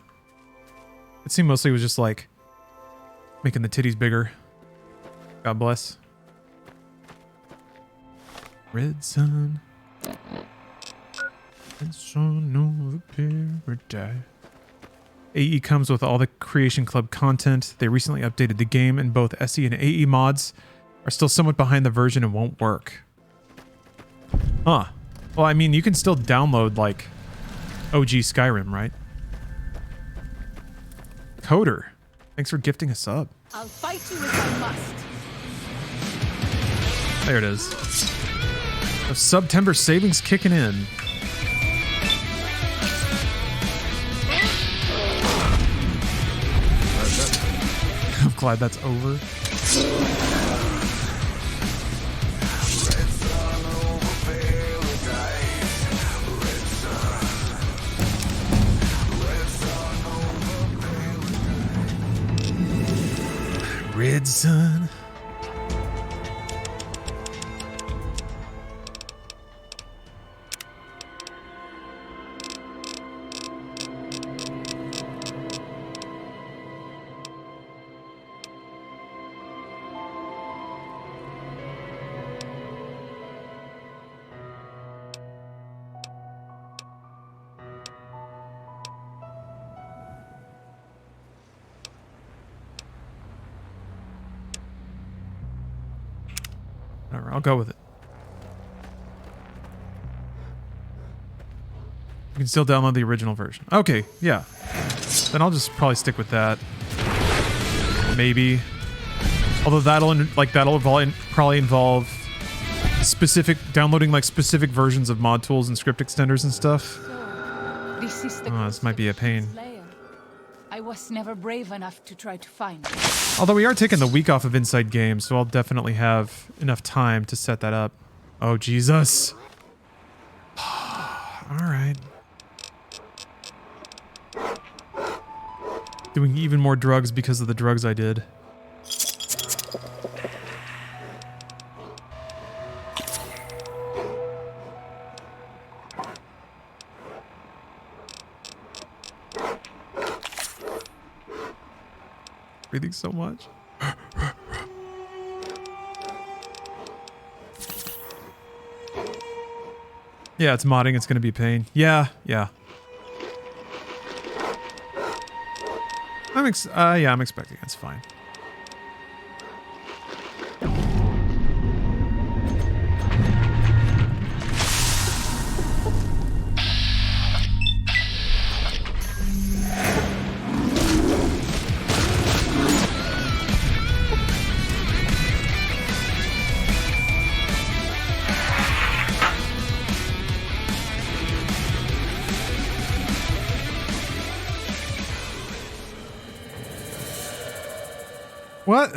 it seemed mostly was just like making the titties bigger. God bless. Red sun. Red sun over paradise. AE comes with all the Creation Club content. They recently updated the game, and both SE and AE mods are still somewhat behind the version and won't work. Huh. Well, I mean, you can still download, like, OG Skyrim, right? Coder, thanks for gifting a sub. I'll fight you if I must. There it is. The September savings kicking in. glad that's over. Red sun. Whatever, I'll go with it. You can still download the original version. Okay, yeah. Then I'll just probably stick with that. Maybe. Although that'll probably involve downloading like specific versions of mod tools and script extenders and stuff. So, this is the This might be a pain. Slayer. I was never brave enough to try to find it. Although we are taking the week off of Inside Games, so I'll definitely have enough time to set that up. Oh, Jesus. All right. Doing even more drugs because of the drugs I did. Breathing so much. Yeah, it's modding. It's going to be a pain. Yeah. I'm expecting it's fine. What?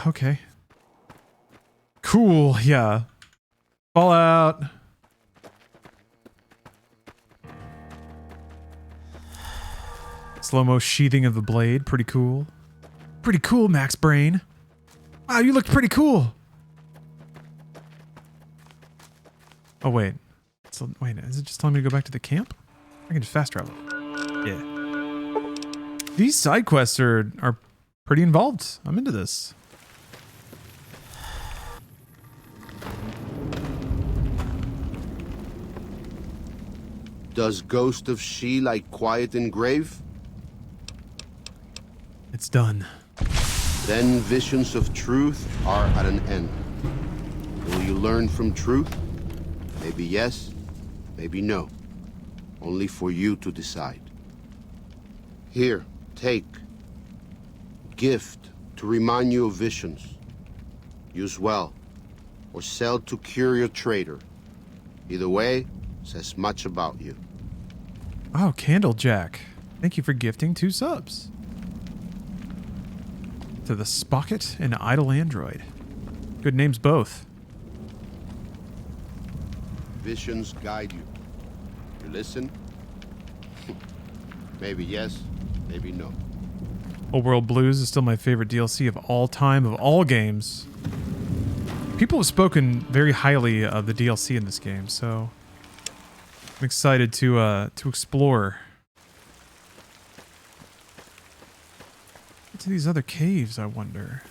Okay. Cool, yeah. Fallout. Slow-mo sheathing of the blade. Pretty cool. Pretty cool, Max Brain. Wow, you looked pretty cool. Oh, wait. So, wait, is it just telling me to go back to the camp? I can just fast travel. Yeah. These side quests are pretty involved. I'm into this. Does Ghost of She like quiet and grave? It's done. Then visions of truth are at an end. Will you learn from truth? Maybe yes, maybe no. Only for you to decide. Here, take. Gift to remind you of visions. Use well, or sell to curious trader. Either way, says much about you. Oh, Candlejack. Thank you for gifting 2 subs. To the Spocket and Idle Android. Good names both. Visions guide you. You listen? Maybe yes, maybe no. Old World Blues is still my favorite DLC of all time, of all games. People have spoken very highly of the DLC in this game, so I'm excited to explore. Get to these other caves, I wonder.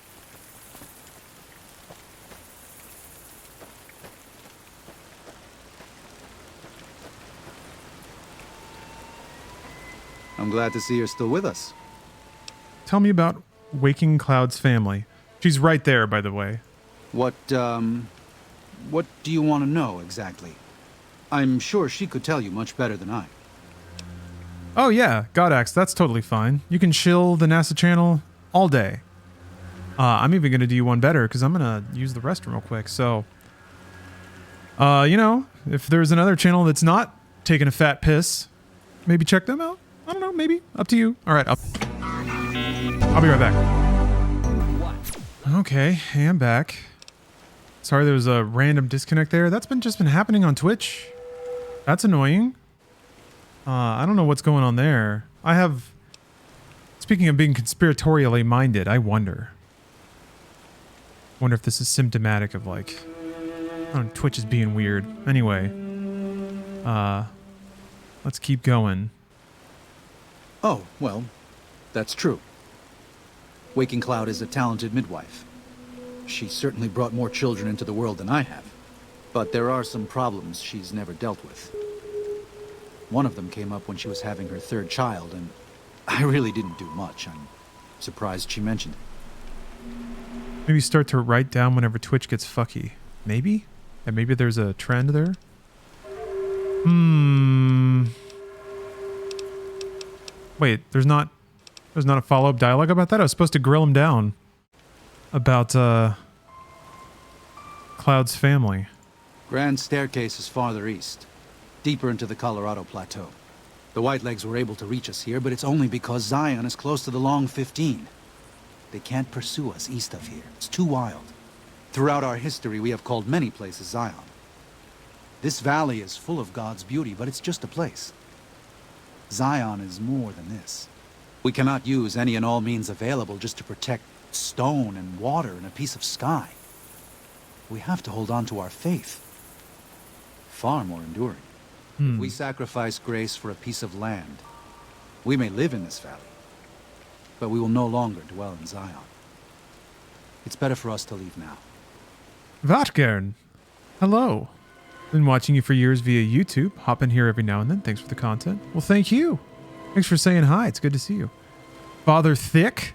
I'm glad to see you're still with us. Tell me about Waking Cloud's family. She's right there, by the way. What do you want to know exactly? I'm sure she could tell you much better than I. Oh yeah, Godax, that's totally fine. You can chill the NASA channel all day. I'm even going to do you one better because I'm going to use the restroom real quick. So, If there's another channel that's not taking a fat piss, maybe check them out. I don't know, maybe. Up to you. All right, I'll be right back. Okay, hey, I'm back. Sorry there was a random disconnect there. That's just been happening on Twitch. That's annoying. I don't know what's going on there. Speaking of being conspiratorially minded, I wonder if this is symptomatic of like, I don't know, Twitch is being weird. Anyway, let's keep going. Oh, well, that's true. Waking Cloud is a talented midwife. She certainly brought more children into the world than I have. But there are some problems she's never dealt with. One of them came up when she was having her third child, and I really didn't do much. I'm surprised she mentioned it. Maybe start to write down whenever Twitch gets fucky. Maybe? And maybe there's a trend there? Wait, there's not a follow-up dialogue about that? I was supposed to grill him down about Cloud's family. Grand Staircase is farther east, deeper into the Colorado Plateau. The Whitelegs were able to reach us here, but it's only because Zion is close to the Long 15. They can't pursue us east of here. It's too wild. Throughout our history, we have called many places Zion. This valley is full of God's beauty, but it's just a place. Zion is more than this. We cannot use any and all means available just to protect stone and water and a piece of sky. We have to hold on to our faith. Far more enduring. If we sacrifice grace for a piece of land, we may live in this valley, but we will no longer dwell in Zion. It's better for us to leave now. Vatgern, hello. Been watching you for years via YouTube. Hop in here every now and then. Thanks for the content. Well, thank you. Thanks for saying hi. It's good to see you. Father Thick.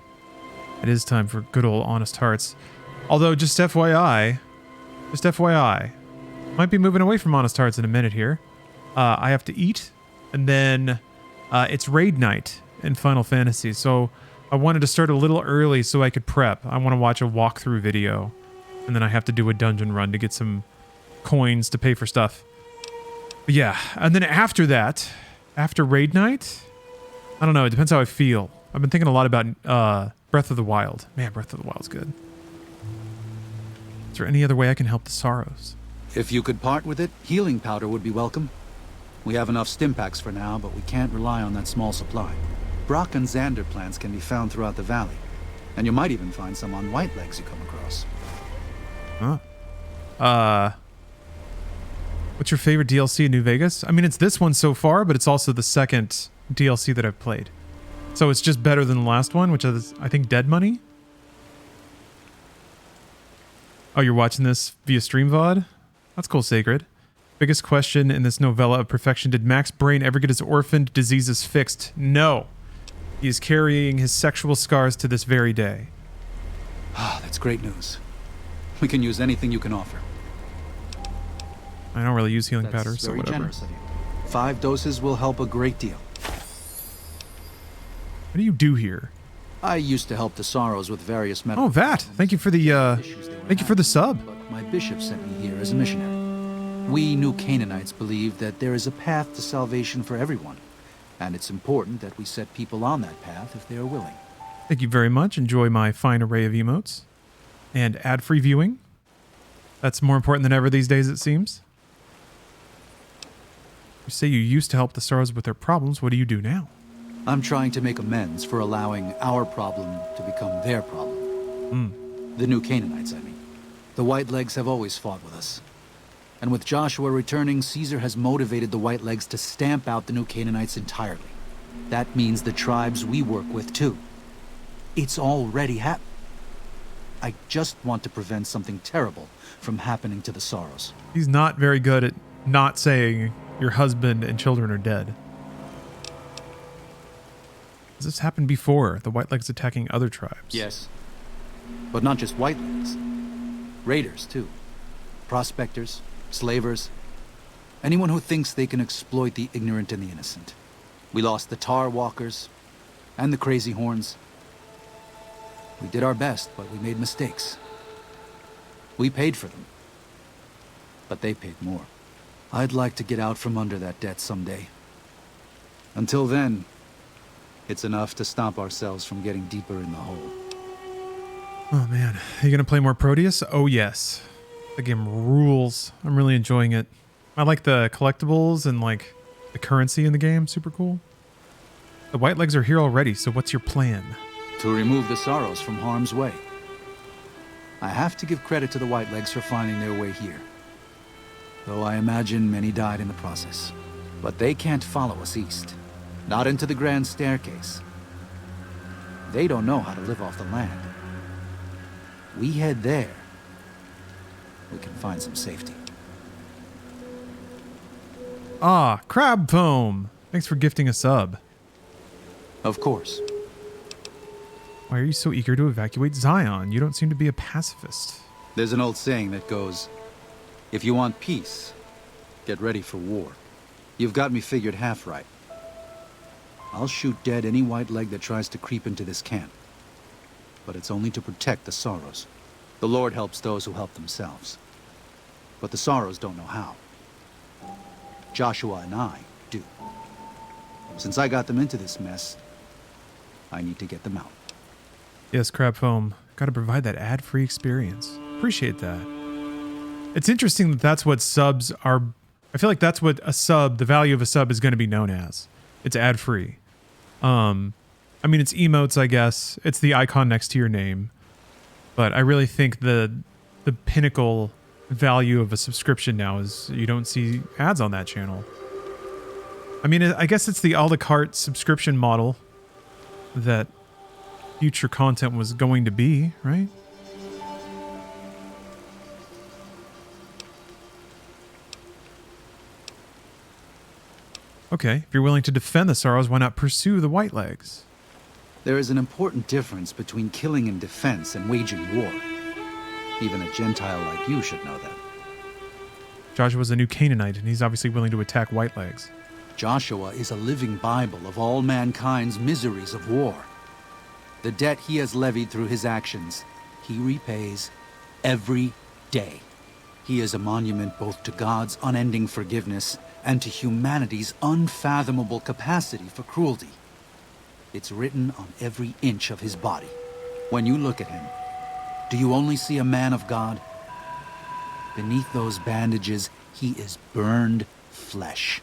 It is time for good old honest hearts. Although, just FYI, might be moving away from honest hearts in a minute here. I have to eat, and then it's raid night in Final Fantasy, so I wanted to start a little early so I could prep. I want to watch a walkthrough video, and then I have to do a dungeon run to get some coins to pay for stuff. But yeah, and then after that, after raid night, I don't know, it depends how I feel. I've been thinking a lot about Breath of the Wild. Man, Breath of the Wild's good. Is there any other way I can help the Sorrows? If you could part with it, healing powder would be welcome. We have enough stim packs for now, but we can't rely on that small supply. Brock and Xander plants can be found throughout the valley, and you might even find some on Whitelegs you come across. Huh. What's your favorite DLC in New Vegas? I mean, it's this one so far, but it's also the second DLC that I've played. So it's just better than the last one, which is, I think, Dead Money. Oh, you're watching this via stream VOD? That's cool, Sacred. Biggest question in this novella of perfection. Did Max Brain ever get his orphaned diseases fixed? No. He is carrying his sexual scars to this very day. Ah, that's great news. We can use anything you can offer. I don't really use healing powder, so very whatever. generous of you. 5 doses will help a great deal. What do you do here? I used to help the Sorrows with various medical Oh, Vat! Thank you for the sub. But my bishop sent me here as a missionary. We New Canaanites believe that there is a path to salvation for everyone, and it's important that we set people on that path if they are willing. Thank you very much. Enjoy my fine array of emotes. And ad-free viewing. That's more important than ever these days, it seems. You say you used to help the Sorrows with their problems. What do you do now? I'm trying to make amends for allowing our problem to become their problem. The New Canaanites, I mean. The Whitelegs have always fought with us. And with Joshua returning, Caesar has motivated the Whitelegs to stamp out the New Canaanites entirely. That means the tribes we work with, too. It's already happened. I just want to prevent something terrible from happening to the Sorrows. He's not very good at not saying your husband and children are dead. Has this happened before? The Whitelegs attacking other tribes? Yes. But not just Whitelegs. Raiders, too. Prospectors, slavers. Anyone who thinks they can exploit the ignorant and the innocent. We lost the Tar Walkers and the Crazy Horns. We did our best, but we made mistakes. We paid for them. But they paid more. I'd like to get out from under that debt someday. Until then, it's enough to stop ourselves from getting deeper in the hole. Oh man, are you gonna play more Proteus? Oh yes. The game rules. I'm really enjoying it. I like the collectibles and like the currency in the game. Super cool. The white legs are here already, so what's your plan? To remove the sorrows from harm's way. I have to give credit to the white legs for finding their way here. Though I imagine many died in the process. But they can't follow us east. Not into the Grand Staircase. They don't know how to live off the land. We head there, we can find some safety. Ah, Crab Foam. Thanks for gifting a sub. Of course. Why are you so eager to evacuate Zion? You don't seem to be a pacifist. There's an old saying that goes, if you want peace, get ready for war. You've got me figured half right. I'll shoot dead any white leg that tries to creep into this camp. But it's only to protect the Sorrows. The Lord helps those who help themselves. But the Sorrows don't know how. Joshua and I do. Since I got them into this mess, I need to get them out. Yes, Crab Foam. Got to provide that ad-free experience. Appreciate that. It's interesting that that's what subs are. I feel like that's what a sub, the value of a sub is going to be known as. It's ad-free. I mean, it's emotes, I guess. It's the icon next to your name. But I really think the pinnacle value of a subscription now is you don't see ads on that channel. I mean, I guess it's the a la carte subscription model that future content was going to be, right? Okay, if you're willing to defend the Sorrows, why not pursue the white legs? There is an important difference between killing in defense and waging war. Even a Gentile like you should know that. Joshua's a new Canaanite, and he's obviously willing to attack white legs. Joshua is a living Bible of all mankind's miseries of war. The debt he has levied through his actions, he repays every day. He is a monument both to God's unending forgiveness and to humanity's unfathomable capacity for cruelty. It's written on every inch of his body. When you look at him, do you only see a man of God? Beneath those bandages, he is burned flesh.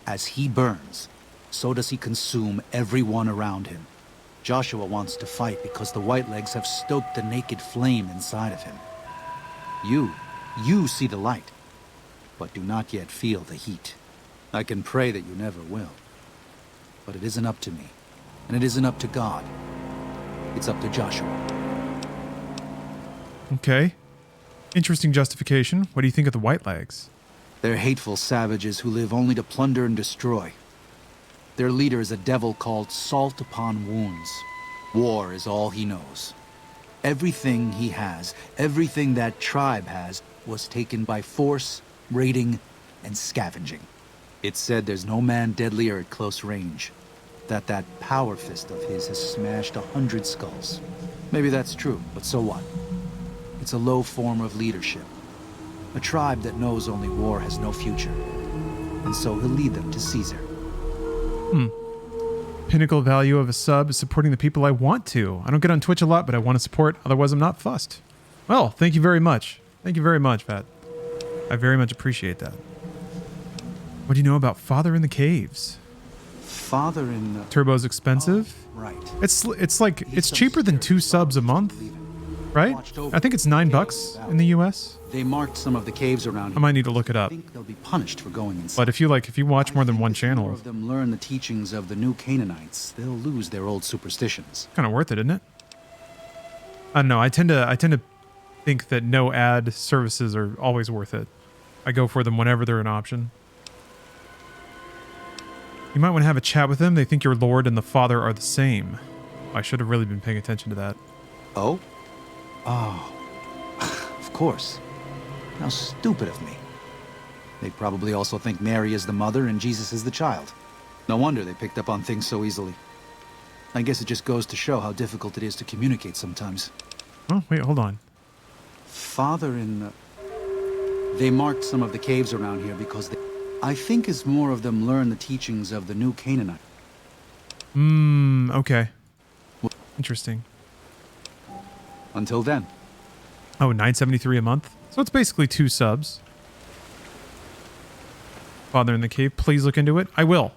As he burns, so does he consume everyone around him. Joshua wants to fight because the white legs have stoked the naked flame inside of him. You see the light, but do not yet feel the heat. I can pray that you never will. But it isn't up to me, and it isn't up to God. It's up to Joshua. Okay. Interesting justification. What do you think of the white legs? They're hateful savages who live only to plunder and destroy. Their leader is a devil called Salt Upon Wounds. War is all he knows. Everything he has, everything that tribe has, was taken by force, raiding, and scavenging. It's said there's no man deadlier at close range. That power fist of his has smashed 100 skulls. Maybe that's true, but so what? It's a low form of leadership. A tribe that knows only war has no future. And so he'll lead them to Caesar. Pinnacle value of a sub is supporting the people I want to. I don't get on Twitch a lot, but I want to support, otherwise I'm not fussed. Well, thank you very much. Thank you very much, Pat. I very much appreciate that. What do you know about Father in the Caves? Father in the... Turbo's expensive? Oh, right. It's like, it's cheaper than 2 subs a month, right? I think it's $9 in the US. They marked some of the caves around here. I might need to look it I up. think they'll be punished for going inside. But if you watch more than one More channel, of them learn the teachings of the new Canaanites, they'll lose their old superstitions. kind of worth it, isn't it? I don't know. I tend to think that no ad services are always worth it. I go for them whenever they're an option. You might want to have a chat with them. They think your Lord and the Father are the same. I should have really been paying attention to that. Oh? Oh. Of course. How stupid of me. They probably also think Mary is the mother and Jesus is the child. No wonder they picked up on things so easily. I guess it just goes to show how difficult it is to communicate sometimes. Oh, wait, hold on. Father in the... They marked some of the caves around here because I think as more of them learn the teachings of the new Canaanite. Okay. Interesting. Until then. Oh, $9.73 a month. So it's basically 2 subs. Father in the Cave, please look into it. I will.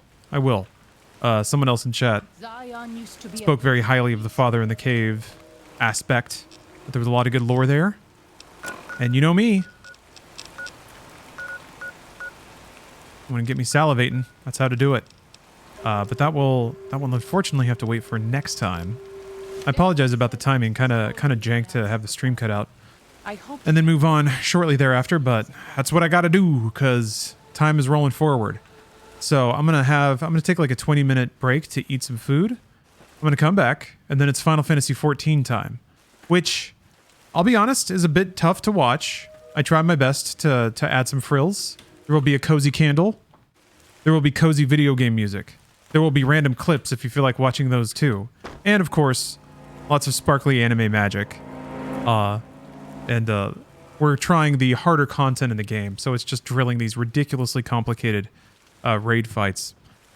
Someone else in chat Zion used to be spoke very highly of the Father in the Cave aspect. But there was a lot of good lore there. And you know me. Want to get me salivating. That's how to do it. But that will unfortunately have to wait for next time. I apologize about the timing. Kind of jank to have the stream cut out. I hope And then move on shortly thereafter, but that's what I got to do because time is rolling forward. So I'm going to take like a 20-minute break to eat some food. I'm going to come back and then it's Final Fantasy XIV time, which I'll be honest is a bit tough to watch. I tried my best to add some frills. There will be a cozy candle. There will be cozy video game music. There will be random clips if you feel like watching those too. And of course, lots of sparkly anime magic. We're trying the harder content in the game, so it's just drilling these ridiculously complicated raid fights.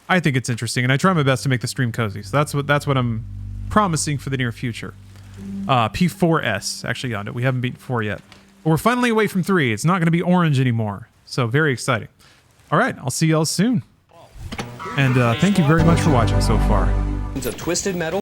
I think it's interesting, and I try my best to make the stream cozy. So that's what I'm promising for the near future. P4S, actually on it. We haven't beaten 4 yet. But we're finally away from 3. It's not going to be orange anymore. So very exciting. All right, I'll see y'all soon. And thank you very much for watching so far. Of twisted metal.